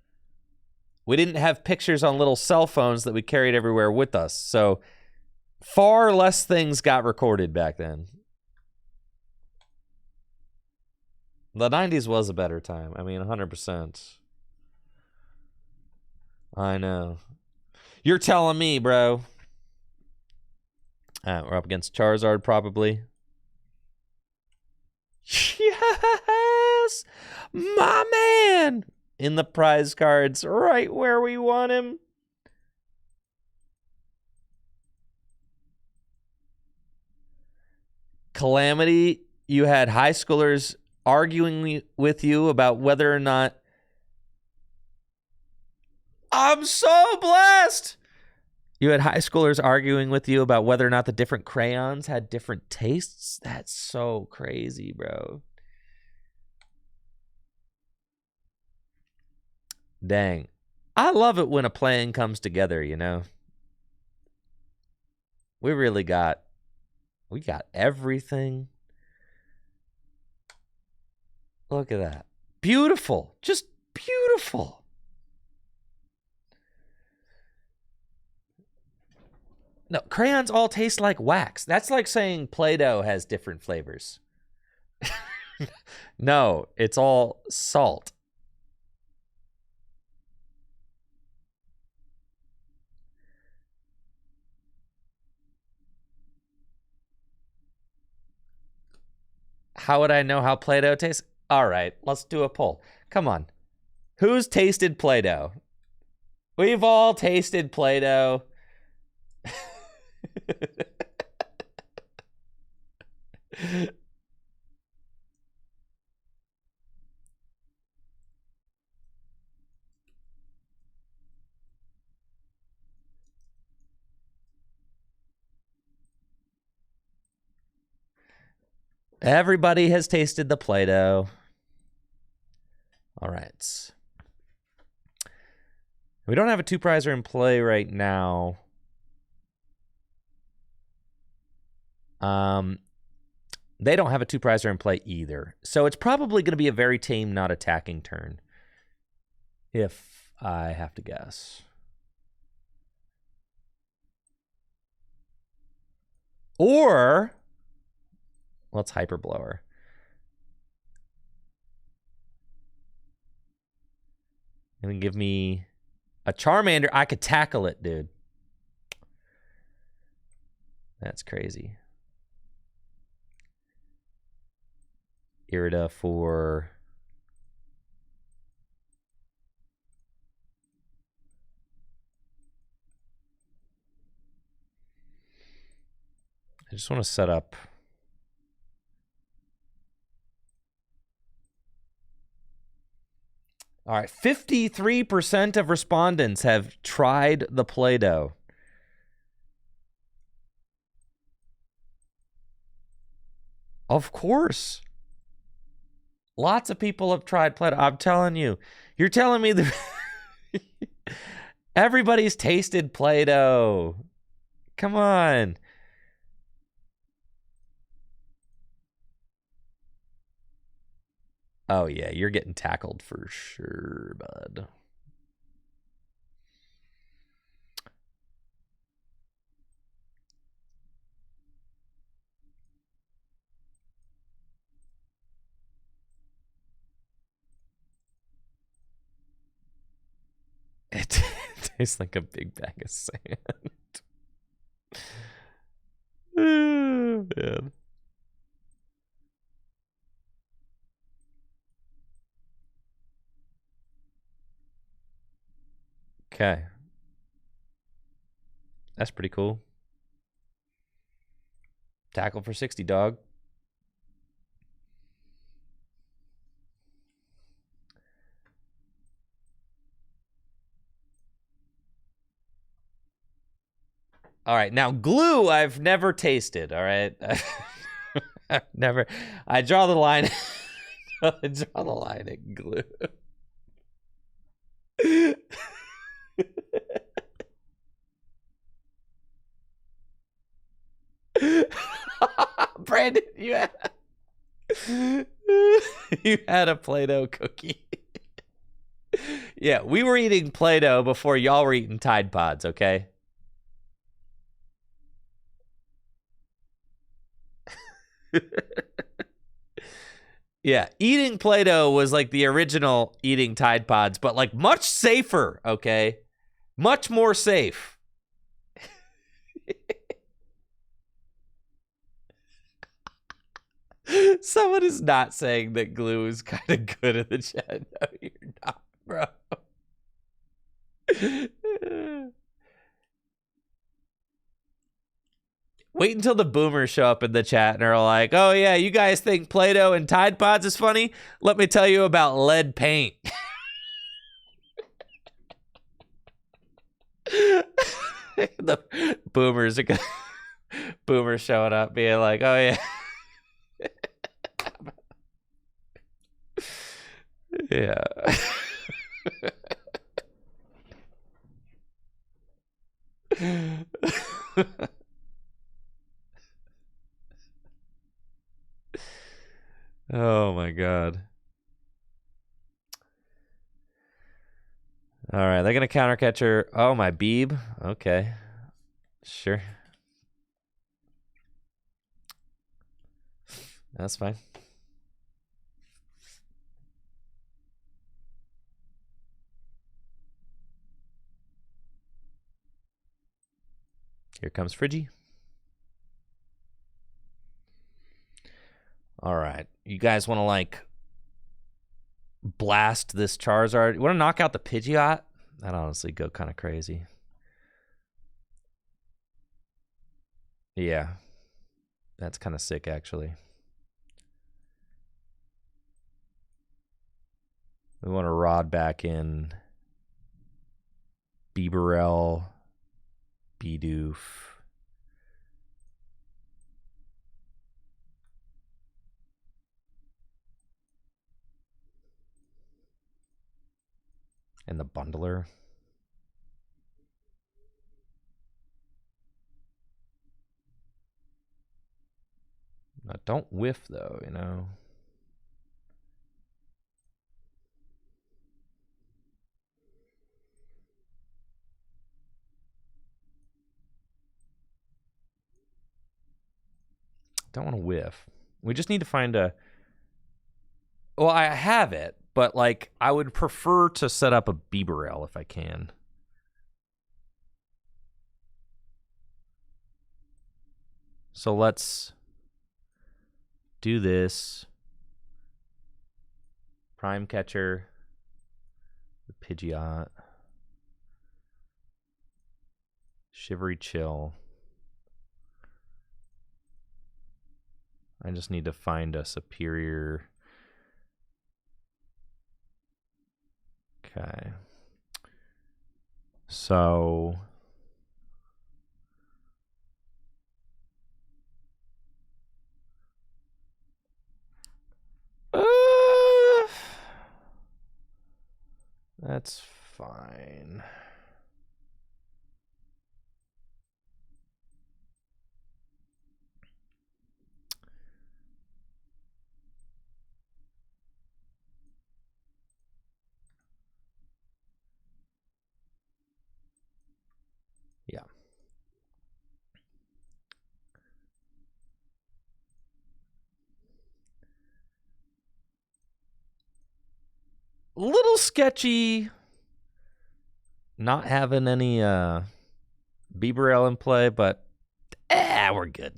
we didn't have pictures on little cell phones that we carried everywhere with us. So far less things got recorded back then. The 90s was a better time. I mean, 100%. I know. You're telling me, bro. We're up against Charizard, probably. Yes! My man! In the prize cards, right where we want him. Calamity, you had high schoolers arguing with you about whether or not... I'm so blessed! You had high schoolers arguing with you about whether or not the different crayons had different tastes? That's so crazy, bro. Dang. I love it when a plan comes together, you know? We got everything. Look at that. Beautiful. Just beautiful. No, crayons all taste like wax. That's like saying Play-Doh has different flavors. No, it's all salt. How would I know how Play-Doh tastes? All right, let's do a poll. Come on. Who's tasted Play-Doh? We've all tasted Play-Doh. Everybody has tasted the Play-Doh. All right. We don't have a two-prizer in play right now. They don't have a two-prizer in play either. So it's probably going to be a very tame, not attacking turn. If I have to guess. Or let's Hyper Blower. And then give me a Charmander. I could tackle it, dude. That's crazy. Irida for... I just want to set up... All right, 53% of respondents have tried the Play-Doh. Of course. Lots of people have tried Play-Doh. I'm telling you. You're telling me that everybody's tasted Play-Doh. Come on. Oh, yeah, you're getting tackled for sure, bud. It tastes like a big bag of sand. Oh, man. Okay. That's pretty cool. Tackle for 60, dog. All right. Now, glue, I've never tasted. All right. I've never. I draw the line. I draw the line at glue. Brandon, you had a Play-Doh cookie. Yeah, we were eating Play-Doh before y'all were eating Tide Pods, okay? Yeah, eating Play-Doh was like the original eating Tide Pods, but like much safer, okay? Much more safe. Someone is not saying that glue is kind of good in the chat. No, you're not, bro. Wait until the boomers show up in the chat and are like, oh, yeah, you guys think Play-Doh and Tide Pods is funny? Let me tell you about lead paint. The boomers are gonna, boomers showing up being like, oh, yeah. Yeah. Oh my god. All right, they're gonna counter catcher. Oh, my Beeb. Okay, sure. That's fine. Here comes Friggy. All right, you guys want to like blast this Charizard? You want to knock out the Pidgeot? That'd honestly go kind of crazy. Yeah, that's kind of sick, actually. We want to rod back in Bieberell, Bidoof. And the bundler. Now, don't whiff, though, you know. Don't want to whiff. We just need to find a... Well, I have it, but, like, I would prefer to set up a Bibarel if I can. So let's do this. Prime Catcher. The Pidgeot. Shivery Chill. I just need to find a superior... Okay. So... That's fine. Yeah. Little sketchy not having any Bibarel in play, but we're good.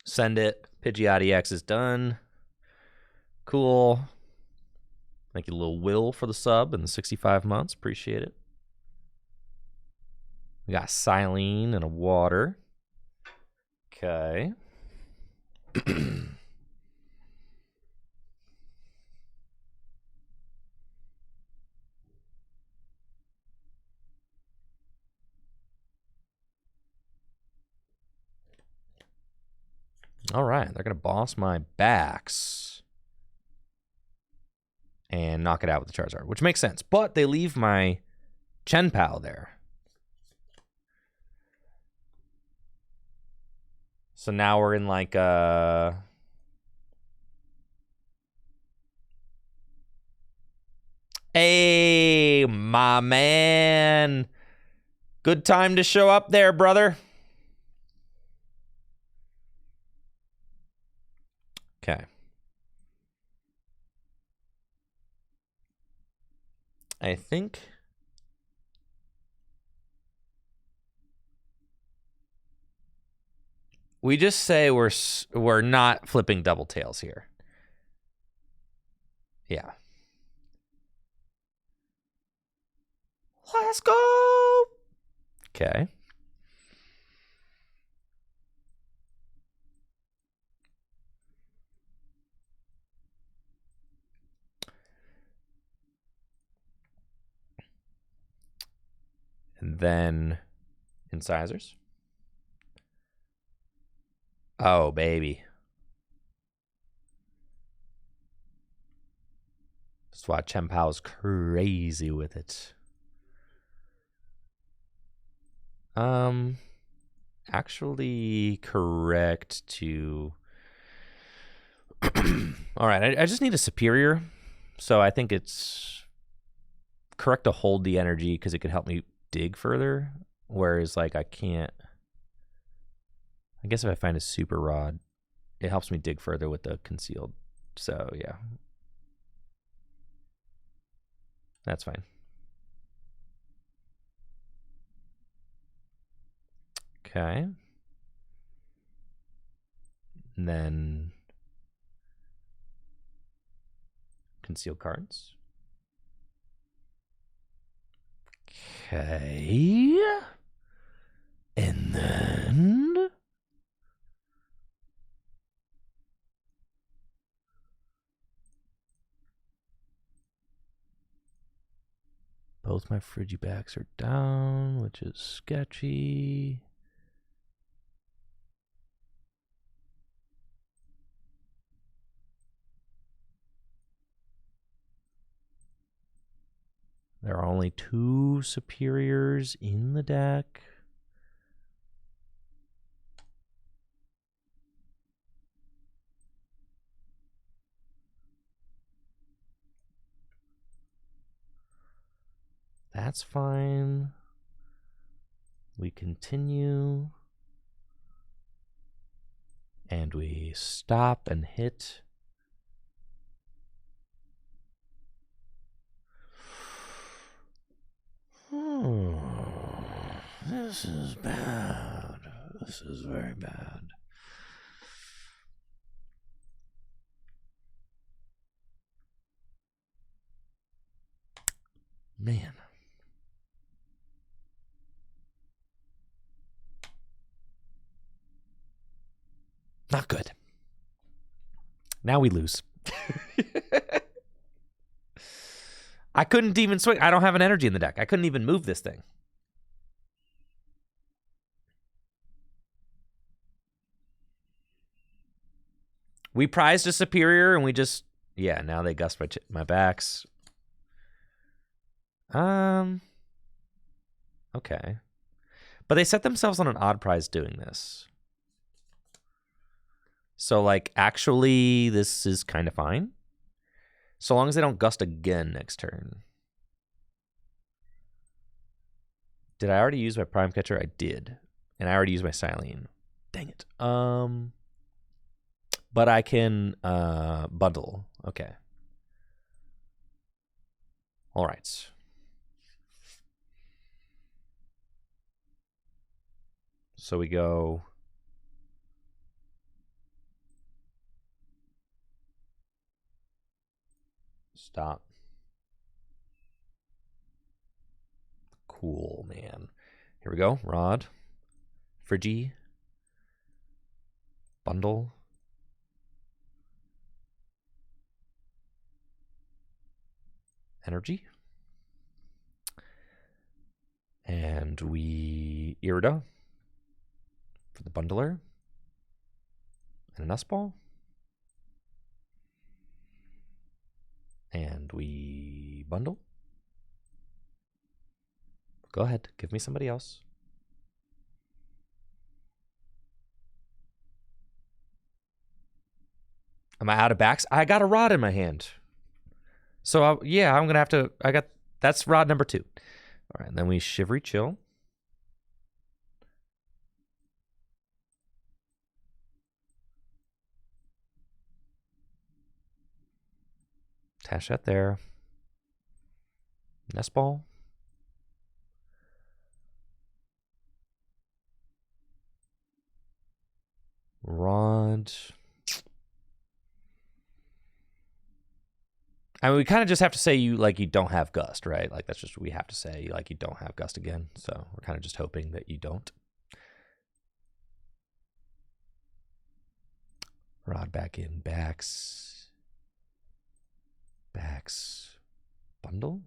Send it. Pidgeot EX is done. Cool. Thank you, Lil Will, for the sub and the 65 months. Appreciate it. We got Silene and a water. Okay. All right, they're going to boss my backs and knock it out with the Charizard, which makes sense. But they leave my Chien Pao there. So now we're in like Hey, my man. Good time to show up there, brother. Okay. I think we just say we're not flipping double tails here. Yeah. Let's go. Okay. And then incisors. Oh, baby. That's why Chien Pao's crazy with it. Actually correct to... All right, I just need a superior. So I think it's correct to hold the energy because it could help me dig further. Whereas, like, I can't... I guess if I find a super rod, it helps me dig further with the concealed. So, yeah. That's fine. Okay. And then concealed cards. Okay. And then both my Frigibacks are down, which is sketchy. There are only 2 superiors in the deck. That's fine. We continue. And we stop and hit. This is bad. This is very bad. Man. Not good. Now we lose. I couldn't even swing. I don't have an energy in the deck. I couldn't even move this thing. We prized a superior and we just... Yeah, now they gust my backs. Okay. But they set themselves on an odd prize doing this. So, like, actually, this is kind of fine. So long as they don't gust again next turn. Did I already use my Prime Catcher? I did. And I already used my Silene. Dang it. But I can bundle. Okay. All right. So we go... Stop. Cool, man. Here we go. Rod. Friggy. Bundle. Energy. And we Irida for the bundler. And an S-ball. And we bundle. Go ahead. Give me somebody else. Am I out of backs? I got a rod in my hand. So, yeah, I'm going to have to... That's rod number 2. All right, and then we Shivery Chill. Attach that there. Nest Ball. Rod. I mean, we kind of just have to say you don't have Gust, right? Like, that's just what we have to say. Like, you don't have Gust again. So we're kind of just hoping that you don't. Rod back in. Backs. Backs. Bundle.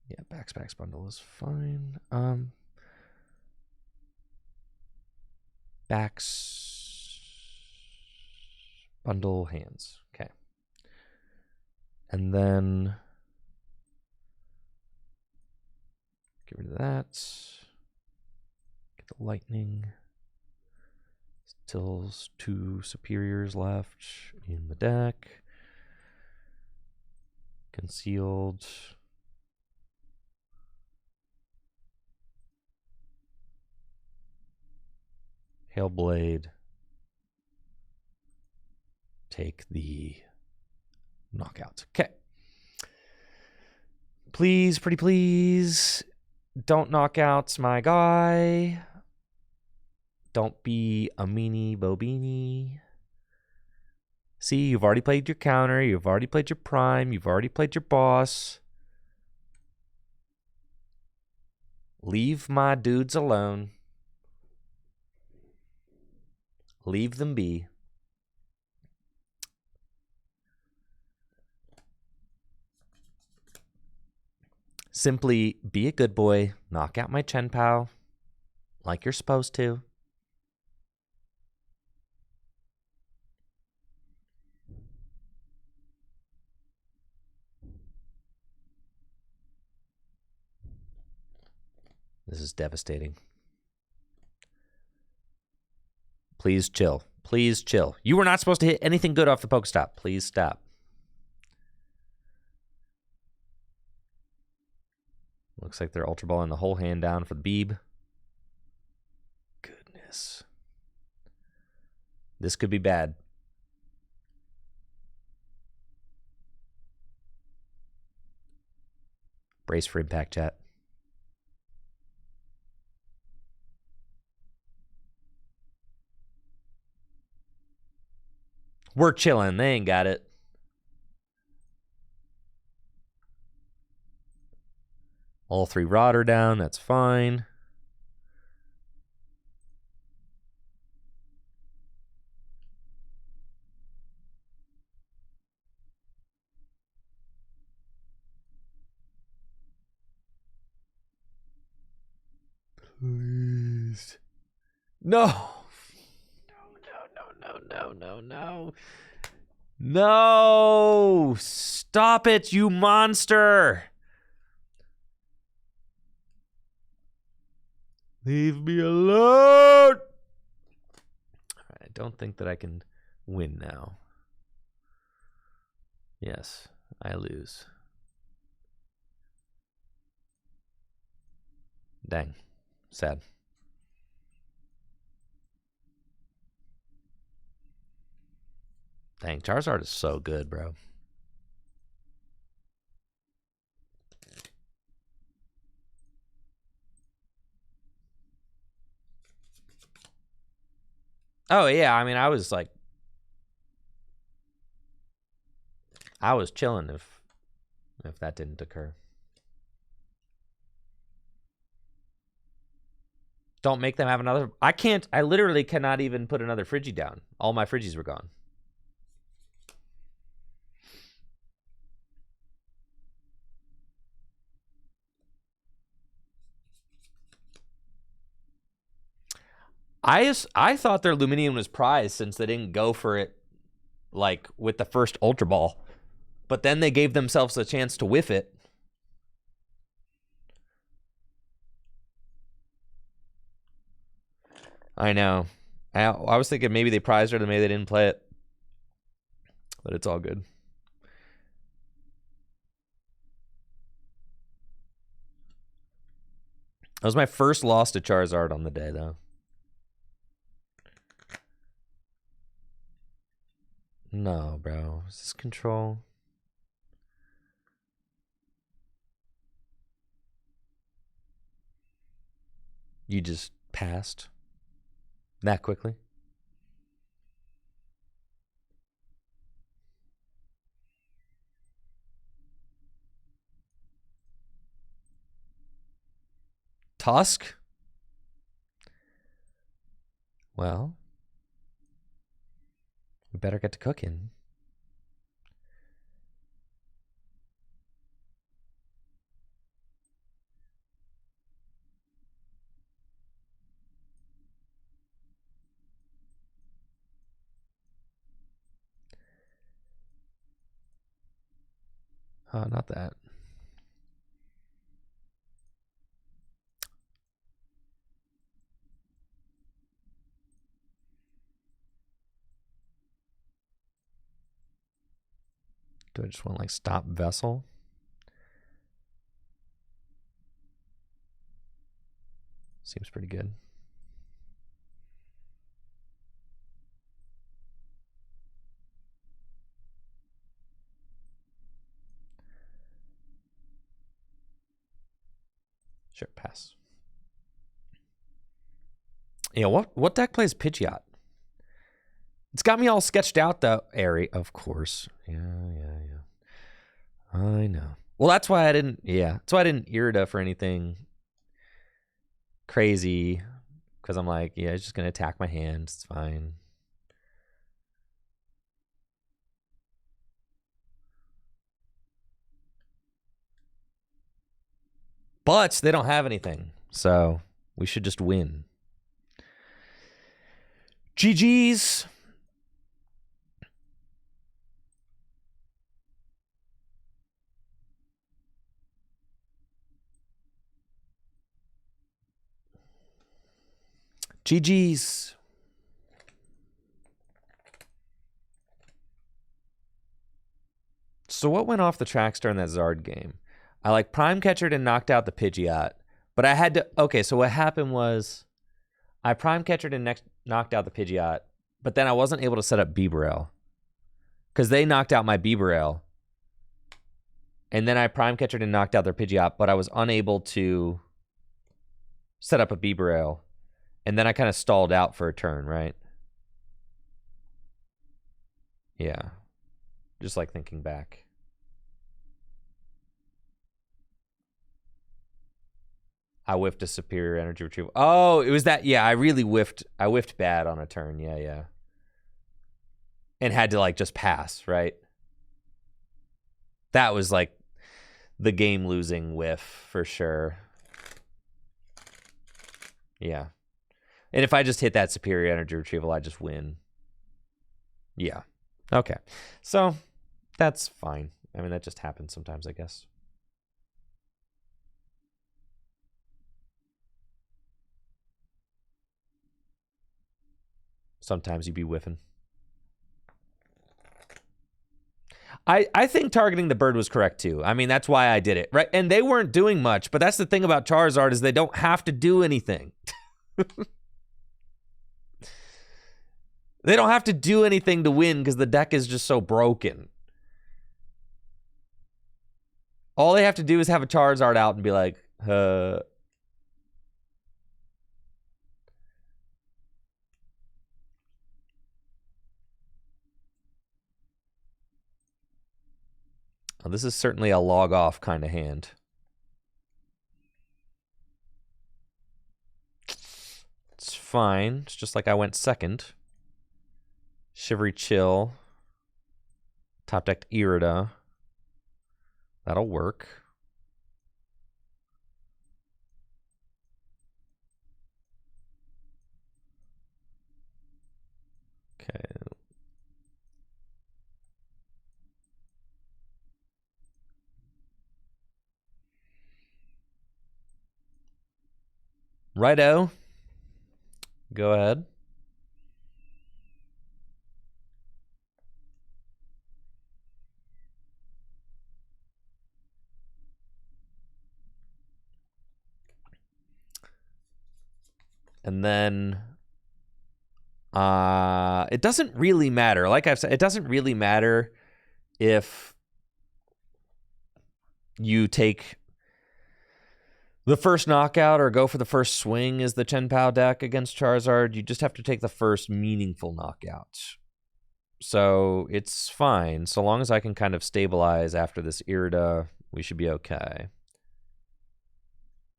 Yeah, backs bundle is fine. Backs, bundle, hands. Okay. And then get rid of that. Get the lightning. Still 2 superiors left in the deck. Concealed. Hailblade. Take the knockout. Okay. Please, pretty please, don't knock out my guy. Don't be a meanie bobini. See, you've already played your counter. You've already played your prime. You've already played your boss. Leave my dudes alone. Leave them be. simply be a good boy, knock out my Chien Pao like you're supposed to. This is devastating. Please chill. Please chill. You were not supposed to hit anything good off the Pokestop. Please stop. Looks like they're Ultra Balling the whole hand down for the Beeb. Goodness. This could be bad. Brace for impact, chat. We're chilling. They ain't got it. All 3 rod are down. That's fine. Please. No. No. No. Stop it, you monster. Leave me alone. I don't think that I can win now. Yes, I lose. Dang. Sad. Dang, Charizard is so good, bro. Oh, yeah, I mean, I was chilling if that didn't occur. Don't make them have another. I literally cannot even put another Friggy down. All my Friggies were gone. I thought their Luminium was prized since they didn't go for it like with the first Ultra Ball. But then they gave themselves a chance to whiff it. I know. I was thinking maybe they prized her and maybe they didn't play it. But it's all good. That was my first loss to Charizard on the day, though. No, bro. Is this control? You just passed that quickly? Tusk? Well, we better get to cooking. Not that. Do I just want to like stop Vessel? Seems pretty good. Sure, pass. Yeah, what deck plays Pidgeot? It's got me all sketched out though. Airy, of course. Yeah. I know. Well, that's why I didn't. Yeah, that's why I didn't Irida for anything crazy. Because I'm like, yeah, it's just gonna attack my hand. It's fine. But they don't have anything, so we should just win. GG's. GG's. So what went off the tracks during that Zard game? I like prime catchered and knocked out the Pidgeot, but I had to. Okay, so what happened was I prime catchered and knocked out the Pidgeot, but then I wasn't able to set up Bibarel because they knocked out my Bibarel, and then I prime catchered and knocked out their Pidgeot, but I was unable to set up a Bibarel, and then I kind of stalled out for a turn, right? Yeah, just like thinking back. I whiffed a superior energy retrieval. Oh, it was that. Yeah, I really whiffed. I whiffed bad on a turn. Yeah. And had to like just pass, right? That was like the game losing whiff for sure. Yeah. And if I just hit that superior energy retrieval, I just win. Yeah. Okay. So that's fine. I mean, that just happens sometimes, I guess. Sometimes you be whiffing. I think targeting the bird was correct too. I mean, that's why I did it, right? And they weren't doing much, but that's the thing about Charizard is they don't have to do anything. They don't have to do anything to win because the deck is just so broken. All they have to do is have a Charizard out and be like, Oh, this is certainly a log off kind of hand. It's fine. It's just like I went second. Shivery Chill. Top decked Irida. That'll work. Okay. Righto. Go ahead. And then it doesn't really matter. Like I've said, it doesn't really matter if you take the first knockout or go for the first swing is the Chien Pao deck against Charizard. You just have to take the first meaningful knockout. So it's fine. So long as I can kind of stabilize after this Irida, we should be okay.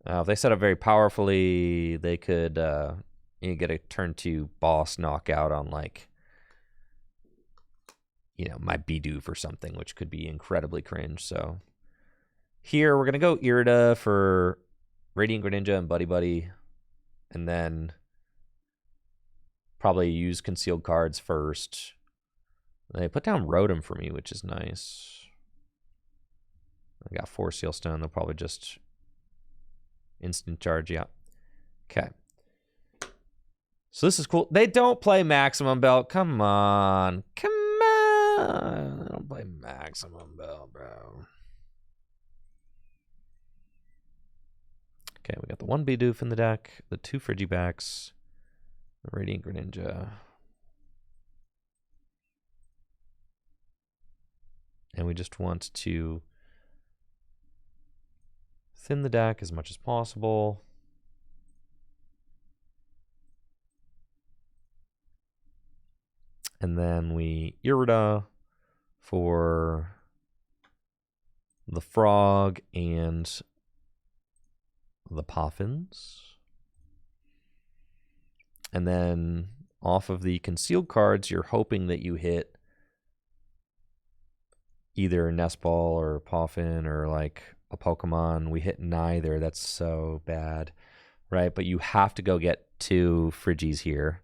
If they set up very powerfully, they could get a turn 2 boss knockout on like, my Bidoof or something, which could be incredibly cringe. So here we're going to go Irida for Radiant Greninja and Buddy Buddy, and then probably use concealed cards first. They put down Rotom for me, which is nice. I got 4 Seal Stone. They'll probably just instant charge, yeah. Okay. So this is cool. They don't play Maximum Belt. Come on. Come on. They don't play Maximum Belt, bro. Okay, we got the 1 Bidoof in the deck, the 2 Frigibacks, the Radiant Greninja. And we just want to thin the deck as much as possible. And then we Irida for the Frog and the Poffins. And then off of the concealed cards, you're hoping that you hit either Nest Ball or Poffin or like a Pokemon. We hit neither. That's so bad, right? But you have to go get 2 Friggies here,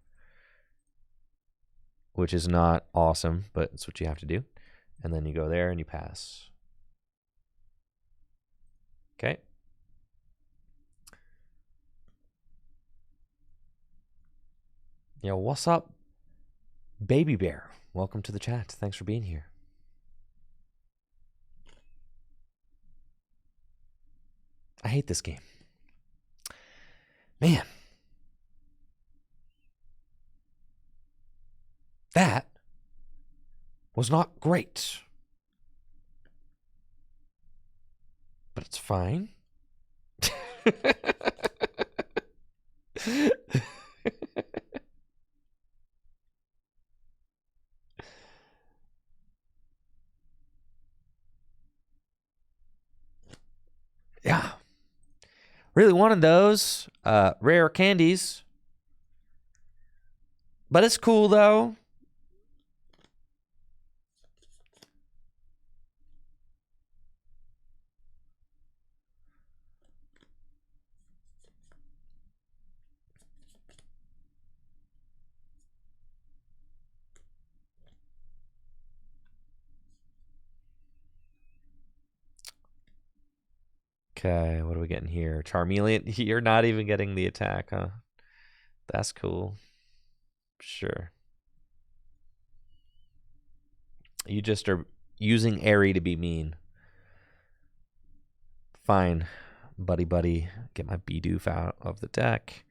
which is not awesome, but it's what you have to do. And then you go there and you pass. Okay. Yo, what's up, Baby Bear? Welcome to the chat. Thanks for being here. I hate this game. Man. That was not great. But it's fine. Yeah. Really wanted those rare candies. But it's cool, though. Okay, what are we getting here? Charmeleon, you're not even getting the attack, huh? That's cool. Sure. You just are using Airy to be mean. Fine, buddy. Get my Bidoof out of the deck.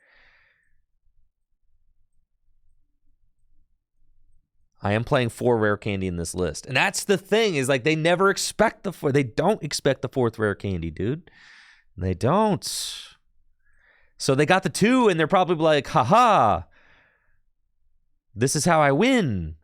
I am playing 4 rare candy in this list. And that's the thing, is like they never expect the 4. They don't expect the 4th rare candy, dude. They don't. So they got the 2 and they're probably like, haha, this is how I win.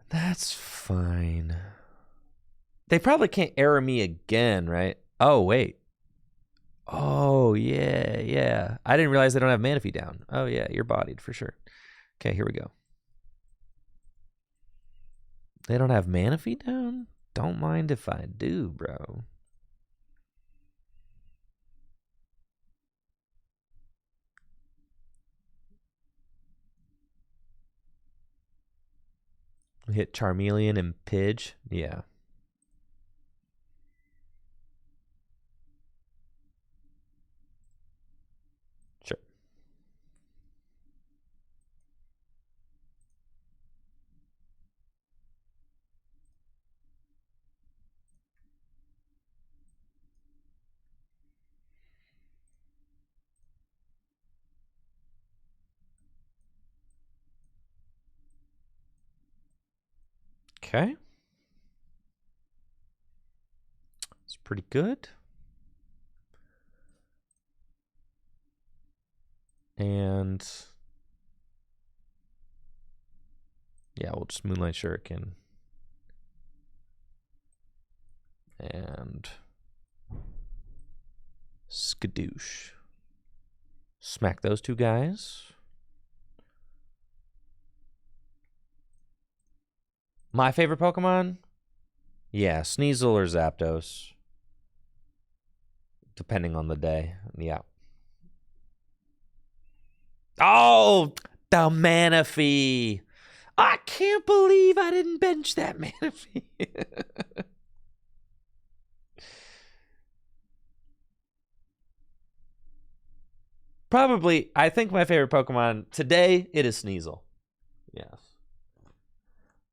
That's fine. They probably can't error me again, right? Oh, wait. Oh, yeah. I didn't realize they don't have Manaphy down. Oh, yeah, you're bodied for sure. Okay, here we go. They don't have Manaphy down? Don't mind if I do, bro. We hit Charmeleon and Pidge. Yeah. Sure. Okay. It's pretty good. And yeah, we'll just Moonlight Shuriken. And Skadoosh. Smack those 2 guys. My favorite Pokemon? Yeah, Sneasel or Zapdos. Depending on the day. Yeah. Oh, the Manaphy. I can't believe I didn't bench that Manaphy. Probably, I think my favorite Pokemon today, it is Sneasel. Yes.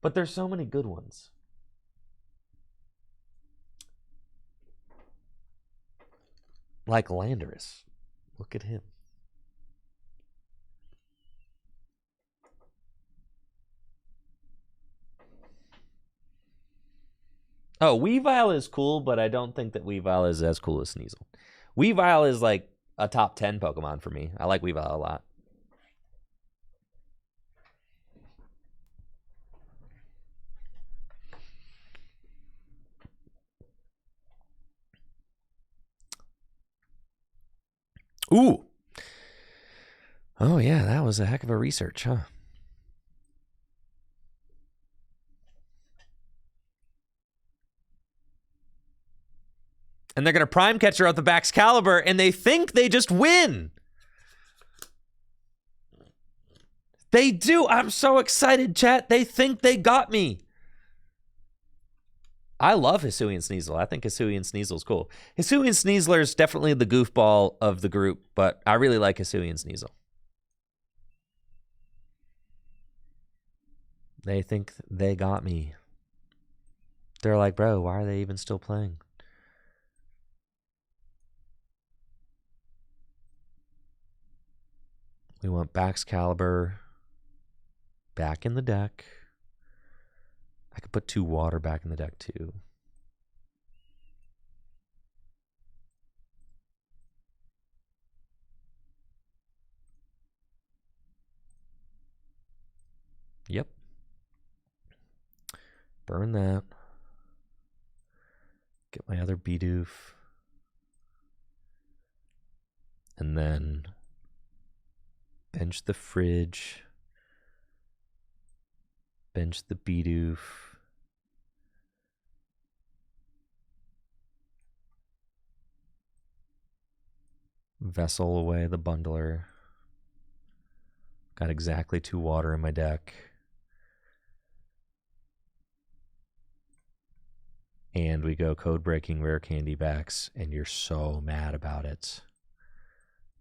But there's so many good ones. Like Landorus. Look at him. Oh, Weavile is cool, but I don't think that Weavile is as cool as Sneasel. Weavile is like a top 10 Pokemon for me. I like Weavile a lot. Ooh. Oh, yeah, that was a heck of a research, huh? And they're going to prime catcher out the Baxcalibur, and they think they just win. They do. I'm so excited, chat. They think they got me. I love Hisuian Sneasel. I think Hisuian Sneasel's cool. Hisuian Sneasler is definitely the goofball of the group, but I really like Hisuian Sneasel. They think they got me. They're like, bro, why are they even still playing? We want Baxcalibur back in the deck. I could put 2 water back in the deck too. Yep. Burn that. Get my other Bidoof. And then bench the fridge. Bench the Bidoof. Vessel away the bundler. Got exactly 2 water in my deck. And we go code breaking rare candy backs, and you're so mad about it.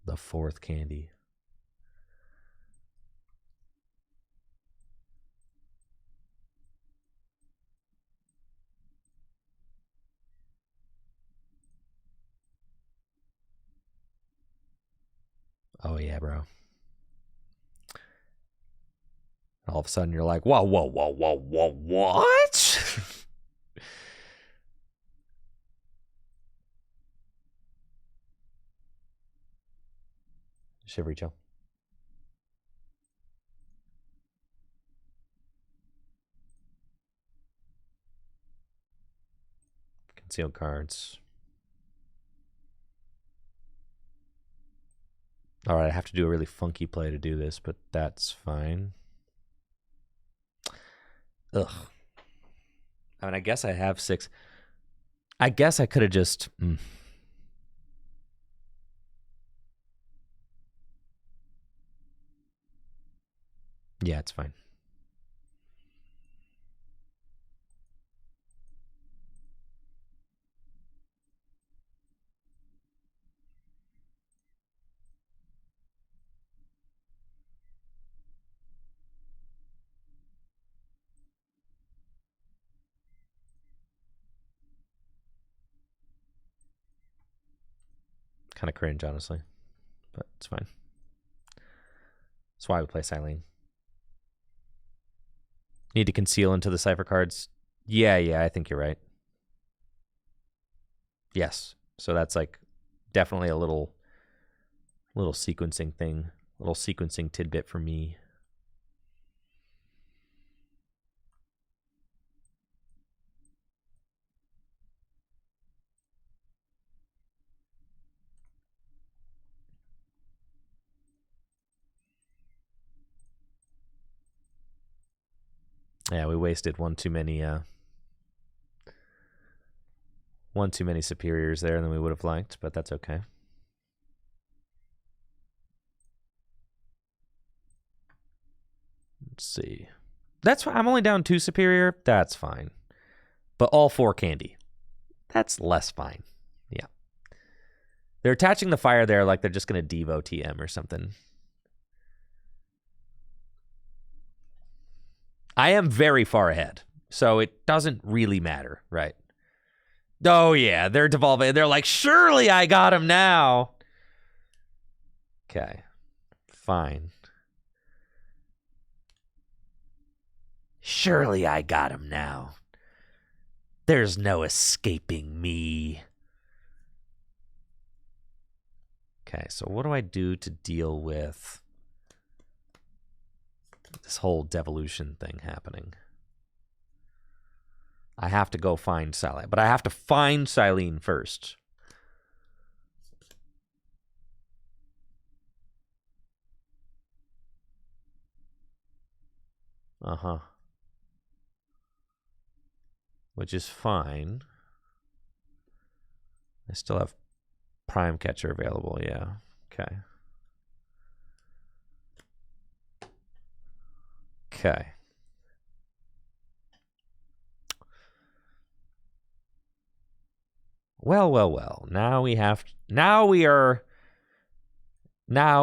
The 4th candy. Oh yeah, bro. All of a sudden you're like, whoa, whoa, whoa, whoa, whoa, what? Shivery chill. Concealed cards. All right, I have to do a really funky play to do this, but that's fine. Ugh. I mean, I guess I have 6. I guess I could have just... Yeah, it's fine. Kind of cringe, honestly. But it's fine. That's why we play Silene. Need to conceal into the cipher cards. Yeah, I think you're right. Yes. So that's like definitely a little sequencing thing. A little sequencing tidbit for me. Yeah, we wasted one too many superiors there than we would have liked, but that's okay. Let's see. That's fine. I'm only down 2 superior. That's fine. But all 4 candy. That's less fine. Yeah. They're attaching the fire there like they're just going to Devo TM or something. I am very far ahead, so it doesn't really matter, right? Oh, yeah, they're devolving. They're like, surely I got him now. Okay, fine. Surely I got him now. There's no escaping me. Okay, so what do I do to deal with this whole devolution thing happening? I have to go find Silene, but I have to find Silene first. Uh-huh. Which is fine. I still have Prime Catcher available, yeah. Okay. Okay. Well. Now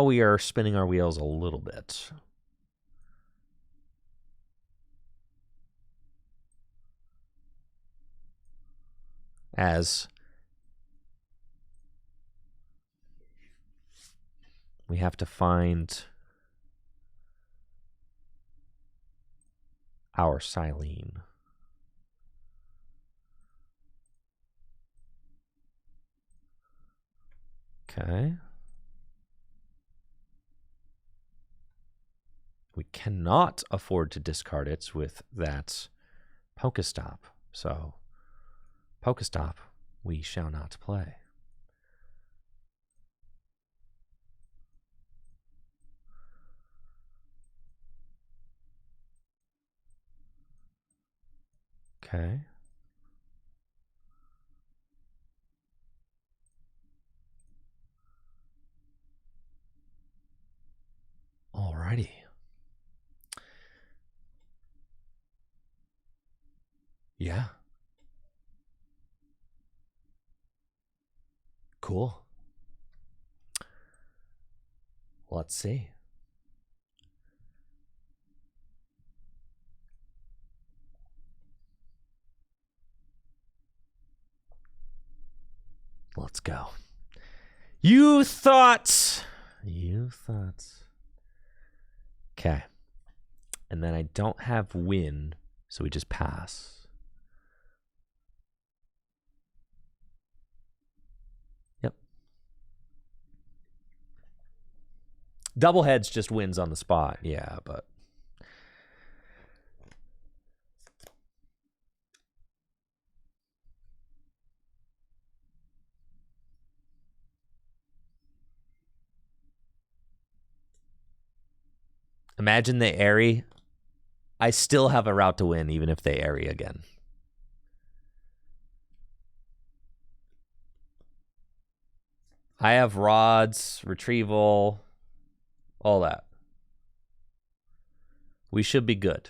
we are spinning our wheels a little bit. As we have to find our Silene. Okay. We cannot afford to discard it with that Pokestop. So, Pokestop, we shall not play. Okay. Alrighty. Yeah. Cool. Let's see. Let's go. You thought. Okay. And then I don't have win, so we just pass. Yep. Double heads just wins on the spot. Yeah, but. Imagine they airy. I still have a route to win, even if they airy again. I have rods, retrieval, all that. We should be good.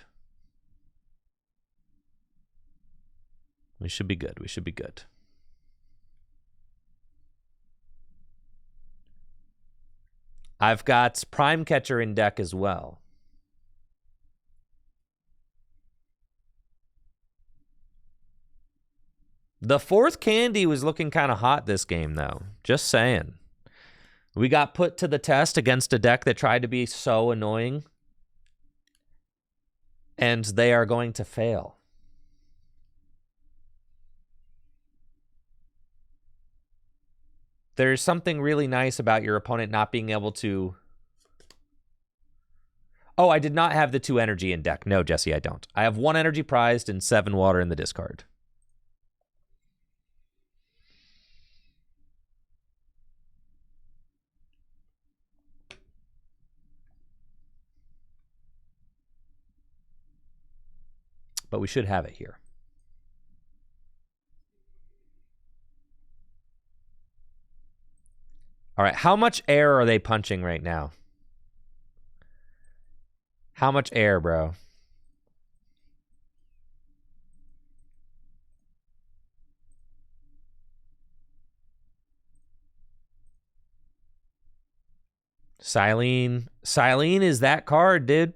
We should be good. I've got Prime Catcher in deck as well. The fourth candy was looking kind of hot this game, though. Just saying. We got put to the test against a deck that tried to be so annoying. And they are going to fail. There's something really nice about your opponent not being able to... Oh, I did not have the 2 energy in deck. No, Jesse, I don't. I have 1 energy prized and 7 water in the discard. But we should have it here. All right, how much air are they punching right now? How much air, bro? Silene. Silene is that card, dude.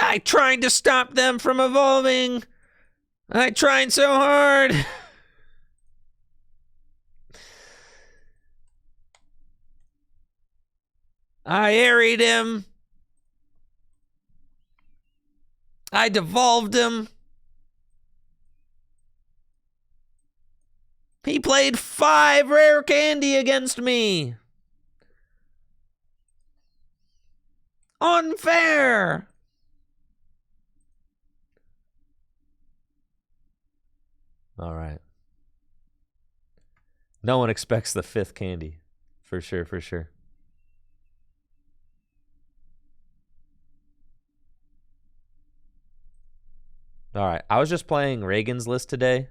I tried to stop them from evolving. I tried so hard. I airied him. I devolved him. He played 5 rare candy against me. Unfair. All right. No one expects the 5th candy. For sure, for sure. All right. I was just playing Reagan's list today.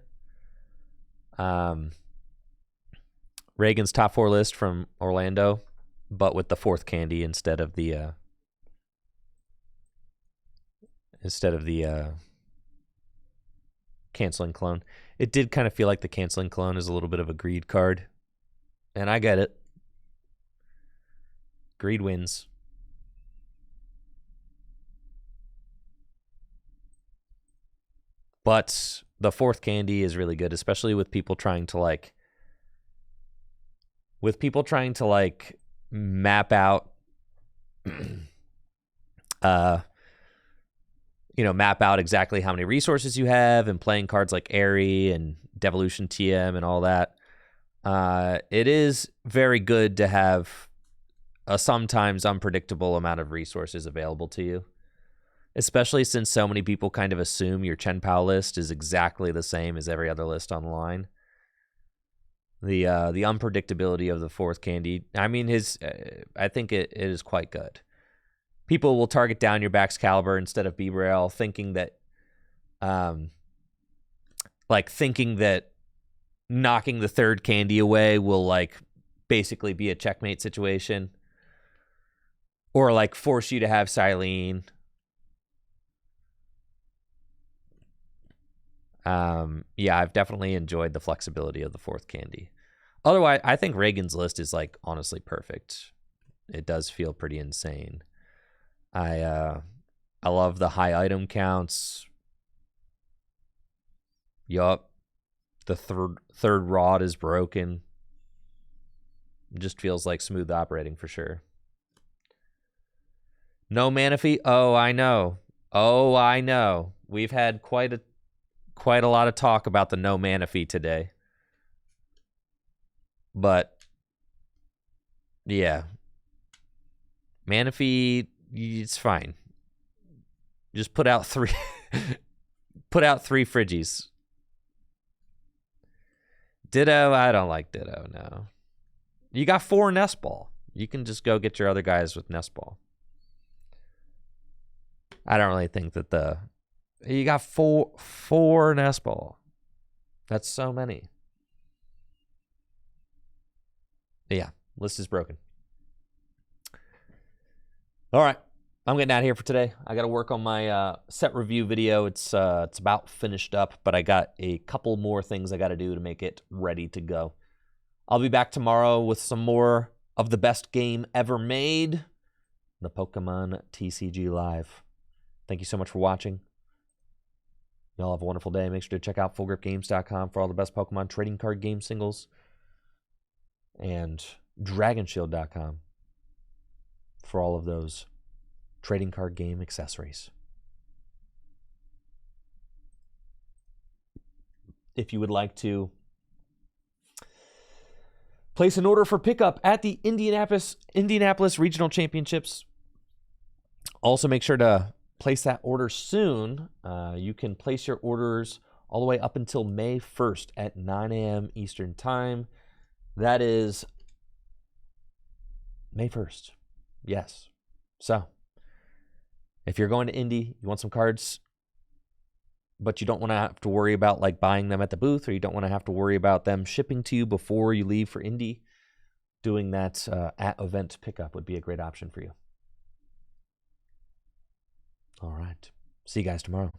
Reagan's top 4 list from Orlando, but with the 4th candy instead of the canceling clone. It did kind of feel like the canceling clone is a little bit of a greed card, and I get it. Greed wins. But the 4th candy is really good, especially with people trying to map out map out exactly how many resources you have, and playing cards like Airy and Devolution TM and all that. It is very good to have a sometimes unpredictable amount of resources available to you, especially since so many people kind of assume your Chien Pao list is exactly the same as every other list online. The unpredictability of the 4th candy, I mean, I think it is quite good. People will target down your Baxcalibur instead of B-Rail, thinking that knocking the 3rd candy away will basically be a checkmate situation, or force you to have Silene. Yeah, I've definitely enjoyed the flexibility of the 4th candy. Otherwise, I think Reagan's list is honestly perfect. It does feel pretty insane. I love the high item counts. Yup. The third rod is broken. It just feels like smooth operating for sure. No Manaphy? Oh, I know. We've had quite a lot of talk about the no Manaphy today. But yeah. Manaphy, it's fine. Just put out 3 Frigies. Ditto, I don't like Ditto, no. You got 4 Nest Ball. You can just go get your other guys with Nest Ball. I don't really think that you got 4 Nest Ball. That's so many. But yeah, list is broken. All right, I'm getting out of here for today. I got to work on my set review video. It's about finished up, but I got a couple more things I got to do to make it ready to go. I'll be back tomorrow with some more of the best game ever made, the Pokémon TCG Live. Thank you so much for watching. Y'all have a wonderful day. Make sure to check out fullgripgames.com for all the best Pokemon trading card game singles, and dragonshield.com for all of those trading card game accessories. If you would like to place an order for pickup at the Indianapolis Regional Championships, also make sure to place that order soon. You can place your orders all the way up until May 1st at 9 a.m. Eastern Time. That is May 1st. Yes. So, if you're going to Indy, you want some cards, but you don't want to have to worry about buying them at the booth, or you don't want to have to worry about them shipping to you before you leave for Indy, doing that at event pickup would be a great option for you. All right. See you guys tomorrow.